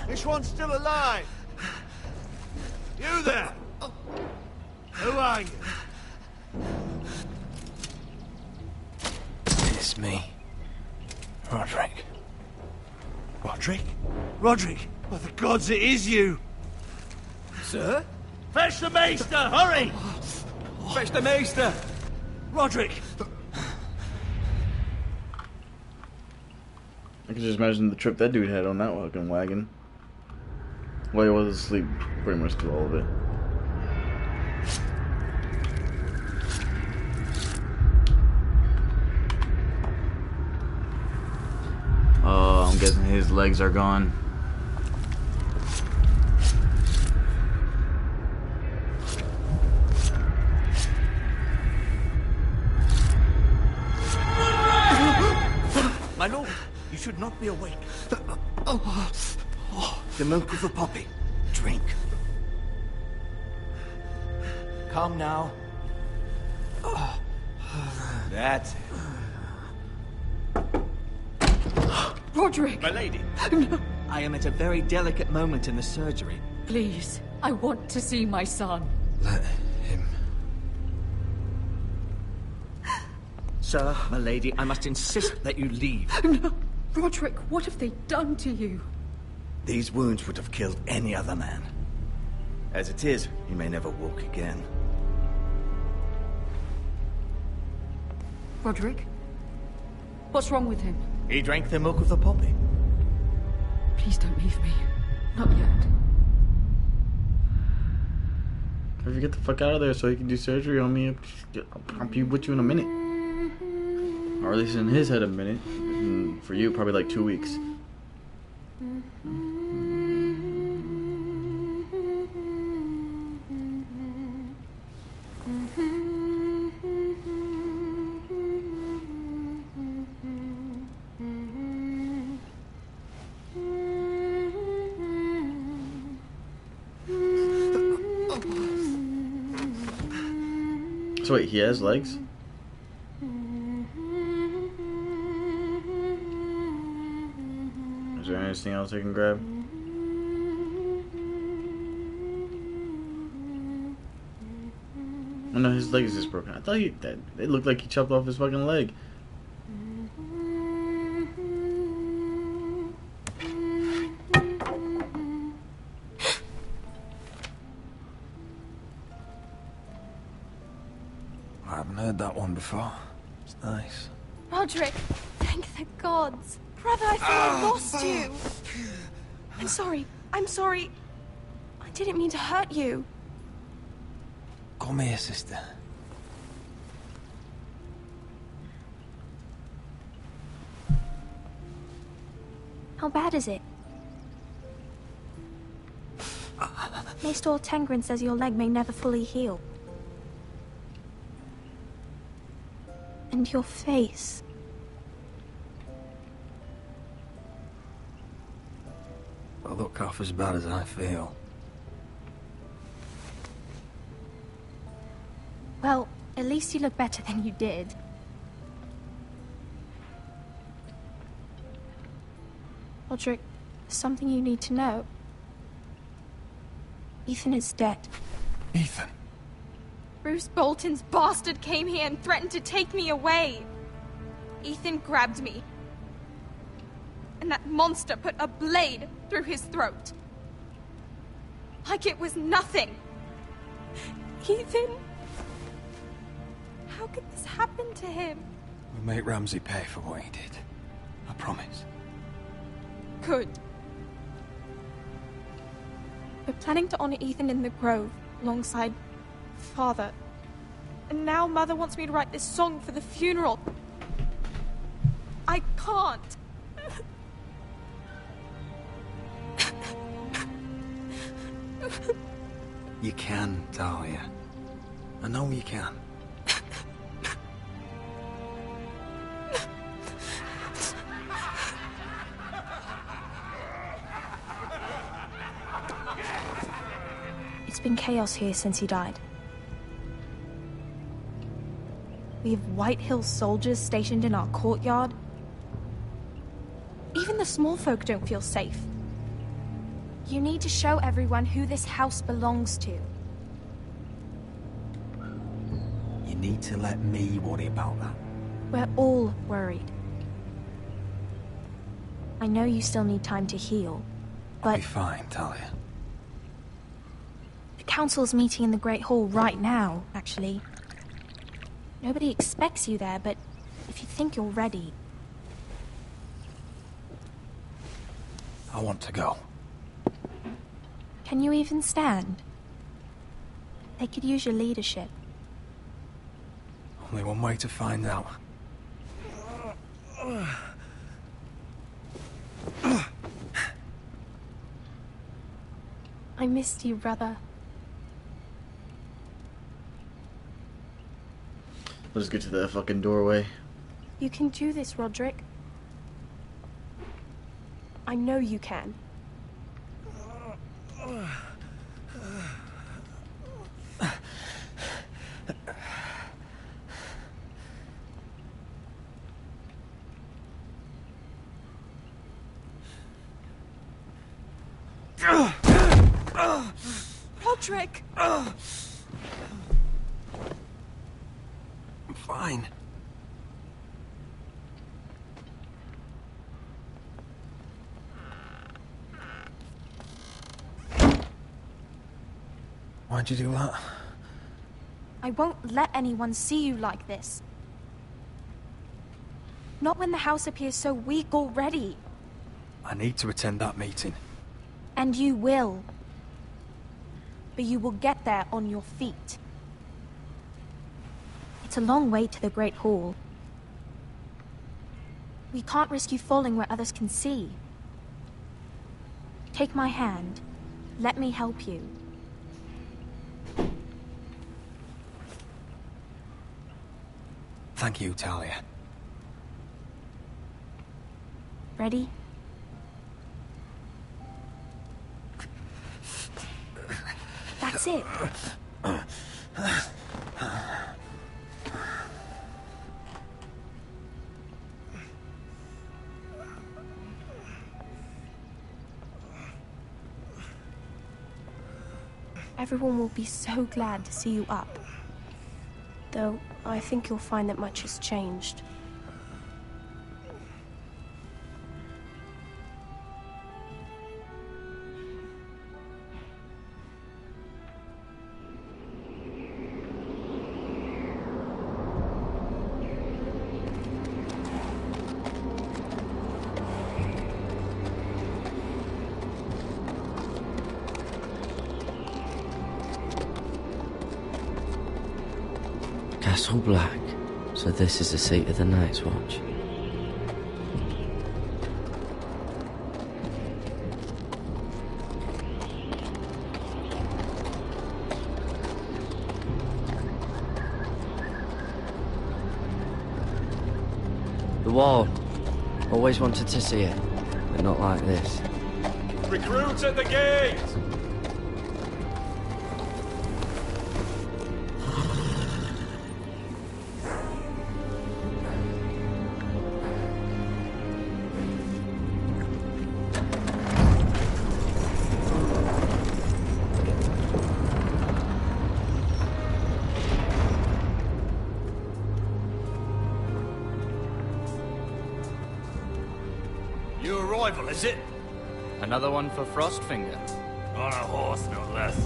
This one's still alive. You there? Who are you? It's me. Roderick. Roderick? Roderick! By the gods, it is you! Sir? Fetch the maester, hurry! Fetch the maester! Roderick! I can just imagine the trip that dude had on that fucking wagon. Well, he was asleep pretty much through all of it. I'm guessing his legs are gone. My lord, you should not be awake. The milk of the poppy. Drink. Calm now. That's it. Roderick! My lady. No. I am at a very delicate moment in the surgery. Please, I want to see my son. Let him. Sir, my lady, I must insist that you leave. No. Roderick, what have they done to you? These wounds would have killed any other man. As it is, he may never walk again. Roderick? What's wrong with him? He drank the milk of the poppy. Please don't leave me. Not yet. If you get the fuck out of there so he can do surgery on me, I'll pump you with you in a minute. Or at least in his head a minute. And for you, probably like 2 weeks. So wait, he has legs? Is there anything else I can grab? Oh no, his leg is just broken. I thought it looked like he chopped off his fucking leg. I haven't heard that one before. It's nice. Roderick, thank the gods. Brother, I thought I lost you. I'm sorry. I'm sorry. I didn't mean to hurt you. Come here, sister. How bad is it? Maester Tengrin says your leg may never fully heal. And your face. Well, look half as bad as I feel. Well, at least you look better than you did. Roderick, there's something you need to know. Ethan is dead. Ethan? Bruce Bolton's bastard came here and threatened to take me away. Ethan grabbed me. And that monster put a blade through his throat. Like it was nothing. Ethan? How could this happen to him? We'll make Ramsay pay for what he did. I promise. Good. We're planning to honor Ethan in the Grove, alongside Father. And now Mother wants me to write this song for the funeral. I can't. You can, Dahlia. I know you can. been chaos here since he died. We have White Hill soldiers stationed in our courtyard. Even the small folk don't feel safe. You need to show everyone who this house belongs to. You need to let me worry about that. We're all worried. I know you still need time to heal, but... I'll be fine, Talia. The council's meeting in the Great Hall right now, actually. Nobody expects you there, but if you think you're ready... I want to go. Can you even stand? They could use your leadership. Only one way to find out. I missed you, brother. Let's get to that fucking doorway. You can do this, Roderick. I know you can. Roderick! I'm fine. Why'd you do that? I won't let anyone see you like this. Not when the house appears so weak already. I need to attend that meeting. And you will. But you will get there on your feet. It's a long way to the Great Hall. We can't risk you falling where others can see. Take my hand. Let me help you. Thank you, Talia. Ready? That's it. Everyone will be so glad to see you up. Though, I think you'll find that much has changed. Castle Black. So this is the seat of the Night's Watch. The wall. Always wanted to see it, but not like this. Recruits at the gate! New arrival, is it? Another one for Frostfinger. On a horse, no less.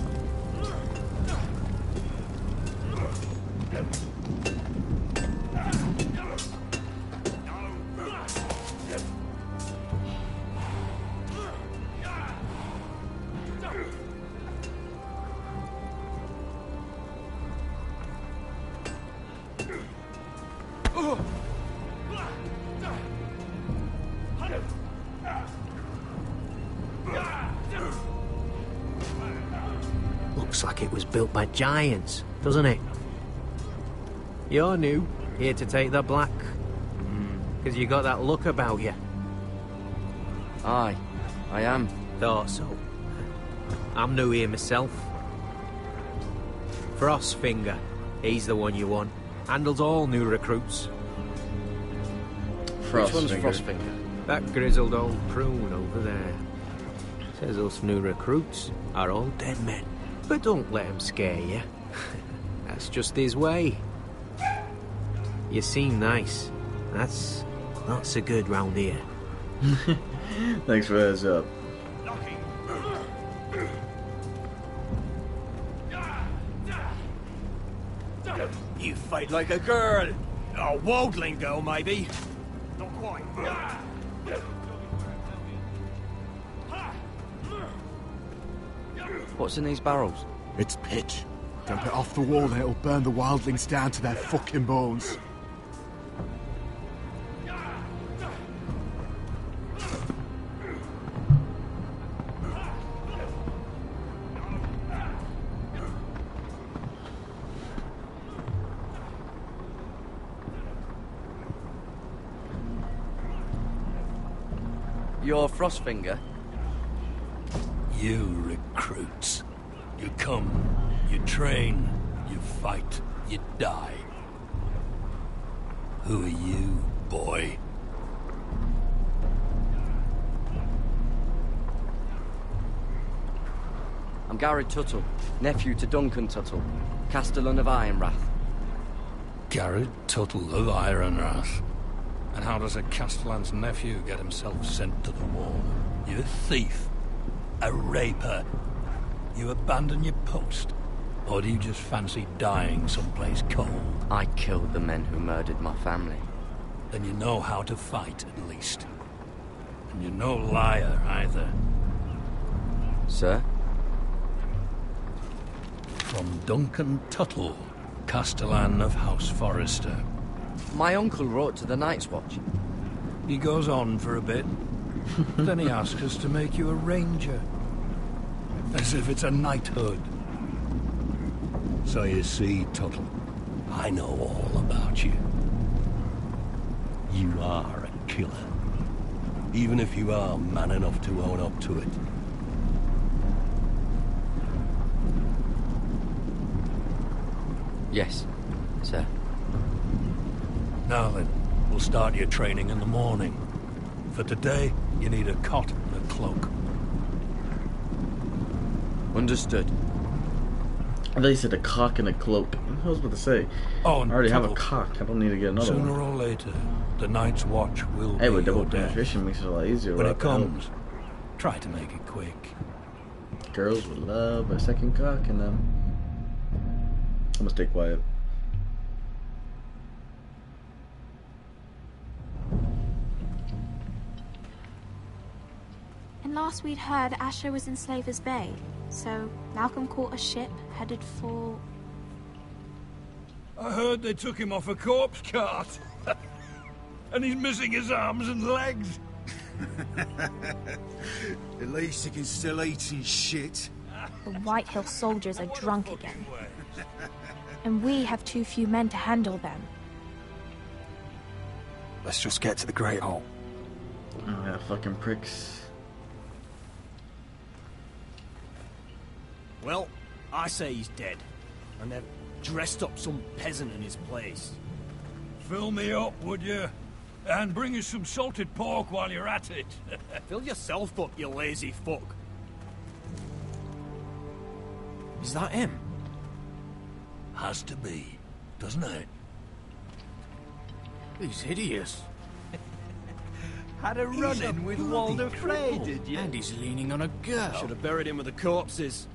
Looks like it was built by giants, doesn't it? You're new, here to take the black. Because you got that look about you. Aye, I am. Thought so. I'm new here myself. Frostfinger. He's the one you want. Handles all new recruits. Which one's Frostfinger? That grizzled old prune over there. Says us new recruits are all dead men. But don't let him scare you. That's just his way. You seem nice. That's not so good round here. Thanks for the heads up. You fight like a girl. A wildling girl, maybe. Not quite. What's in these barrels? It's pitch. Dump it off the wall and it'll burn the wildlings down to their fucking bones. You're Frostfinger? You recruits. You come, you train, you fight, you die. Who are you, boy? I'm Gary Tuttle, nephew to Duncan Tuttle, Castellan of Ironrath. Garrett Tuttle of Ironrath. And how does a Castellan's nephew get himself sent to the wall? You a thief? A raper? You abandon your post? Or do you just fancy dying someplace cold? I killed the men who murdered my family. Then you know how to fight, at least. And you're no liar, either. Sir? From Duncan Tuttle, Castellan of House Forrester. My uncle wrote to the Night's Watch. He goes on for a bit. Then he asks us to make you a ranger. As if it's a knighthood. So you see, Tuttle, I know all about you. You are a killer. Even if you are man enough to own up to it. Yes, sir. Now then, we'll start your training in the morning. For today, you need a cot and a cloak. Understood. I thought you said a cock and a cloak. I was about to say. Oh, I already have a cock. I don't need to get another Sooner one. or later, the Night's Watch will Hey, be but double your death. penetration makes it a lot easier. When it without the help. comes, try to make it quick. Girls would love a second cock, and I'm gonna stay quiet. And last we'd heard, Asher was in Slaver's Bay. So Malcolm caught a ship headed for... I heard they took him off a corpse cart. And he's missing his arms and legs. At least he can still eat and shit. The White Hill soldiers are drunk again. And we have too few men to handle them. Let's just get to the Great Hall. Oh, yeah, fucking pricks. Well, I say he's dead. And they've dressed up some peasant in his place. Fill me up, would you? And bring us some salted pork while you're at it. Fill yourself up, you lazy fuck. Is that him? Has to be, doesn't it? He's hideous. Had a run-in with Walder Frey, did you? And he's leaning on a girl. Should have buried him with the corpses.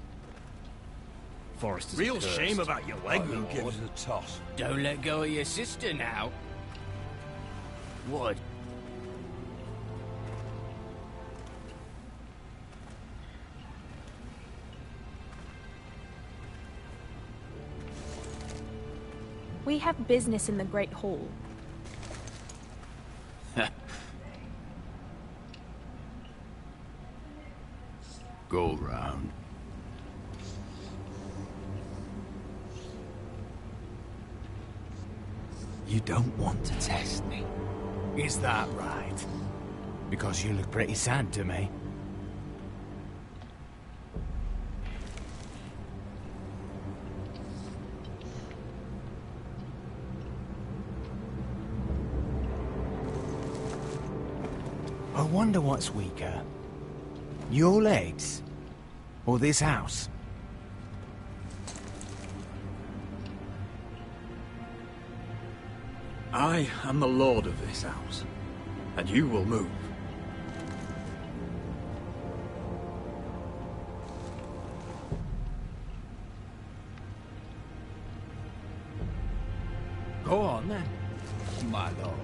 Forrester's Real cursed. shame about your leg, Who my gives lord. a toss? Don't let go of your sister now. Would. We have business in the Great Hall. Go round. You don't want to test me. Is that right? Because you look pretty sad to me. I wonder what's weaker. Your legs? Or this house? I am the lord of this house, and you will move. Go on then, my lord.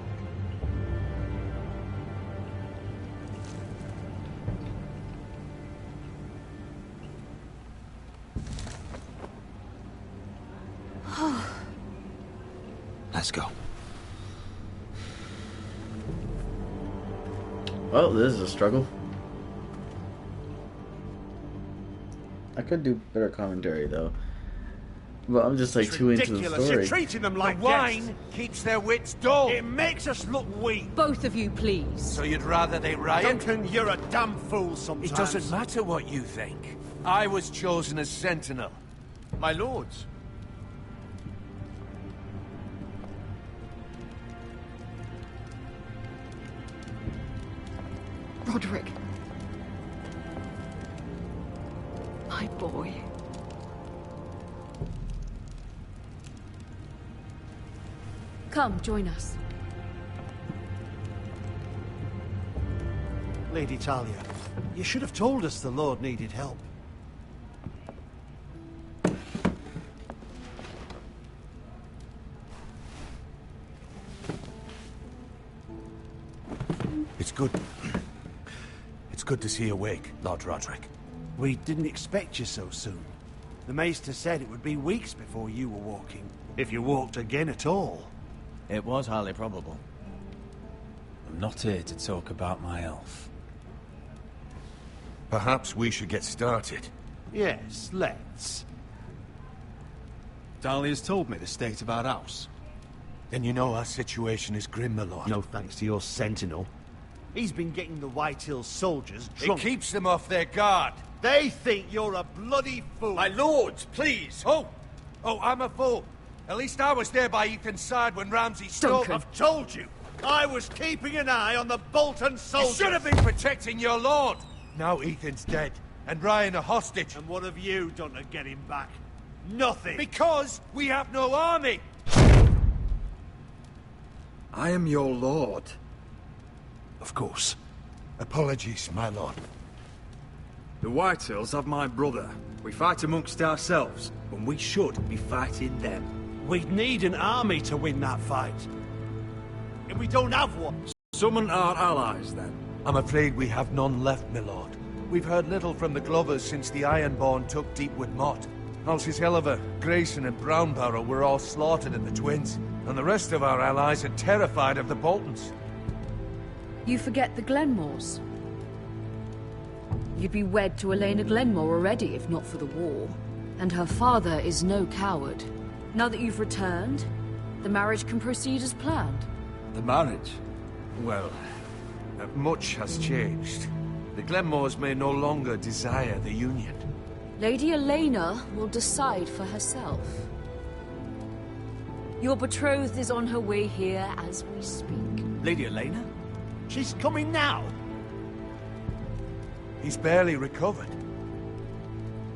Let's go. Well, this is a struggle. I could do better commentary though. But I'm just like too into the story. You're treating them like the wine keeps their wits dull. It makes us look weak. Both of you, please. So you'd rather they riot? Duncan, you're a damn fool sometimes. It doesn't matter what you think. I was chosen as sentinel. My lords. Roderick. My boy. Come, join us. Lady Talia, you should have told us the Lord needed help. It's good. It's good to see you awake, Lord Roderick. We didn't expect you so soon. The Maester said it would be weeks before you were walking, if you walked again at all. It was highly probable. I'm not here to talk about my elf. Perhaps we should get started. Yes, let's. Dahlia's told me the state of our house. Then you know our situation is grim, my lord. No thanks to your sentinel. He's been getting the White Hills soldiers drunk. It keeps them off their guard. They think you're a bloody fool. My lords, please! Oh, I'm a fool. At least I was there by Ethan's side when Ramsay stole... I've told you. I was keeping an eye on the Bolton soldiers. You should have been protecting your lord. Now Ethan's dead, and Ryan a hostage. And what have you done to get him back? Nothing. Because we have no army. I am your lord. Of course. Apologies, my lord. The Whitehills have my brother. We fight amongst ourselves, when we should be fighting them. We'd need an army to win that fight. And we don't have one. Summon our allies, then. I'm afraid we have none left, my lord. We've heard little from the Glovers since the Ironborn took Deepwood Motte. Halsey's Helliver, Grayson and Brownbarrow were all slaughtered at the Twins, and the rest of our allies are terrified of the Boltons. You forget the Glenmores. You'd be wed to Elena Glenmore already, if not for the war. And her father is no coward. Now that you've returned, the marriage can proceed as planned. The marriage? Well, much has changed. The Glenmores may no longer desire the union. Lady Elena will decide for herself. Your betrothed is on her way here as we speak. Lady Elena? She's coming now. He's barely recovered.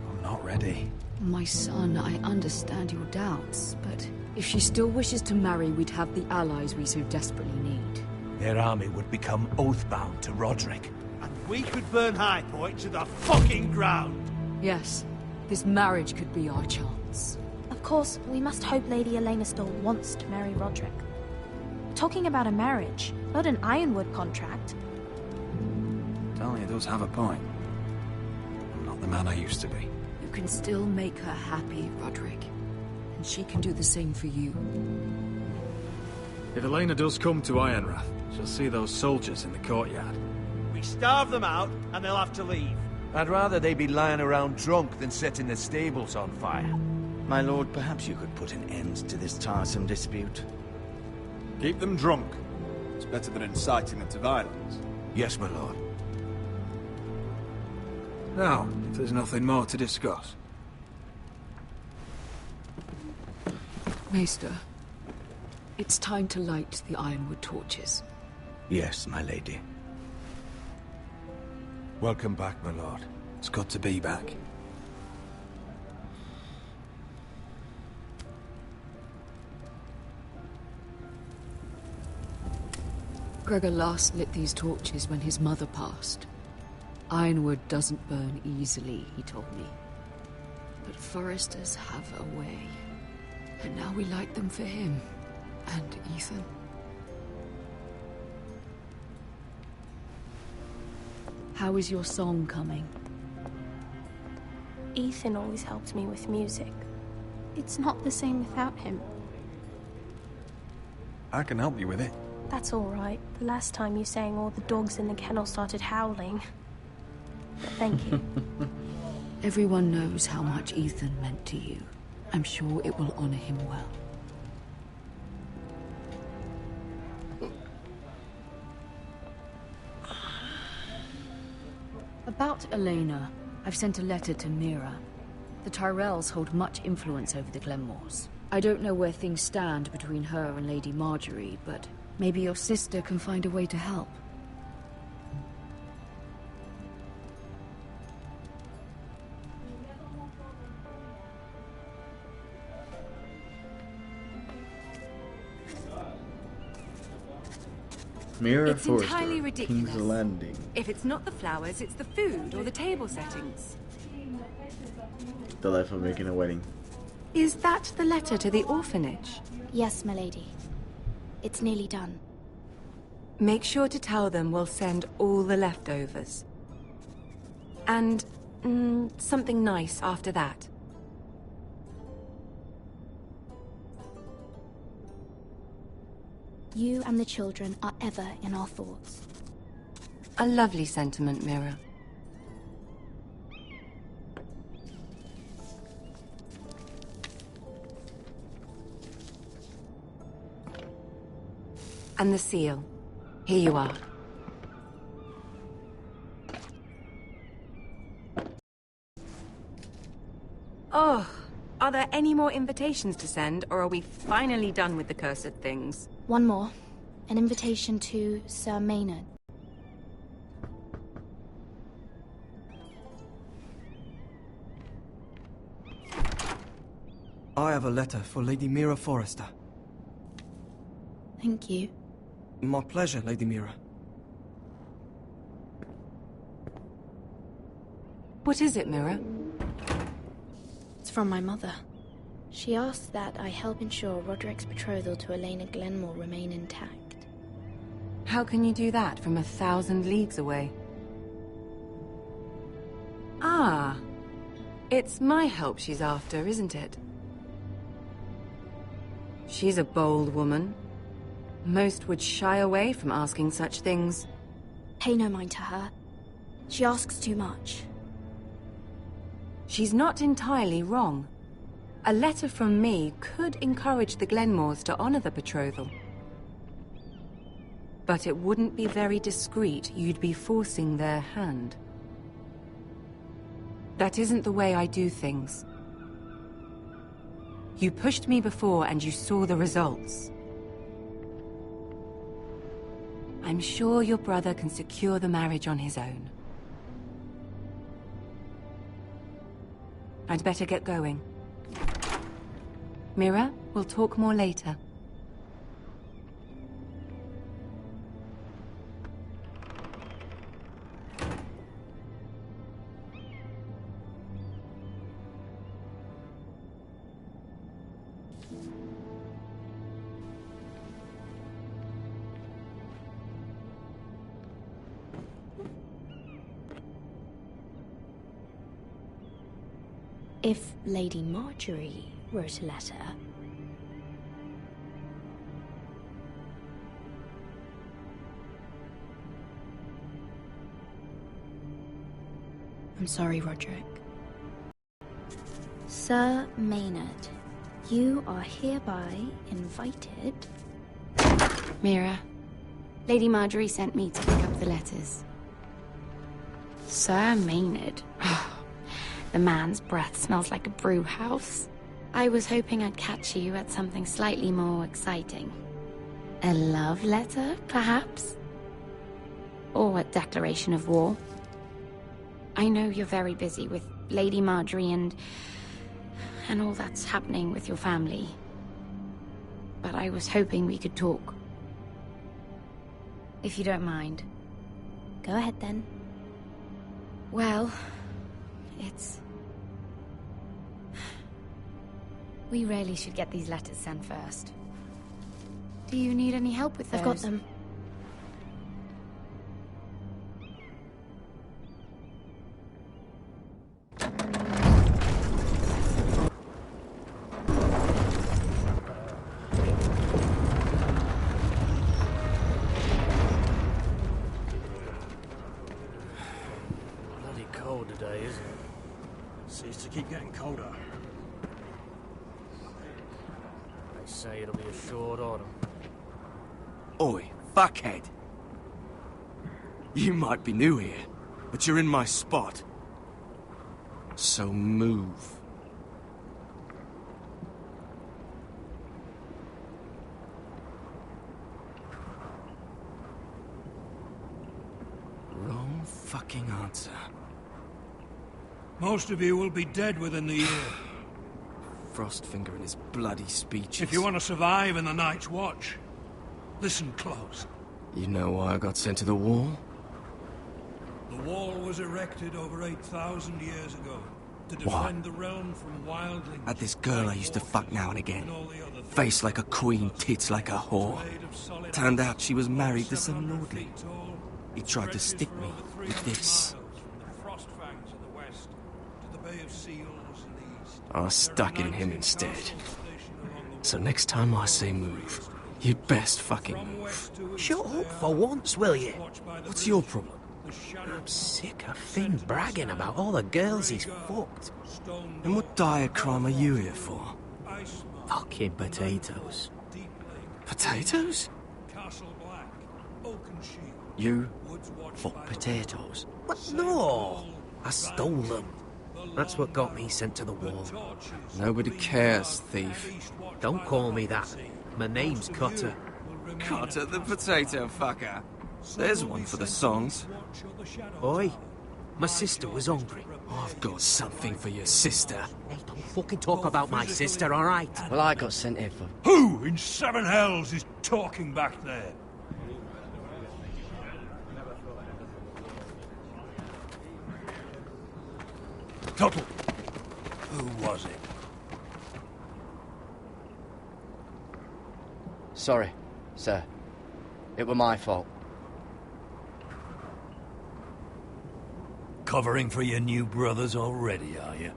I'm not ready. My son, I understand your doubts, but if she still wishes to marry, we'd have the allies we so desperately need. Their army would become oathbound to Roderick. And we could burn High Point to the fucking ground. Yes, this marriage could be our chance. Of course, we must hope Lady Elena still wants to marry Roderick. We're talking about a marriage, not an Ironwood contract. Dahlia does have a point. I'm not the man I used to be. You can still make her happy, Roderick. And she can do the same for you. If Elena does come to Ironrath, she'll see those soldiers in the courtyard. We starve them out, and they'll have to leave. I'd rather they be lying around drunk than setting the stables on fire. My lord, perhaps you could put an end to this tiresome dispute. Keep them drunk. It's better than inciting them to violence. Yes, my lord. Now, if there's nothing more to discuss. Maester, it's time to light the Ironwood torches. Yes, my lady. Welcome back, my lord. It's good to be back. Gregor last lit these torches when his mother passed. Ironwood doesn't burn easily, he told me. But foresters have a way. And now we light them for him. And Ethan. How is your song coming? Ethan always helped me with music. It's not the same without him. I can help you with it. That's all right. The last time you sang, all the dogs in the kennel started howling. But thank you. Everyone knows how much Ethan meant to you. I'm sure it will honor him well. About Elena, I've sent a letter to Mira. The Tyrells hold much influence over the Glenmores. I don't know where things stand between her and Lady Marjorie, but maybe your sister can find a way to help. Mira It's Forrester, entirely ridiculous. King's Landing. If it's not the flowers, it's the food or the table settings. The life of making a wedding. Is that the letter to the orphanage? Yes, my lady. It's nearly done. Make sure to tell them we'll send all the leftovers. And something nice after that. You and the children are ever in our thoughts. A lovely sentiment, Mira. And the seal. Here you are. Oh, are there any more invitations to send, or are we finally done with the cursed things? One more. An invitation to Sir Maynard. I have a letter for Lady Mira Forrester. Thank you. My pleasure, Lady Mira. What is it, Mira? It's from my mother. She asks that I help ensure Roderick's betrothal to Elena Glenmore remain intact. How can you do that from 1,000 leagues away? Ah, it's my help she's after, isn't it? She's a bold woman. Most would shy away from asking such things. Pay no mind to her. She asks too much. She's not entirely wrong. A letter from me could encourage the Glenmores to honor the betrothal. But it wouldn't be very discreet. You'd be forcing their hand. That isn't the way I do things. You pushed me before and you saw the results. I'm sure your brother can secure the marriage on his own. I'd better get going. Mira, we'll talk more later. If Lady Marjorie wrote a letter... I'm sorry, Roderick. Sir Maynard, you are hereby invited... Mira, Lady Marjorie sent me to pick up the letters. Sir Maynard. The man's breath smells like a brew house. I was hoping I'd catch you at something slightly more exciting. A love letter, perhaps? Or a declaration of war? I know you're very busy with Lady Marjorie and all that's happening with your family. But I was hoping we could talk. If you don't mind. Go ahead then. Well, it's... We really should get these letters sent first. Do you need any help with those? I've got them. Bloody cold today, isn't it? Seems to keep getting colder. They say it'll be a short autumn. Oi, fuckhead. You might be new here, but you're in my spot. So move. Wrong fucking answer. Most of you will be dead within the year. Frostfinger and his bloody speeches. If you want to survive in the Night's Watch, listen close. You know why I got sent to the wall? The wall was erected over 8,000 years ago to defend the realm from wildlings. Had this girl I used to fuck now and again. Face like a queen, tits like a whore. Turned out she was married to some lordly. He tried to stick me with this. I stuck it in him instead. So next time I say move, you'd best fucking move. Shut up for once, will you? What's your problem? I'm sick of Finn bragging about all the girls he's fucked. And what dire crime are you here for? Fucking potatoes. Potatoes? You fuck potatoes? What? No! I stole them. That's what got me sent to the wall. Nobody cares, thief. Don't call me that. My name's Cutter. Cutter the potato fucker. There's one for the songs. Oi, my sister was hungry. I've got something for your sister. Hey, don't fucking talk about my sister, all right? Well, I got sent here for... Who in seven hells is talking back there? Tuttle, who was it? Sorry, sir. It were my fault. Covering for your new brothers already, are you?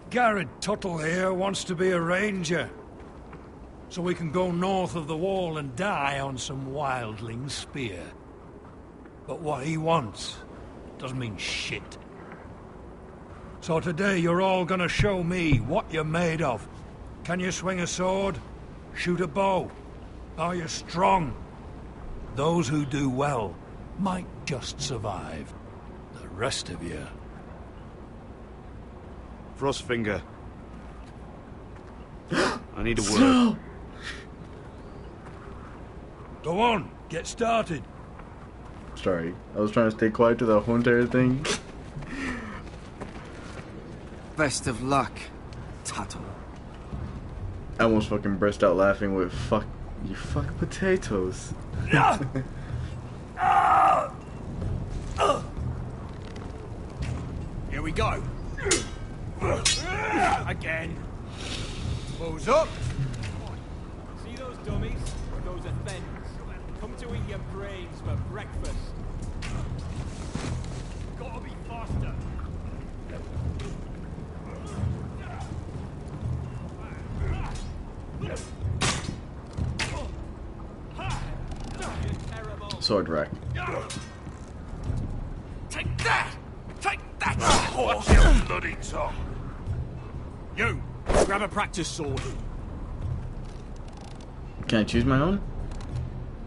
Garrett Tuttle here wants to be a ranger. So we can go north of the wall and die on some wildling spear. But what he wants doesn't mean shit. So today you're all gonna show me what you're made of. Can you swing a sword? Shoot a bow? Are you strong? Those who do well might just survive. The rest of you... Frostfinger. I need a word. Go on, get started. Sorry, I was trying to stay quiet to the whole entire thing. Best of luck, Tuttle. I almost fucking burst out laughing with fuck. You fuck potatoes. Here we go. Again. Bows up. See those dummies? Those are thens. Come to eat your brains for breakfast. Gotta be faster. Sword rack. Take that! Take that! Watch your bloody tongue! You, grab a practice sword. Can I choose my own? I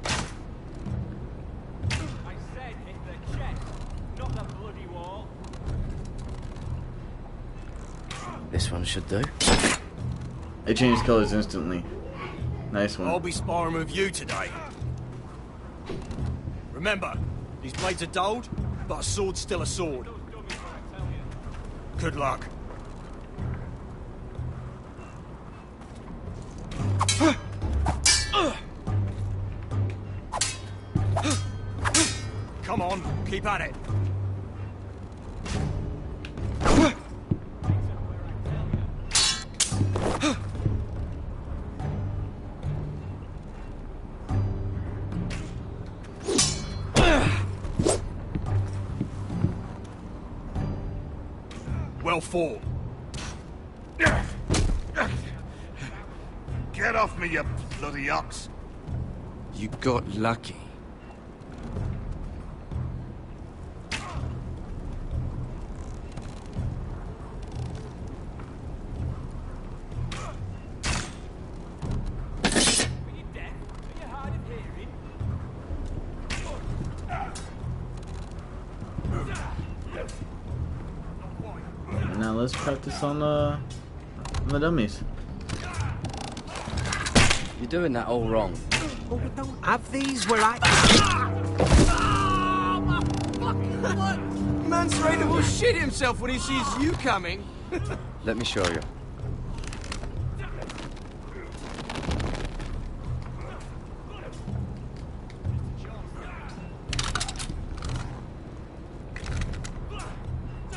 said hit the chest, not the bloody wall. This one should do. It changes colors instantly. Nice one. I'll be sparring with you today. Remember, These blades are dulled, but a sword's still a sword. Good luck. Come on, keep at it. Well fought. Get off me, you bloody ox. You got lucky. Now let's practice on the dummies. You're doing that all wrong. Oh, we don't have these where I... Man's ready to shit himself when he sees you coming. Let me show you.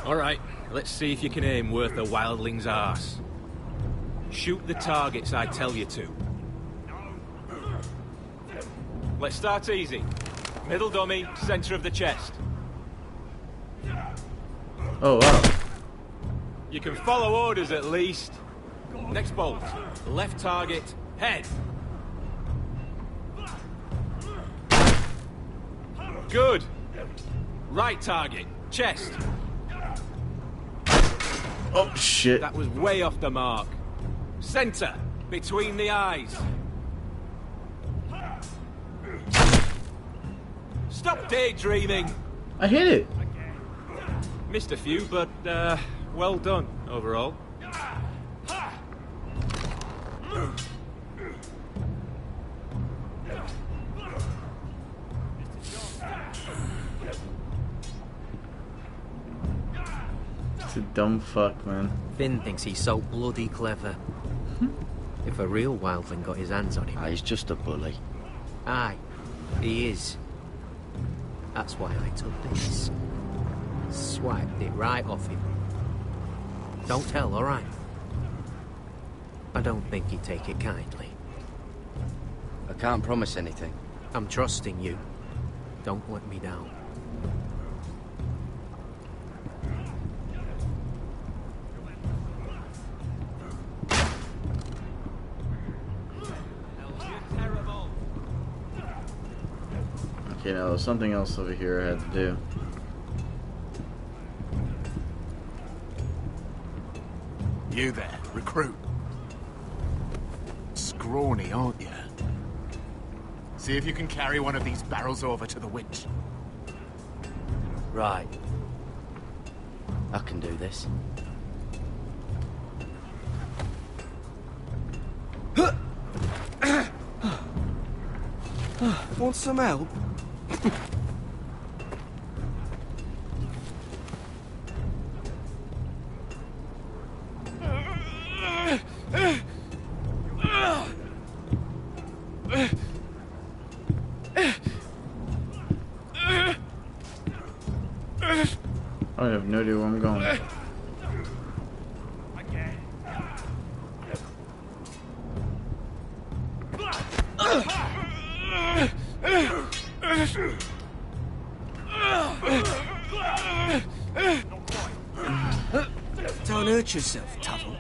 All right, let's see if you can aim worth a wildling's arse. Shoot the targets I tell you to. Let's start easy. Middle dummy, center of the chest. Oh, wow. You can follow orders at least. Next bolt. Left target, head. Good. Right target, chest. Oh, shit. That was way off the mark. Center, between the eyes. Stop daydreaming. I hit it. Missed a few, but well done overall. It's a dumb fuck, man. Finn thinks he's so bloody clever. If a real wildling got his hands on him... He's just a bully. Aye, he is. That's why I took this. Swiped it right off him. Don't tell, all right? I don't think he'd take it kindly. I can't promise anything. I'm trusting you. Don't let me down. Okay, now there's something else over here I had to do. You there, recruit. Scrawny, aren't you? See if you can carry one of these barrels over to the winch. Right. I can do this. Want some help? I have no idea where I'm going. Don't hurt yourself, Tuttle.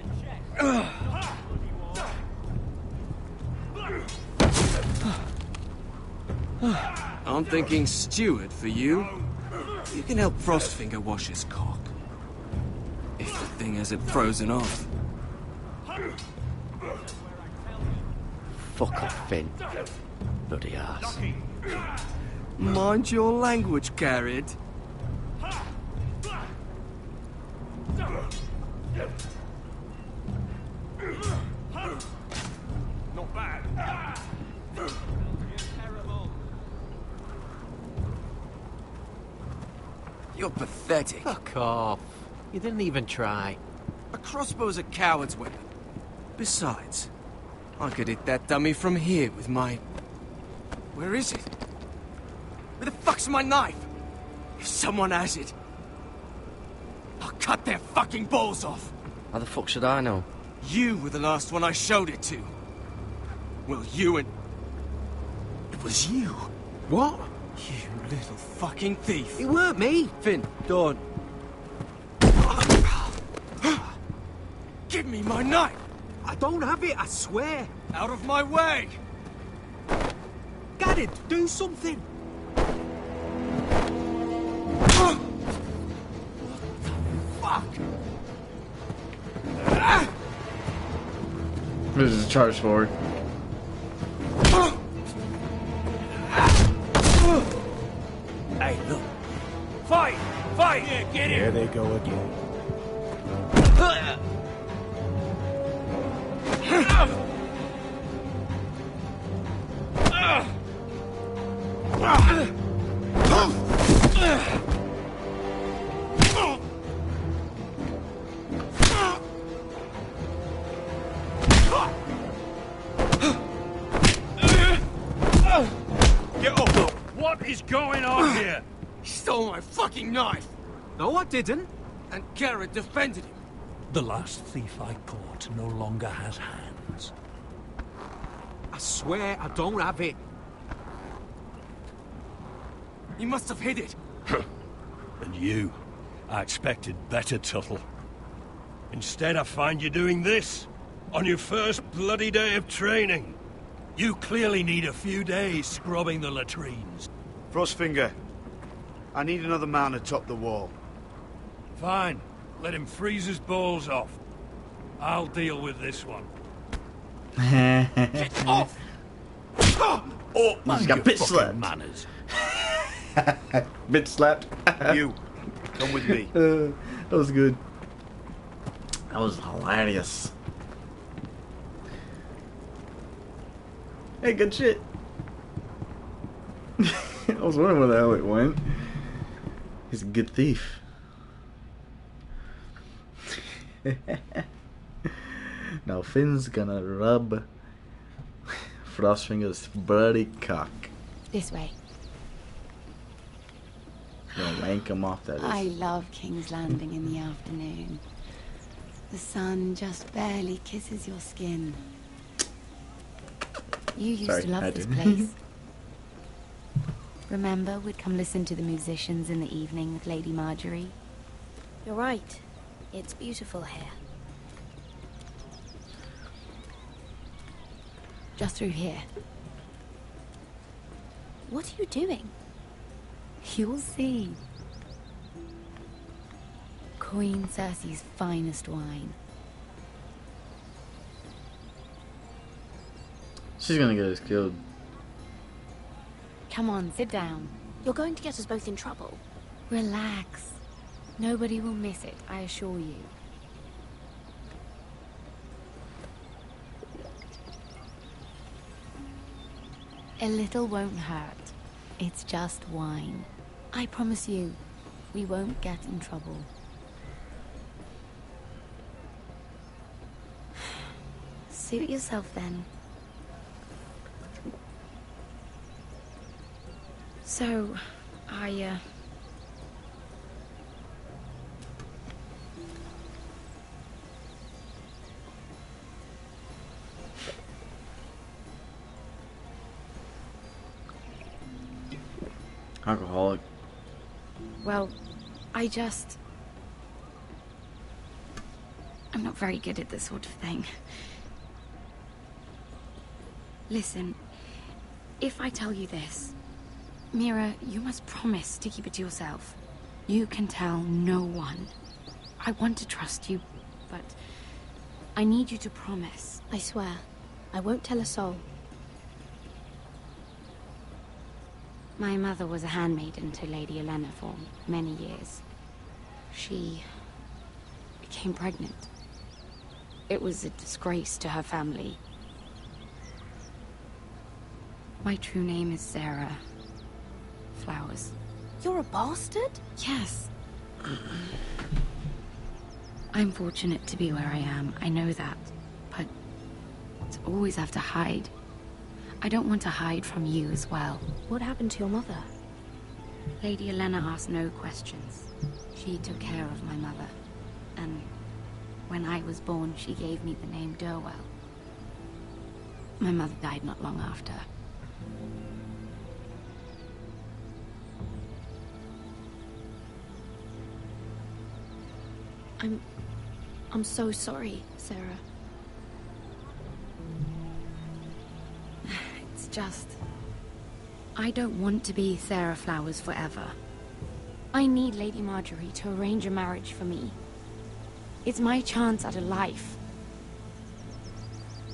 I'm thinking steward for you. You can help Frostfinger wash his cock. If the thing hasn't frozen off. Fuck off, Finn. Bloody ass. Mind your language, Garrett. Not bad. You're pathetic. Fuck off. You didn't even try. A crossbow's a coward's weapon. Besides, I could hit that dummy from here with my... Where is it? Where the fuck's my knife? If someone has it, I'll cut their fucking balls off. How the fuck should I know? You were the last one I showed it to. Well, you and... It was you. What? You little fucking thief. It weren't me. Finn, don't. Give me my knife. I don't have it, I swear. Out of my way. Garrett, do something. Fuck. This is a charge forward. Hey, look. Fight! Fight! Yeah, get Here they go again. Get up! What is going on here? He stole my fucking knife. No, I didn't. And Garrett defended him. The last thief I caught no longer has hands. I swear I don't have it. You must have hid it. And you, I expected better, Tuttle. Instead, I find you doing this on your first bloody day of training. You clearly need a few days scrubbing the latrines. Frostfinger, I need another man atop the wall. Fine. Let him freeze his balls off. I'll deal with this one. Get off! Oh, He's got bit slapped. Manners. Bit slapped. You, come with me. That was good. That was hilarious. Hey, good shit. I was wondering where the hell it went. He's a good thief. Now Finn's gonna rub Frostfinger's bloody cock. This way. Gonna wank him off, that is. I love King's Landing in the afternoon. The sun just barely kisses your skin. You used Sorry, to love I this did. place. Remember, we'd come listen to the musicians in the evening with Lady Marjorie? You're right. It's beautiful here. Just through here. What are you doing? You'll see. Queen Cersei's finest wine. She's gonna get us killed. Come on, sit down. You're going to get us both in trouble. Relax. Nobody will miss it, I assure you. A little won't hurt. It's just wine. I promise you, we won't get in trouble. Suit yourself then. So, Alcoholic. well, I'm not very good at this sort of thing. Listen, if I tell you this, Mira, you must promise to keep it to yourself. You can tell no one. I want to trust you, but I need you to promise. I swear, I won't tell a soul. My mother was a handmaiden to Lady Olenna for many years. She became pregnant. It was a disgrace to her family. My true name is Sarah Flowers. You're a bastard? Yes. I'm fortunate to be where I am, I know that. But to always have to hide. I don't want to hide from you as well. What happened to your mother? Lady Elena asked no questions. She took care of my mother. And when I was born, she gave me the name Durwell. My mother died not long after. I'm so sorry, Sarah. It's just... I don't want to be Sarah Flowers forever. I need Lady Marjorie to arrange a marriage for me. It's my chance at a life.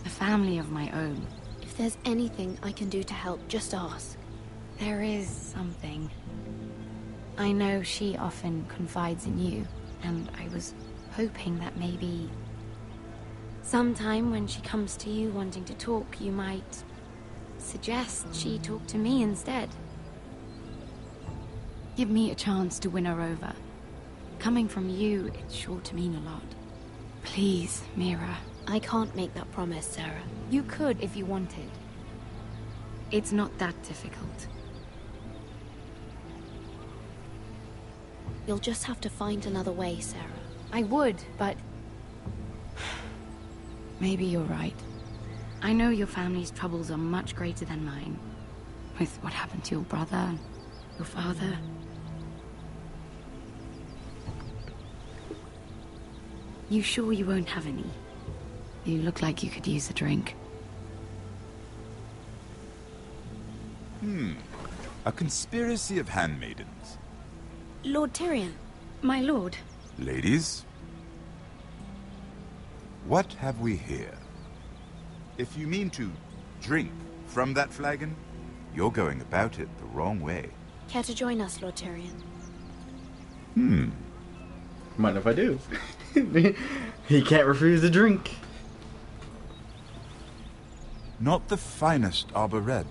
A family of my own. If there's anything I can do to help, just ask. There is something. I know she often confides in you, and I was hoping that maybe... sometime when she comes to you wanting to talk, you might suggest she talk to me instead. Give me a chance to win her over. Coming from you, it's sure to mean a lot. Please, Mira. I can't make that promise, Sarah. You could if you wanted. It's not that difficult. You'll just have to find another way, Sarah. I would, but... maybe you're right. I know your family's troubles are much greater than mine. With what happened to your brother, your father. You sure you won't have any? You look like you could use a drink. A conspiracy of handmaidens. Lord Tyrion. My lord. Ladies, what have we here? If you mean to drink from that flagon, you're going about it the wrong way. Care to join us, Lord Tyrion? Mind if I do? He can't refuse a drink. Not the finest arbor red,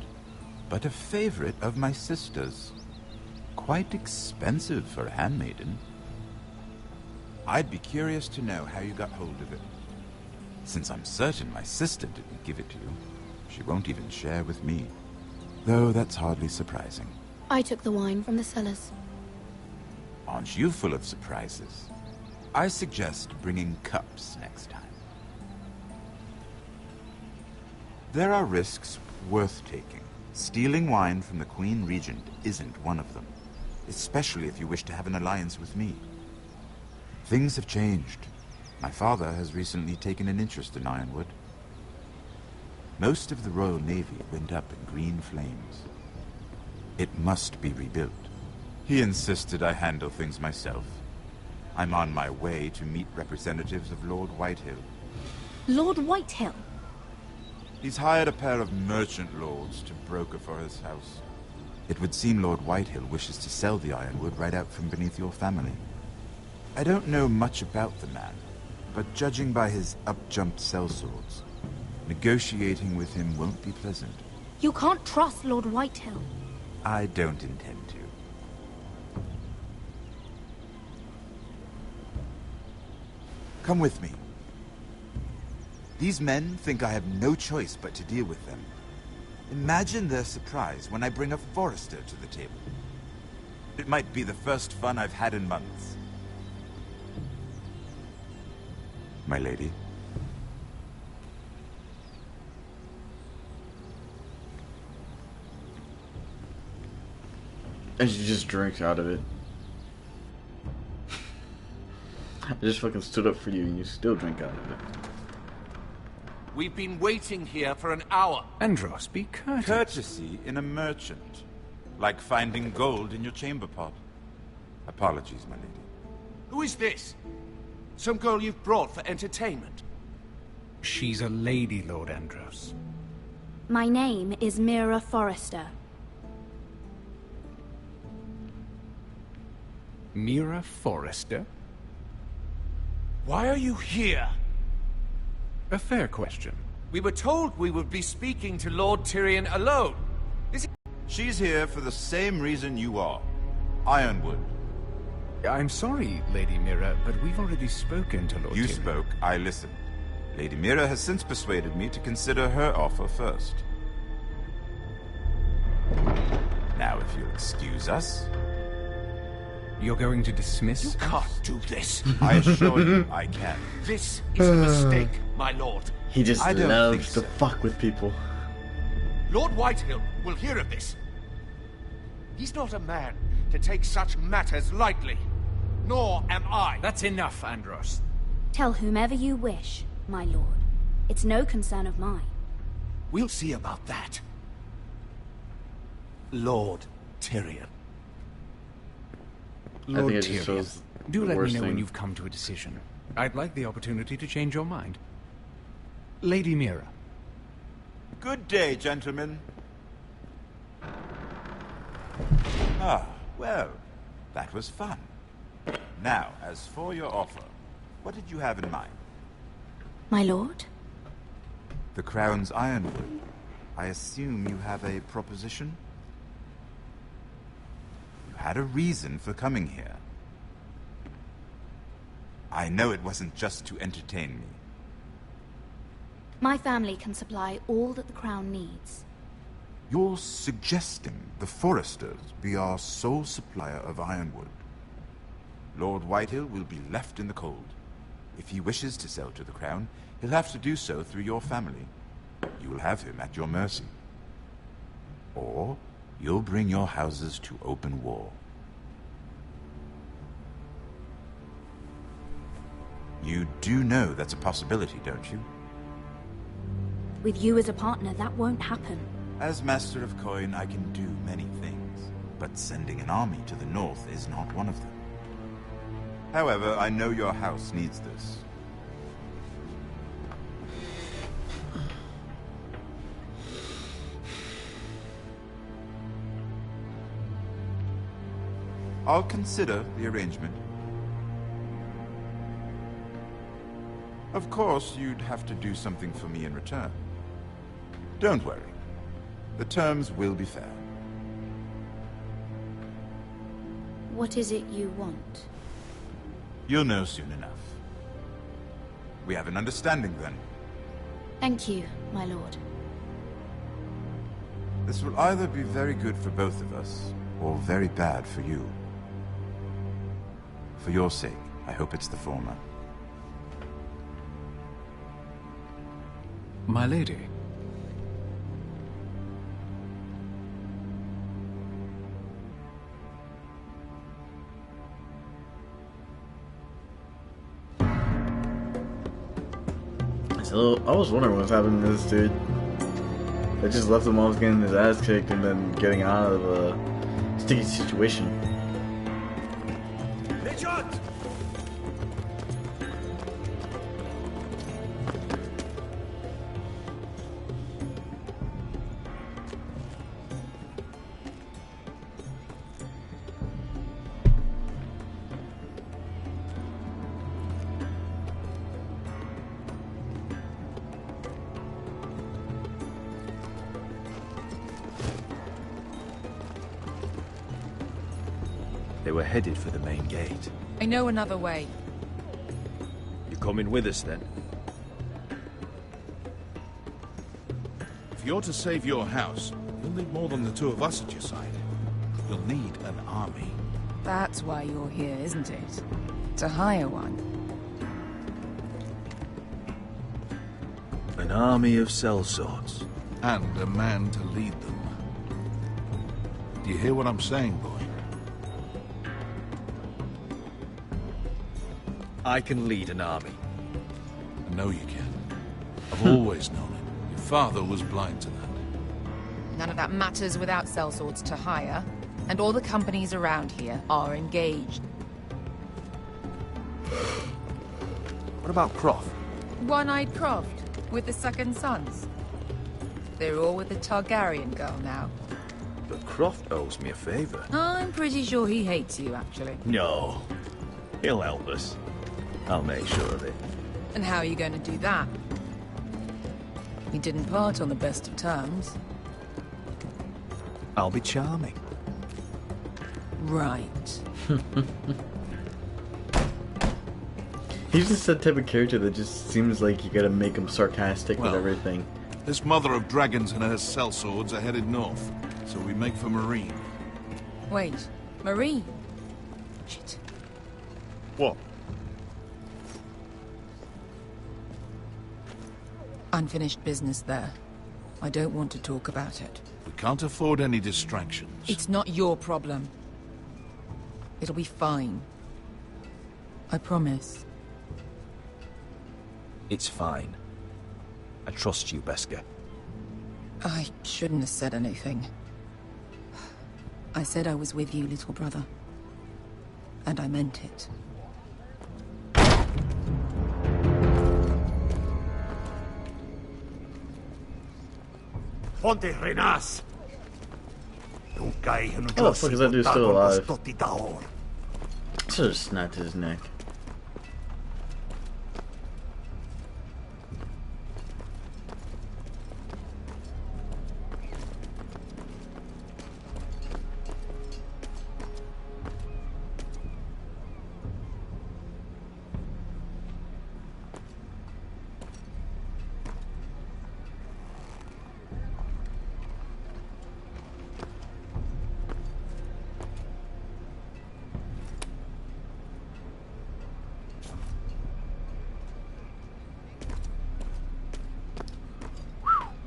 but a favorite of my sister's. Quite expensive for a handmaiden. I'd be curious to know how you got hold of it. Since I'm certain my sister didn't give it to you, she won't even share with me. Though that's hardly surprising. I took the wine from the cellars. Aren't you full of surprises? I suggest bringing cups next time. There are risks worth taking. Stealing wine from the Queen Regent isn't one of them, especially if you wish to have an alliance with me. Things have changed. My father has recently taken an interest in Ironwood. Most of the Royal Navy went up in green flames. It must be rebuilt. He insisted I handle things myself. I'm on my way to meet representatives of Lord Whitehill. Lord Whitehill? He's hired a pair of merchant lords to broker for his house. It would seem Lord Whitehill wishes to sell the Ironwood right out from beneath your family. I don't know much about the man, but judging by his up-jumped sellswords, negotiating with him won't be pleasant. You can't trust Lord Whitehill. I don't intend to. Come with me. These men think I have no choice but to deal with them. Imagine their surprise when I bring a Forester to the table. It might be the first fun I've had in months. My lady. And she just drinks out of it. I just fucking stood up for you and you still drink out of it. We've been waiting here for an hour. Andros, be courteous. Courtesy in a merchant. Like finding gold in your chamber pot. Apologies, my lady. Who is this? Some girl you've brought for entertainment? She's a lady, Lord Andros. My name is Mira Forrester. Mira Forrester? Why are you here? A fair question. We were told we would be speaking to Lord Tyrion alone. She's here for the same reason you are. Ironwood. I'm sorry, Lady Mira, but we've already spoken to Lord You Tyrion. spoke, I listened. Lady Mira has since persuaded me to consider her offer first. Now, if you'll excuse us... You're going to dismiss You can't do this. I assure you, I can. This is a mistake, my lord. He just I don't loves think to so. fuck with people. Lord Whitehill will hear of this. He's not a man to take such matters lightly. Nor am I. That's enough, Andros. Tell whomever you wish, my lord. It's no concern of mine. We'll see about that. Lord Tyrion. Lord it just Tyrion, shows do the let me worst know when thing. you've come to a decision. I'd like the opportunity to change your mind. Lady Mira. Good day, gentlemen. Ah, well, that was fun. Now, as for your offer, what did you have in mind? My lord? The Crown's Ironwood. I assume you have a proposition? You had a reason for coming here. I know it wasn't just to entertain me. My family can supply all that the Crown needs. You're suggesting the Foresters be our sole supplier of ironwood. Lord Whitehill will be left in the cold. If he wishes to sell to the Crown, he'll have to do so through your family. You will have him at your mercy. Or you'll bring your houses to open war. You do know that's a possibility, don't you? With you as a partner, that won't happen. As Master of Coin, I can do many things, but sending an army to the north is not one of them. However, I know your house needs this. I'll consider the arrangement. Of course, you'd have to do something for me in return. Don't worry. The terms will be fair. What is it you want? You'll know soon enough. We have an understanding then. Thank you, my lord. This will either be very good for both of us, or very bad for you. For your sake, I hope it's the former. My lady. So I was wondering what's happening to this dude. They just left him off getting his ass kicked and then getting out of a sticky situation. Richard! They were headed for the main gate. I know another way. You're coming with us then? If you're to save your house, you'll need more than the two of us at your side. You'll need an army. That's why you're here, isn't it? To hire one. An army of sellswords. And a man to lead them. Do you hear what I'm saying, boy? I can lead an army. I know you can. I've always known it. Your father was blind to that. None of that matters without sellswords to hire. And all the companies around here are engaged. What about Croft? One-eyed Croft, with the second sons. They're all with the Targaryen girl now. But Croft owes me a favor. I'm pretty sure he hates you, actually. No. He'll help us. I'll make sure of it. And how are you going to do that? We didn't part on the best of terms. I'll be charming. Right. He's just the type of character that just seems like you gotta make him sarcastic with Well, everything. This mother of dragons and her sellswords are headed north, so we make for Marine. Wait, Marine? Shit. What? Unfinished business there. I don't want to talk about it. We can't afford any distractions. It's not your problem. It'll be fine. I promise. It's fine. I trust you, Beskar. I shouldn't have said anything. I said I was with you, little brother. And I meant it. How the fuck is that dude still alive? Should have snapped his neck.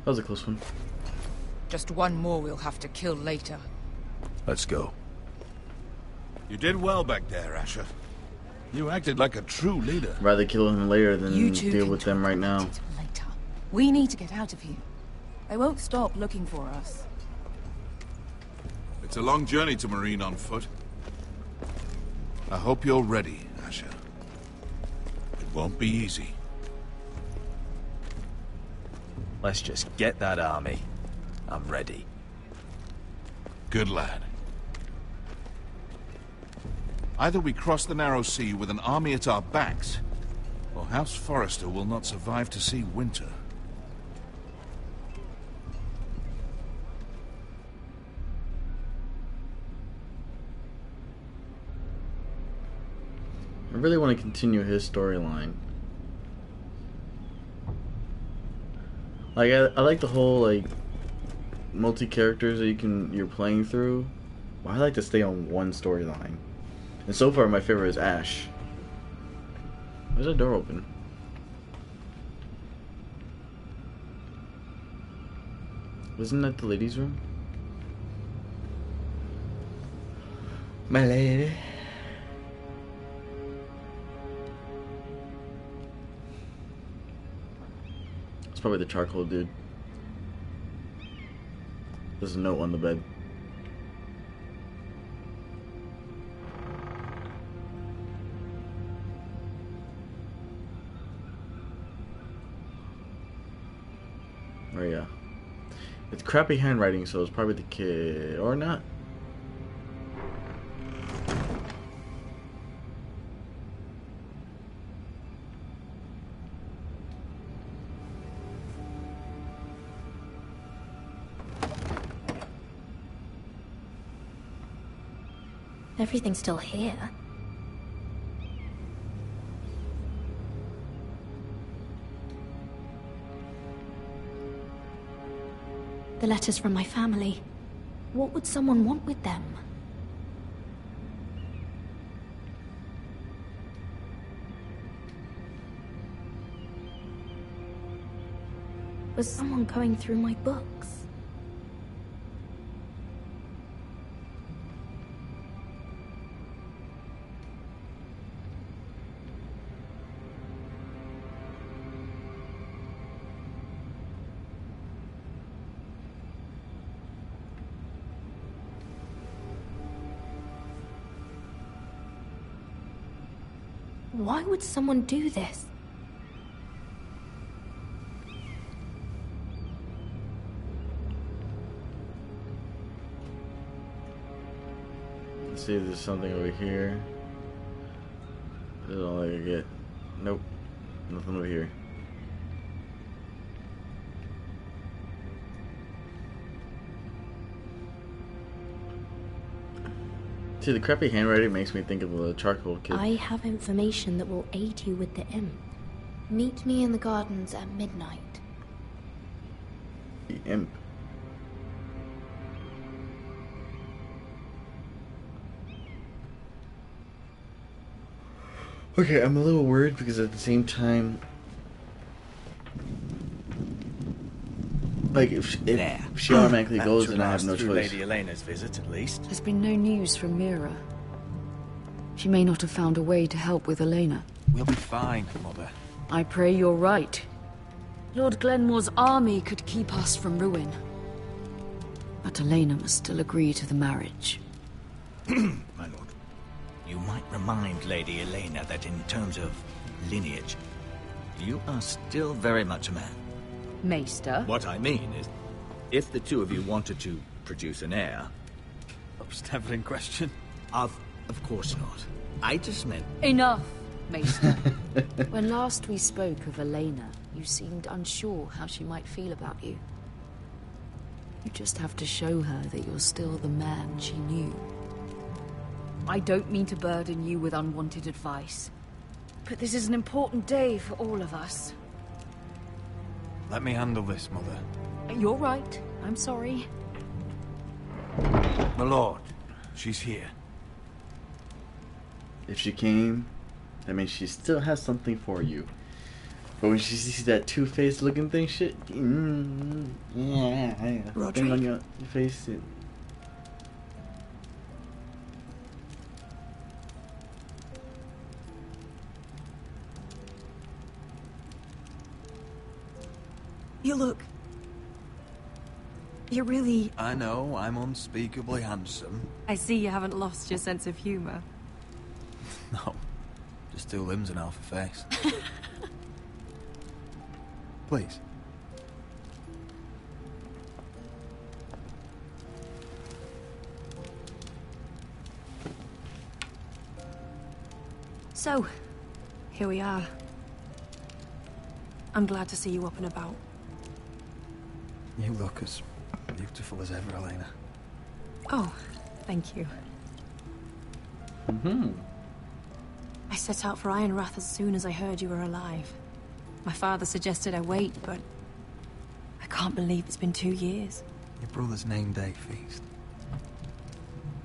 That was a close one. Just one more we'll have to kill later. Let's go. You did well back there, Asher. You acted like a true leader. Rather kill him later than You two deal can with them right now. Later. We need to get out of here. They won't stop looking for us. It's a long journey to Marine on foot. I hope you're ready, Asher. It won't be easy. Let's just get that army. I'm ready. Good lad. Either we cross the narrow sea with an army at our backs, or House Forrester will not survive to see winter. I really want to continue his storyline. Like I like the whole like multi-characters that you're playing through. Well, I like to stay on one storyline. And so far my favorite is Ash. Why's that door open? Wasn't that the ladies' room? My lady. It's probably the charcoal dude. There's a note on the bed. Oh yeah. It's crappy handwriting, so it's probably the kid. Or not. Everything's still here. The letters from my family. What would someone want with them? Was someone going through my books? Why would someone do this? Let's see if there's something over here. This is all I can get. Nope. Nothing over here. See, the crappy handwriting makes me think of a charcoal kid. I have information that will aid you with the imp. Meet me in the gardens at midnight. The imp. Okay, I'm a little worried because at the same time, like if she automatically goes, then I have no choice. Lady Elena's visit, at least. There's been no news from Mira. She may not have found a way to help with Elena. We'll be fine, Mother. I pray you're right. Lord Glenmore's army could keep us from ruin. But Elena must still agree to the marriage. My lord, you might remind Lady Elena that in terms of lineage, you are still very much a man. Maester? What I mean is, if the two of you wanted to produce an heir... That was never in question. Of course not. I just meant... Enough, Maester. When last we spoke of Elena, you seemed unsure how she might feel about you. You just have to show her that you're still the man she knew. I don't mean to burden you with unwanted advice, but this is an important day for all of us. Let me handle this, Mother. You're right. I'm sorry. My lord, she's here. If she came, that means she still has something for you. But when she sees that two-faced looking thing, shit, yeah, thing on your face. You look... You're really... I know, I'm unspeakably handsome. I see you haven't lost your sense of humor. No, just two limbs and half a face. Please. So, here we are. I'm glad to see you up and about. You look as beautiful as ever, Elena. Oh, thank you. I set out for Ironrath as soon as I heard you were alive. My father suggested I wait, but I can't believe it's been 2 years. Your brother's name day feast.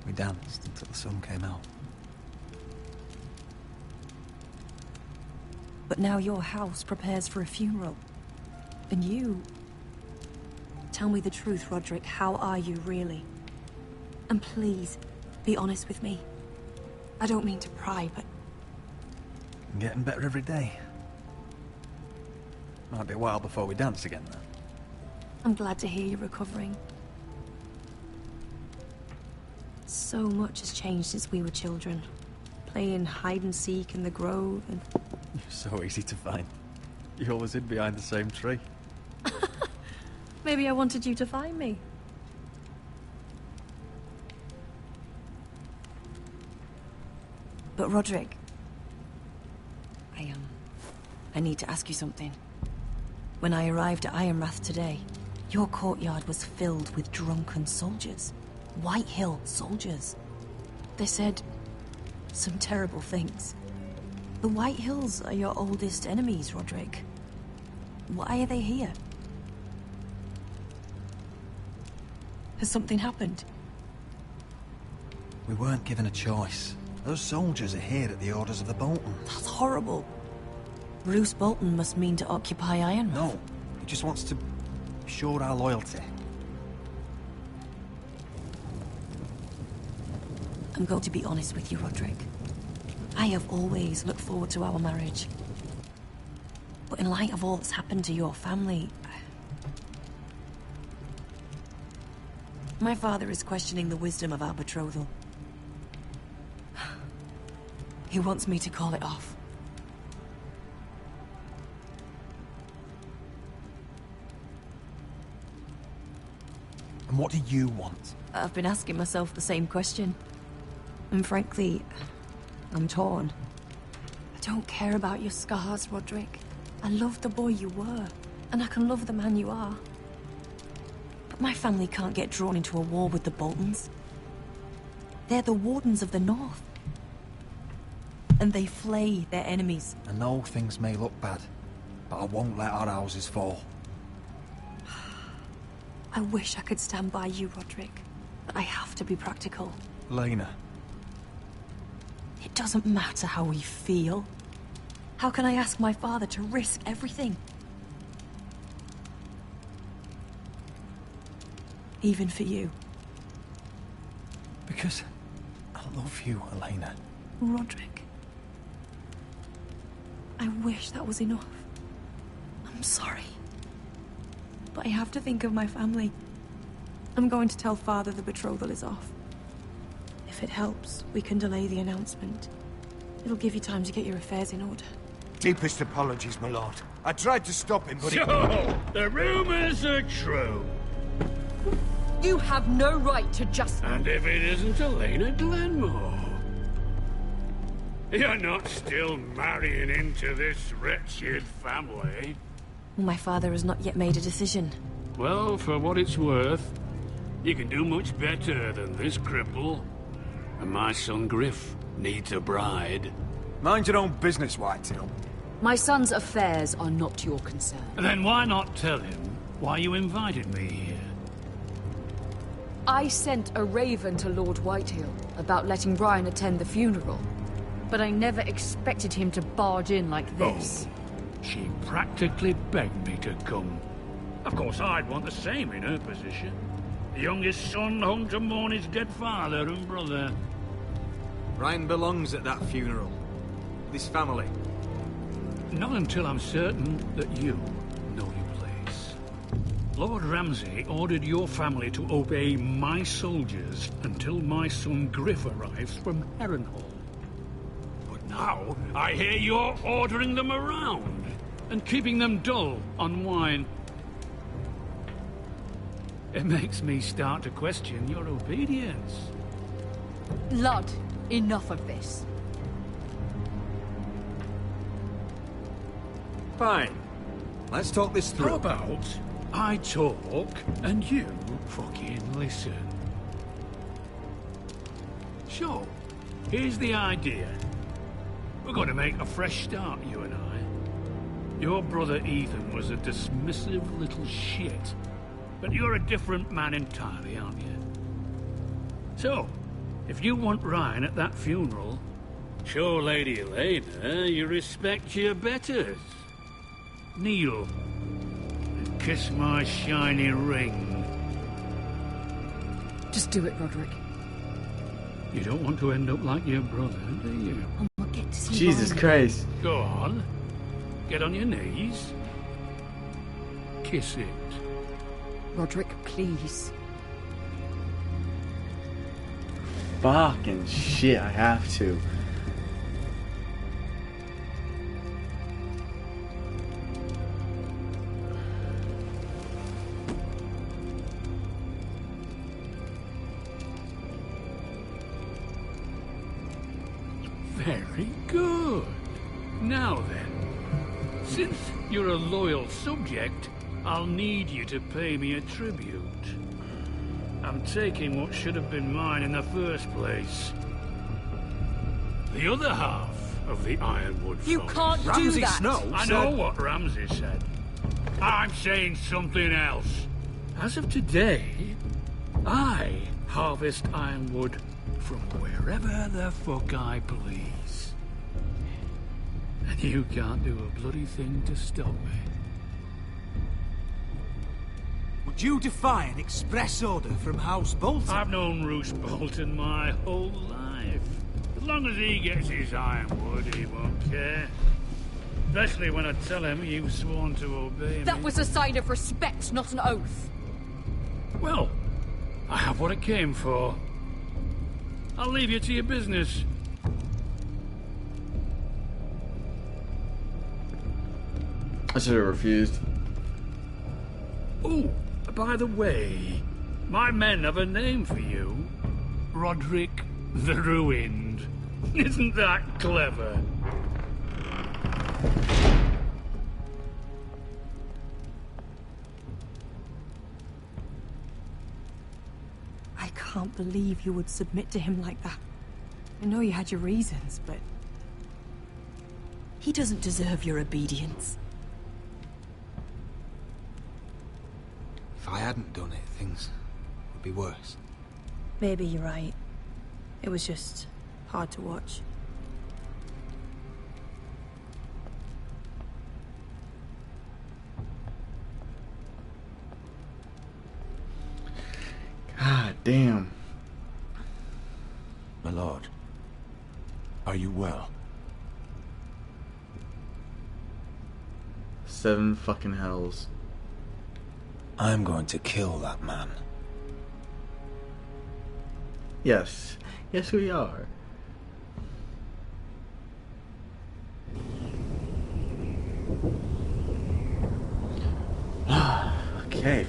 We danced until the sun came out. But now your house prepares for a funeral. And you... Tell me the truth, Roderick. How are you, really? And please, be honest with me. I don't mean to pry, but... I'm getting better every day. Might be a while before we dance again, though. I'm glad to hear you're recovering. So much has changed since we were children. Playing hide-and-seek in the grove and... You're so easy to find. You always hid behind the same tree. Maybe I wanted you to find me. But Roderick... I need to ask you something. When I arrived at Ironrath today, your courtyard was filled with drunken soldiers. White Hill soldiers. They said some terrible things. The White Hills are your oldest enemies, Roderick. Why are they here? Has something happened? We weren't given a choice. Those soldiers are here at the orders of the Bolton. That's horrible. Bruce Bolton must mean to occupy Ironrath. No, he just wants to show our loyalty. I'm going to be honest with you, Roderick. I have always looked forward to our marriage. But in light of all that's happened to your family... My father is questioning the wisdom of our betrothal. He wants me to call it off. And what do you want? I've been asking myself the same question. And frankly, I'm torn. I don't care about your scars, Roderick. I love the boy you were, and I can love the man you are. But my family can't get drawn into a war with the Boltons. They're the Wardens of the North. And they flay their enemies. I know things may look bad, but I won't let our houses fall. I wish I could stand by you, Roderick. But I have to be practical. Lena. It doesn't matter how we feel. How can I ask my father to risk everything? Even for you. Because I love you, Elena. Roderick. I wish that was enough. I'm sorry. But I have to think of my family. I'm going to tell Father the betrothal is off. If it helps, we can delay the announcement. It'll give you time to get your affairs in order. Deepest apologies, my lord. I tried to stop him, but So, the rumors are true. You have no right to just... And if it isn't Elena Glenmore? You're not still marrying into this wretched family? My father has not yet made a decision. Well, for what it's worth, you can do much better than this cripple. And my son Griff needs a bride. Mind your own business, Whitetail. My son's affairs are not your concern. Then why not tell him why you invited me here? I sent a raven to Lord Whitehill about letting Brian attend the funeral. But I never expected him to barge in like this. Oh, she practically begged me to come. Of course, I'd want the same in her position. The youngest son home to mourn his dead father and brother. Brian belongs at that funeral. This family. Not until I'm certain that you know your place. Lord Ramsay ordered your family to obey my soldiers until my son Griff arrives from Harrenhal. But now, I hear you're ordering them around and keeping them dull on wine. It makes me start to question your obedience. Lud, enough of this. Fine. Let's talk this through. How about I talk and you fucking listen? So, here's the idea. We're going to make a fresh start, you and I. Your brother Ethan was a dismissive little shit. But you're a different man entirely, aren't you? So, if you want Ryan at that funeral, show Lady Elena you respect your betters. Kneel and kiss my shiny ring. Just do it, Roderick. You don't want to end up like your brother, do you? We'll get to see Jesus Ryan. Christ. Go on. Get on your knees. Kiss it. Roderick, please. Fucking shit, I have to. Very good. Now then, since you're a loyal subject, I'll need you to pay me a tribute. I'm taking what should have been mine in the first place. The other half of the Ironwood You Forest. can't do Ramsay that. Snow I know what Ramsay said. I'm saying something else. As of today, I harvest ironwood from wherever the fuck I please. And you can't do a bloody thing to stop me. Would you defy an express order from House Bolton? I've known Roose Bolton my whole life. As long as he gets his ironwood, he won't care. Especially when I tell him you've sworn to obey me. That was a sign of respect, not an oath. Well, I have what it came for. I'll leave you to your business. I should have refused. Oh, by the way, my men have a name for you. Roderick the Ruined. Isn't that clever? I can't. can't believe you would submit to him like that. I know you had your reasons, but... he doesn't deserve your obedience. If I hadn't done it, things would be worse. Maybe you're right. It was just hard to watch. God damn. My lord, are you well? 7 fucking hells. I'm going to kill that man. Yes. Yes, we are. Okay.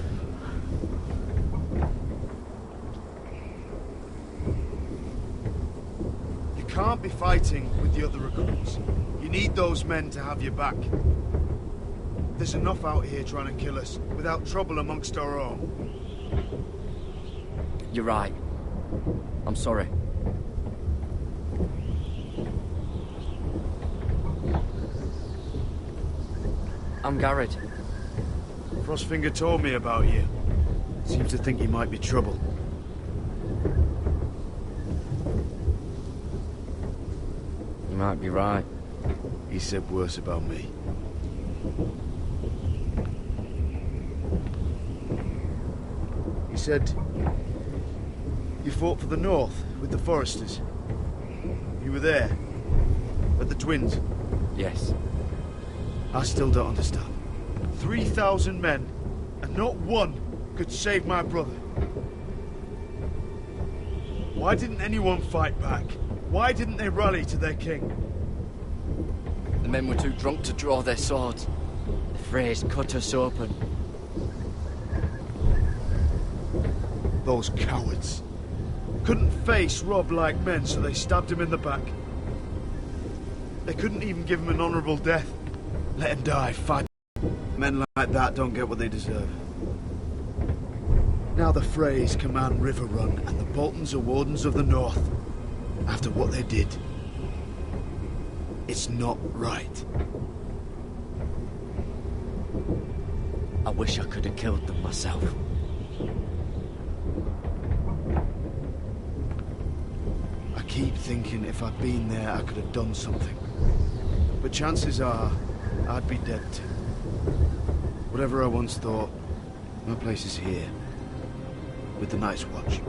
You can't be fighting with the other recruits. You need those men to have your back. There's enough out here trying to kill us without trouble amongst our own. You're right. I'm sorry. I'm Garrett. Frostfinger told me about you. Seems to think you might be trouble. You might be right. He said worse about me. He said you fought for the North with the Foresters. You were there at the Twins. Yes. I still don't understand. 3,000 men, and not one could save my brother. Why didn't anyone fight back? Why didn't they rally to their king? The men were too drunk to draw their swords. The Freys cut us open. Those cowards. Couldn't face Rob like men, so they stabbed him in the back. They couldn't even give him an honourable death. Let him die, fight. Men like that don't get what they deserve. Now the Freys command River Run, and the Boltons are Wardens of the North. After what they did. It's not right. I wish I could have killed them myself. I keep thinking if I'd been there, I could have done something. But chances are, I'd be dead too. Whatever I once thought, my place is here. With the Night's Watch.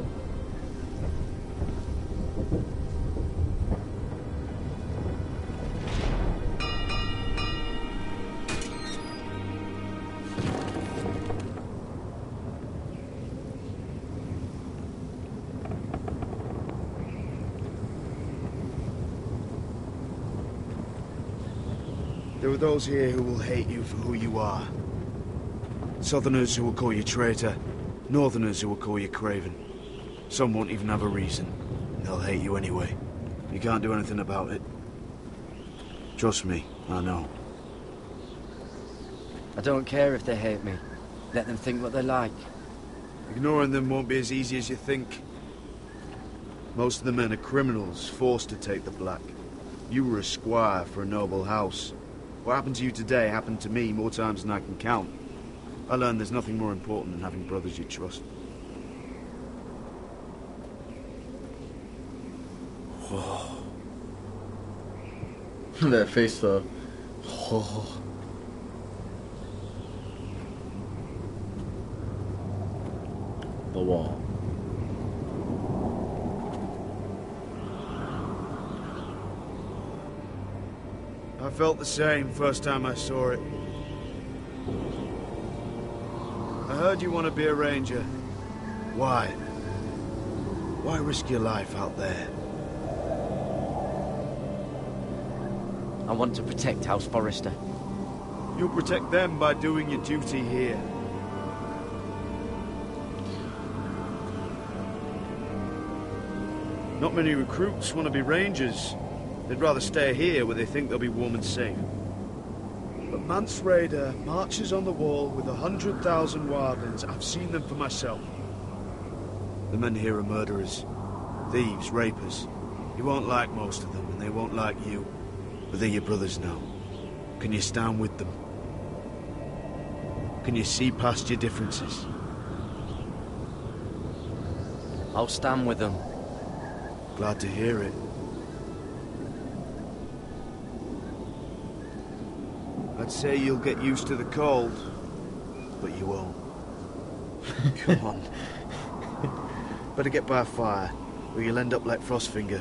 There are those here who will hate you for who you are. Southerners who will call you traitor, Northerners who will call you craven. Some won't even have a reason. They'll hate you anyway. You can't do anything about it. Trust me, I know. I don't care if they hate me. Let them think what they like. Ignoring them won't be as easy as you think. Most of the men are criminals, forced to take the black. You were a squire for a noble house. What happened to you today happened to me more times than I can count. I learned there's nothing more important than having brothers you trust. Whoa. That face though. Whoa. The wall. I felt the same first time I saw it. I heard you want to be a ranger. Why? Why risk your life out there? I want to protect House Forrester. You'll protect them by doing your duty here. Not many recruits want to be rangers. They'd rather stay here where they think they'll be warm and safe. But Mance Rayder marches on the wall with 100,000 wildlings. I've seen them for myself. The men here are murderers. Thieves, rapers. You won't like most of them, and they won't like you. But they're your brothers now. Can you stand with them? Can you see past your differences? I'll stand with them. Glad to hear it. I'd say you'll get used to the cold, but you won't. Come on. Better get by a fire, or you'll end up like Frostfinger.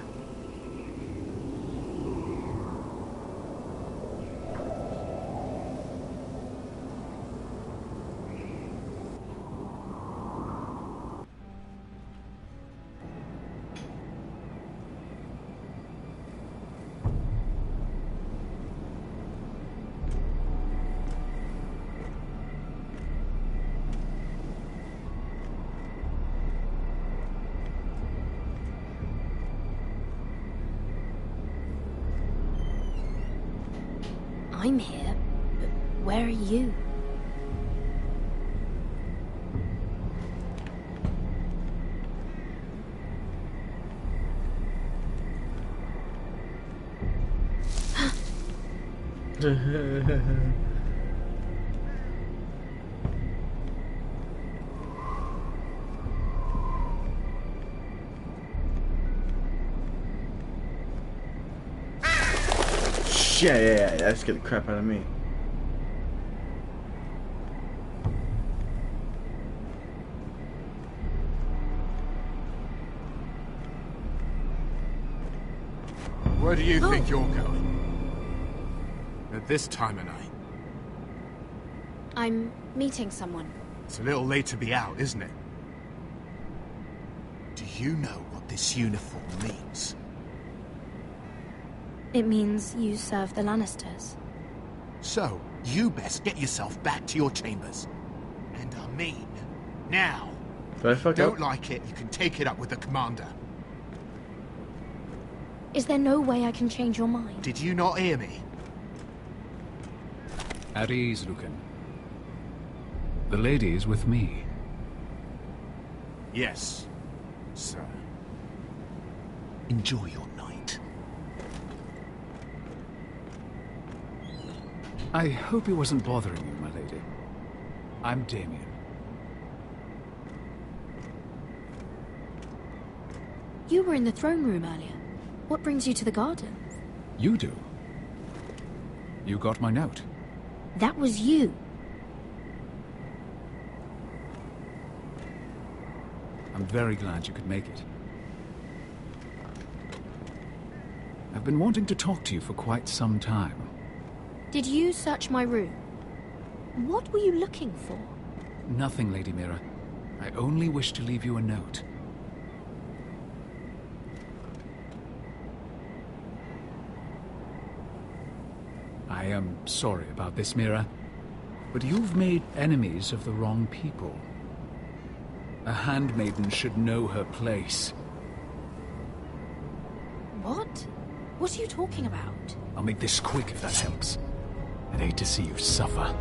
I'm here, but where are you? Yeah, that scared the crap out of me. Where do you think you're going? At this time of night? I'm meeting someone. It's a little late to be out, isn't it? Do you know what this uniform means? It means you serve the Lannisters. So, you best get yourself back to your chambers. And I mean, now. Did I fuck Don't up? like it, you can take it up with the commander. Is there no way I can change your mind? Did you not hear me? At ease, Lucan. The lady is with me. Yes, sir. Enjoy your night. I hope he wasn't bothering you, my lady. I'm Damien. You were in the throne room earlier. What brings you to the gardens? You do. You got my note. That was you. I'm very glad you could make it. I've been wanting to talk to you for quite some time. Did you search my room? What were you looking for? Nothing, Lady Mira. I only wish to leave you a note. I am sorry about this, Mira, but you've made enemies of the wrong people. A handmaiden should know her place. What? What are you talking about? I'll make this quick if that helps. I'd hate to see you suffer.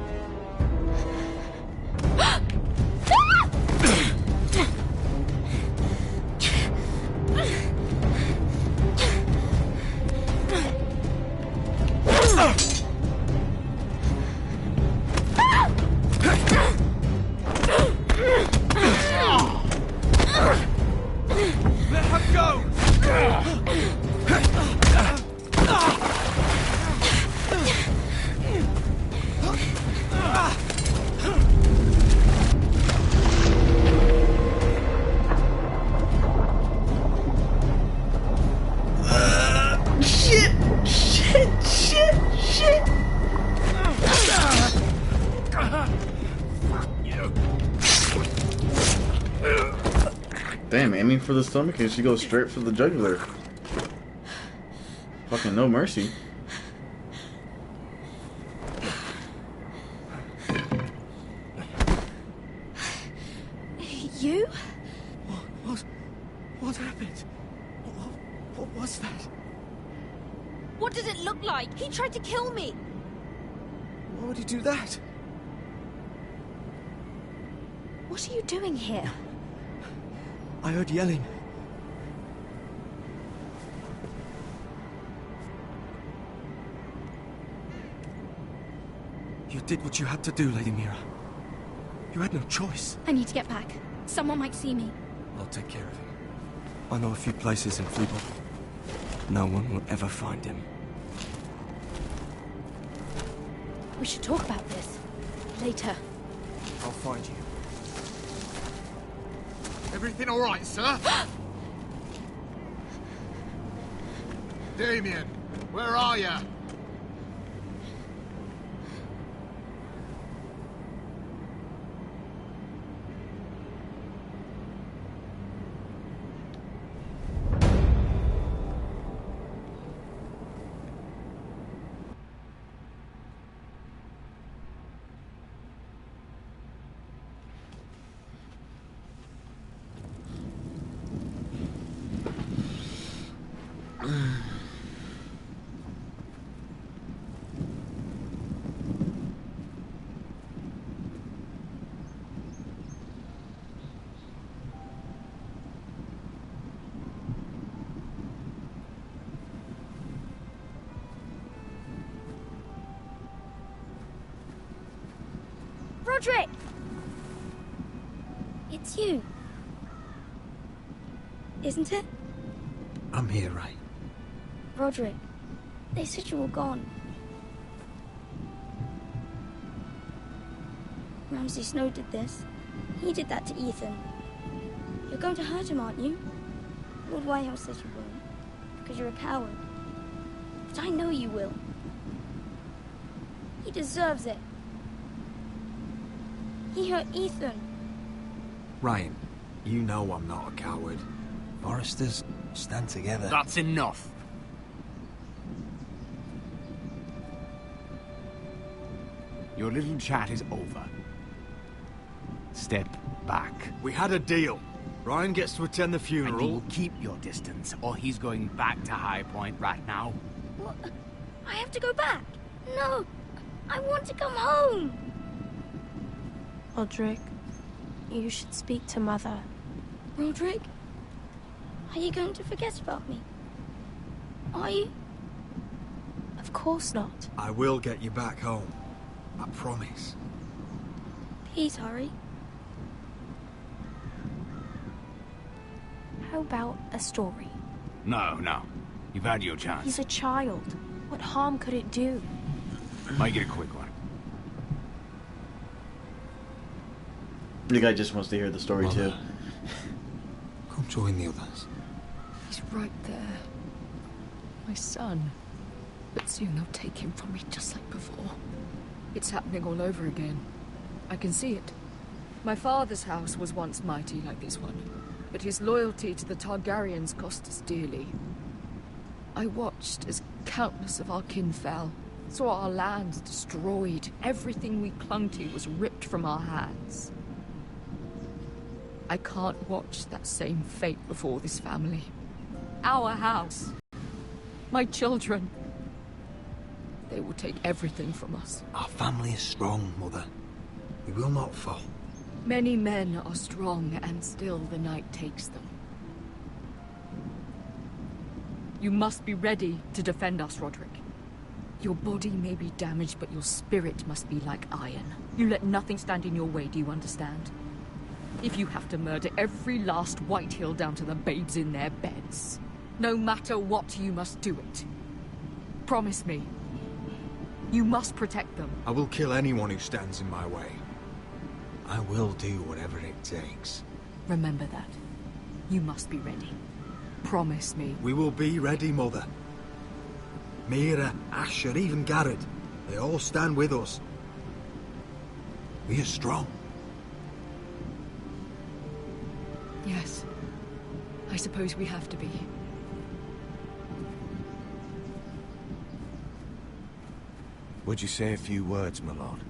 Let her go! Damn, aiming for the stomach and she goes straight for the jugular. Fucking no mercy. You? What happened? What was that? What does it look like? He tried to kill me. Why would he do that? What are you doing here? I heard yelling. You did what you had to do, Lady Mira. You had no choice. I need to get back. Someone might see me. I'll take care of him. I know a few places in Freeborn. No one will ever find him. We should talk about this. Later. I'll find you. Everything all right, sir? Damien, where are you? Roderick! It's you. Isn't it? I'm here, right? Roderick, they said you were gone. Ramsay Snow did this. He did that to Ethan. You're going to hurt him, aren't you? Lord Whitehill says you won't, because you're a coward. But I know you will. He deserves it. He hurt Ethan. Ryan, you know I'm not a coward. Foresters stand together. That's enough. Your little chat is over. Step back. We had a deal. Ryan gets to attend the funeral. And you will keep your distance, or he's going back to High Point right now. What? I have to go back. No, I want to come home. Roderick, you should speak to Mother. Roderick? Are you going to forget about me? Are you? Of course not. I will get you back home. I promise. Please hurry. How about a story? No, no. You've had your chance. He's a child. What harm could it do? Make it a quick one. The guy just wants to hear the story too. Come join the others. He's right there. My son. But soon they'll take him from me just like before. It's happening all over again. I can see it. My father's house was once mighty like this one, but his loyalty to the Targaryens cost us dearly. I watched as countless of our kin fell, saw our lands destroyed, everything we clung to was ripped from our hands. I can't watch that same fate before this family. Our house. My children. They will take everything from us. Our family is strong, Mother. We will not fall. Many men are strong, and still the night takes them. You must be ready to defend us, Roderick. Your body may be damaged, but your spirit must be like iron. You let nothing stand in your way, do you understand? If you have to murder every last Whitehill down to the babes in their beds, no matter what, you must do it. Promise me. You must protect them. I will kill anyone who stands in my way. I will do whatever it takes. Remember that. You must be ready. Promise me. We will be ready, Mother. Mira, Asher, even Garrett. They all stand with us. We are strong. Yes. I suppose we have to be. Would you say a few words, my lord?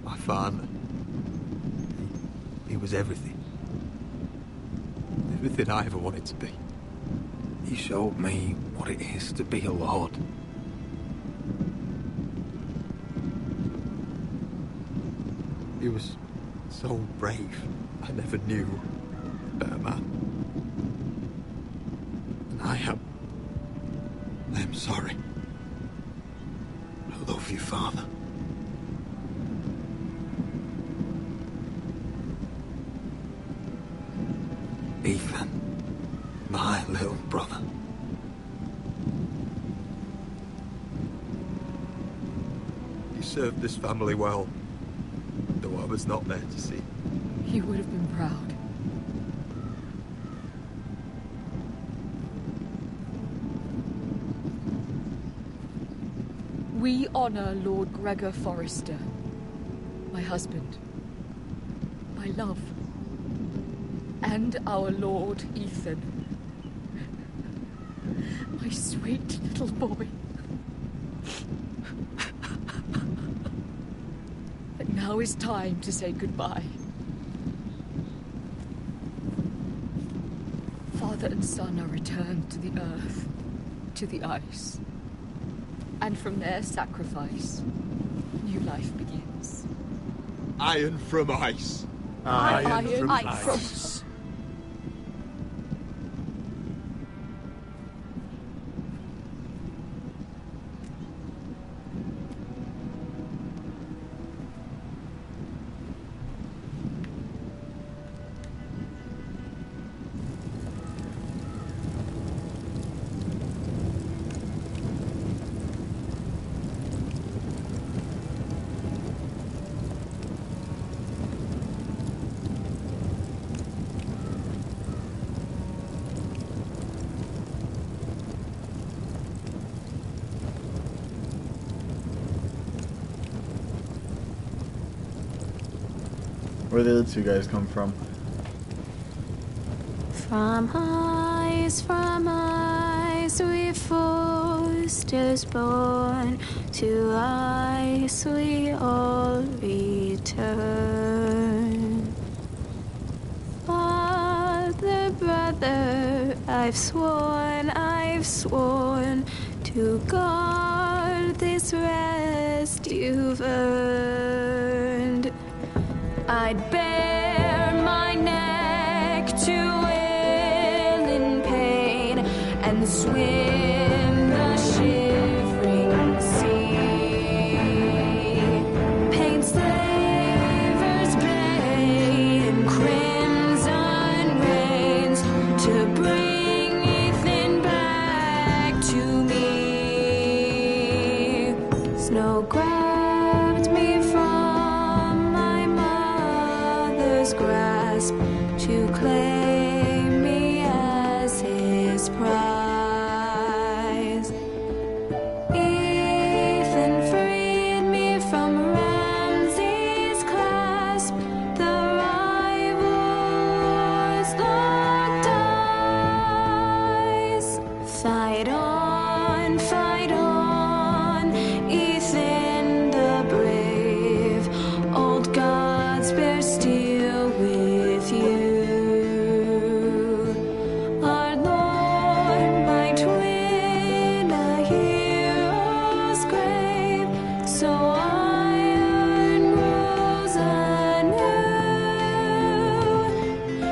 My father. He was everything. everything I ever wanted to be. He showed me what it is to be a lord. He was so brave. I never knew a better man. And I am sorry. I love you, Father. Ethan, my little brother. You served this family well, though I was not there to see. He would have been proud. We honor Lord Gregor Forrester, my husband, my love, and our Lord Ethan, my sweet little boy. But now is time to say goodbye. Father and son are returned to the earth, to the ice. And from their sacrifice, new life begins. Iron from ice. Iron from ice. Where did the other two guys come from? From ice, we Forsters born, to ice we all return. Father, brother, I've sworn to guard this rest you've earned. I'd bare my neck to wail in pain and swim the shivering sea. Paint slavers' bay in crimson rains to bring Ethan back to me. Snow grabbed me from my mother's grasp to claim me as his prize. Ethan freed me from Ramsay's clasp. The rivals locked eyes. Fight on, Ethan the brave. Old gods bear steel with you. Our Lord might win a hero's grave, so iron rose anew.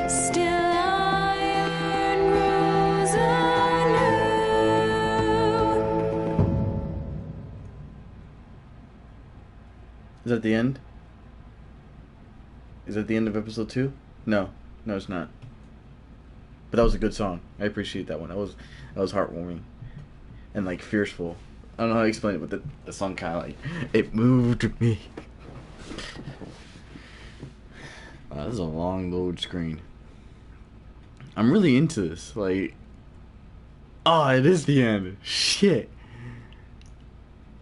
Still iron rose anew. Is that the end? Is that the end of episode 2? No, it's not. But that was a good song. I appreciate that one. That was heartwarming and like fierceful. I don't know how to explain it, but the song kind of like it moved me. Wow, this is a long load screen. I'm really into this. Like, oh, it is the end. Shit.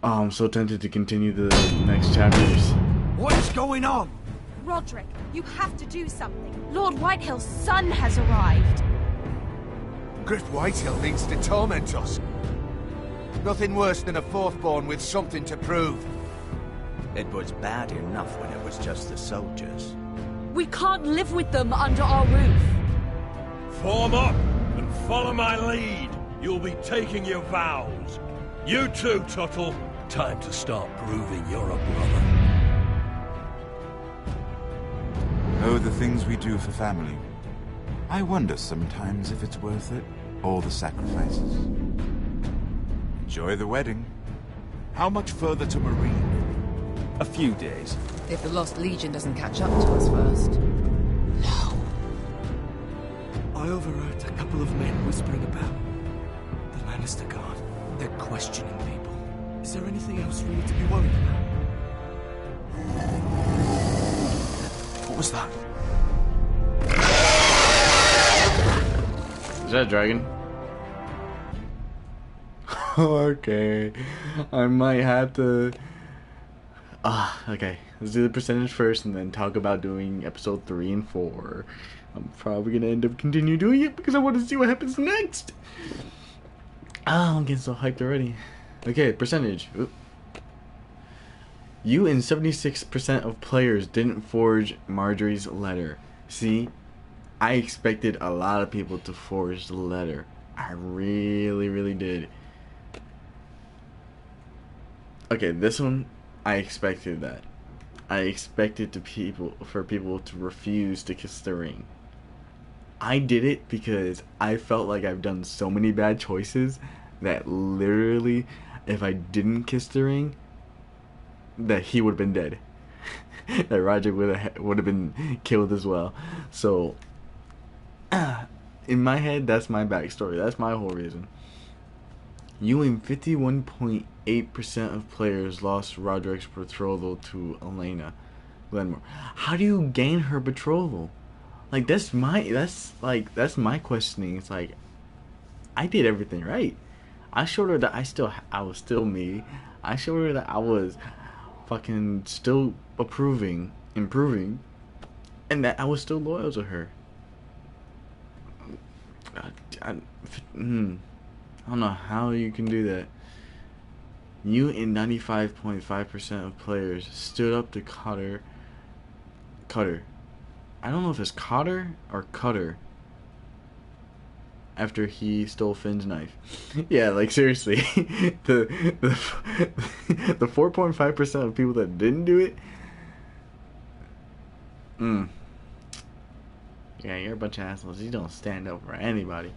Oh, I'm so tempted to continue the next chapters. What is going on? Roderick, you have to do something. Lord Whitehill's son has arrived. Griff Whitehill means to torment us. Nothing worse than a fourthborn with something to prove. It was bad enough when it was just the soldiers. We can't live with them under our roof. Form up and follow my lead. You'll be taking your vows. You too, Tuttle. Time to start proving you're a brother. Oh, the things we do for family. I wonder sometimes if it's worth it. All the sacrifices. Enjoy the wedding. How much further to Marine? A few days. If the Lost Legion doesn't catch up to us first. I overheard a couple of men whispering about the Lannister Guard. They're questioning people. Is there anything else we need to be worried about? What was that? Is that a dragon? Okay. I might have to... okay. Let's do the percentage first and then talk about doing episode 3 and 4. I'm probably going to end up continue doing it because I want to see what happens next. I'm getting so hyped already. Okay, percentage. Oop. You and 76% of players didn't forge Marjorie's letter. See? I expected a lot of people to forge the letter. I really, really did. Okay, this one, I expected that. I expected for people to refuse to kiss the ring. I did it because I felt like I've done so many bad choices that literally, if I didn't kiss the ring, that he would have been dead. That Roger would have been killed as well. So, in my head, that's my backstory. That's my whole reason. You and 51.8% of players lost Roderick's betrothal to Elena Glenmore. How do you gain her betrothal? Like, that's my questioning. It's like, I did everything right. I showed her that I was still me. I showed her that I was fucking still improving, and that I was still loyal to her. I don't know how you can do that. You and 95.5% of players stood up to Cutter. I don't know if it's Cotter or Cutter. After he stole Finn's knife. Yeah, like seriously. the 4.5% of people that didn't do it. Yeah, you're a bunch of assholes. You don't stand up for anybody.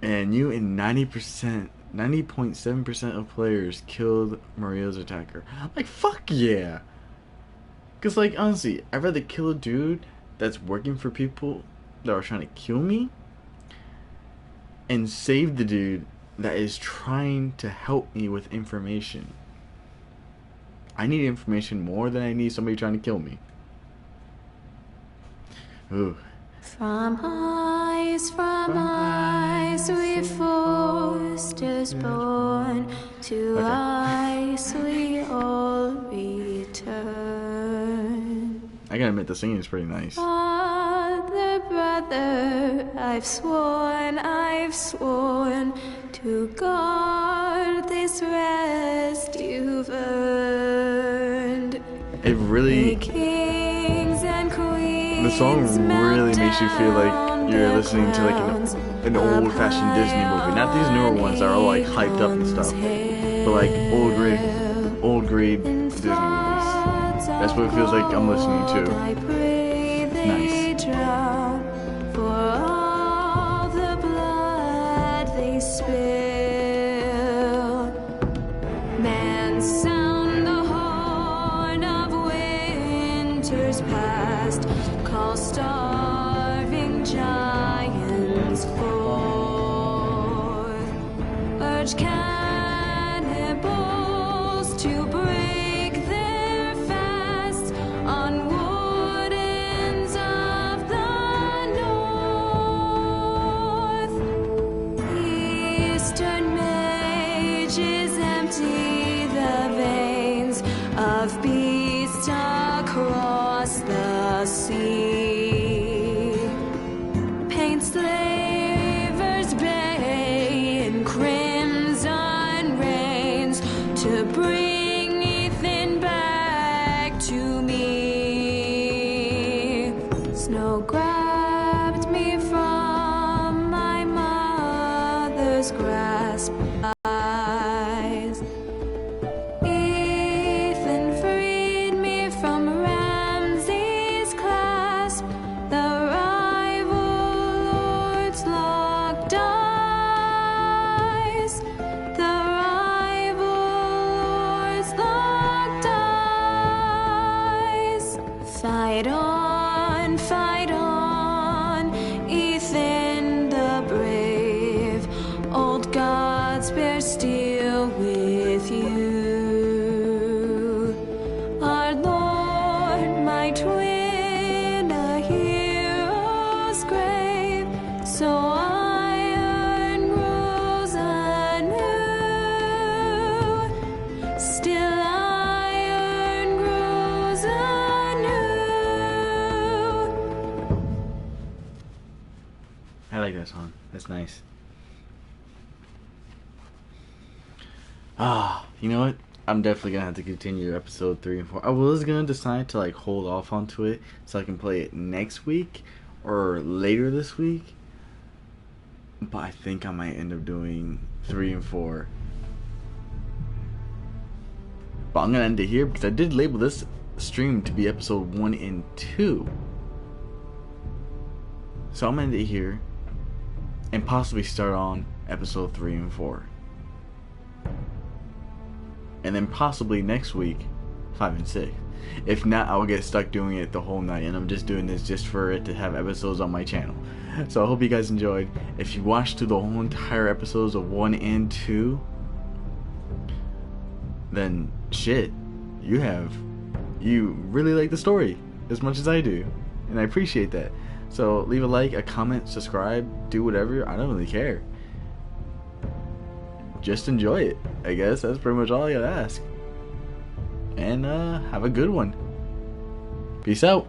And you and 90.7% of players killed Maria's attacker. Like, fuck yeah. Because, like, honestly, I'd rather kill a dude that's working for people that are trying to kill me and save the dude that is trying to help me with information. I need information more than I need somebody trying to kill me. Ooh. From eyes, we foresters born, to eyes we all return. I gotta admit, the singing is pretty nice. Father, brother, I've sworn to guard this rest you've earned. It really... Kings and queens, the song really makes you feel like you're listening to like an old-fashioned Disney movie. Not these newer ones that are all like hyped up and stuff, but like old grade Disney movies. That's what it feels like I'm listening to. Nice. For all the blood they spill, men sound the horn of winter's past, call starving giants forth, urge cannibals to break their fast on wardens of the north. Eastern mages empty the veins of beasts across the sea. Paint slavers bay in crimson rains to bring Ethan back to me. Snow grass hero's grasp. Eyes. Ethan freed me from Ramsay's clasp. The rival lords locked eyes. The rival lords locked eyes. Fight on, Ethan the brave. Old gods bear steel with you. Our Lord, my twin, a hero's grave. So iron grows anew. Still iron grows anew. I like that song. That's nice. You know what? I'm definitely gonna have to continue episode 3 and 4. I was gonna decide to like hold off onto it so I can play it next week or later this week, but I think I might end up doing 3 and 4. But I'm gonna end it here because I did label this stream to be episode 1 and 2. So I'm gonna end it here and possibly start on episode 3 and 4. And then possibly next week 5 and 6. If not, I will get stuck doing it the whole night, and I'm just doing this just for it to have episodes on my channel. So I hope you guys enjoyed. If you watched through the whole entire episodes of 1 and 2, then shit, you really like the story as much as I do, and I appreciate that. So leave a like, a comment, subscribe, do whatever. I don't really care. Just enjoy it, I guess. That's pretty much all I gotta ask. And have a good one. Peace out.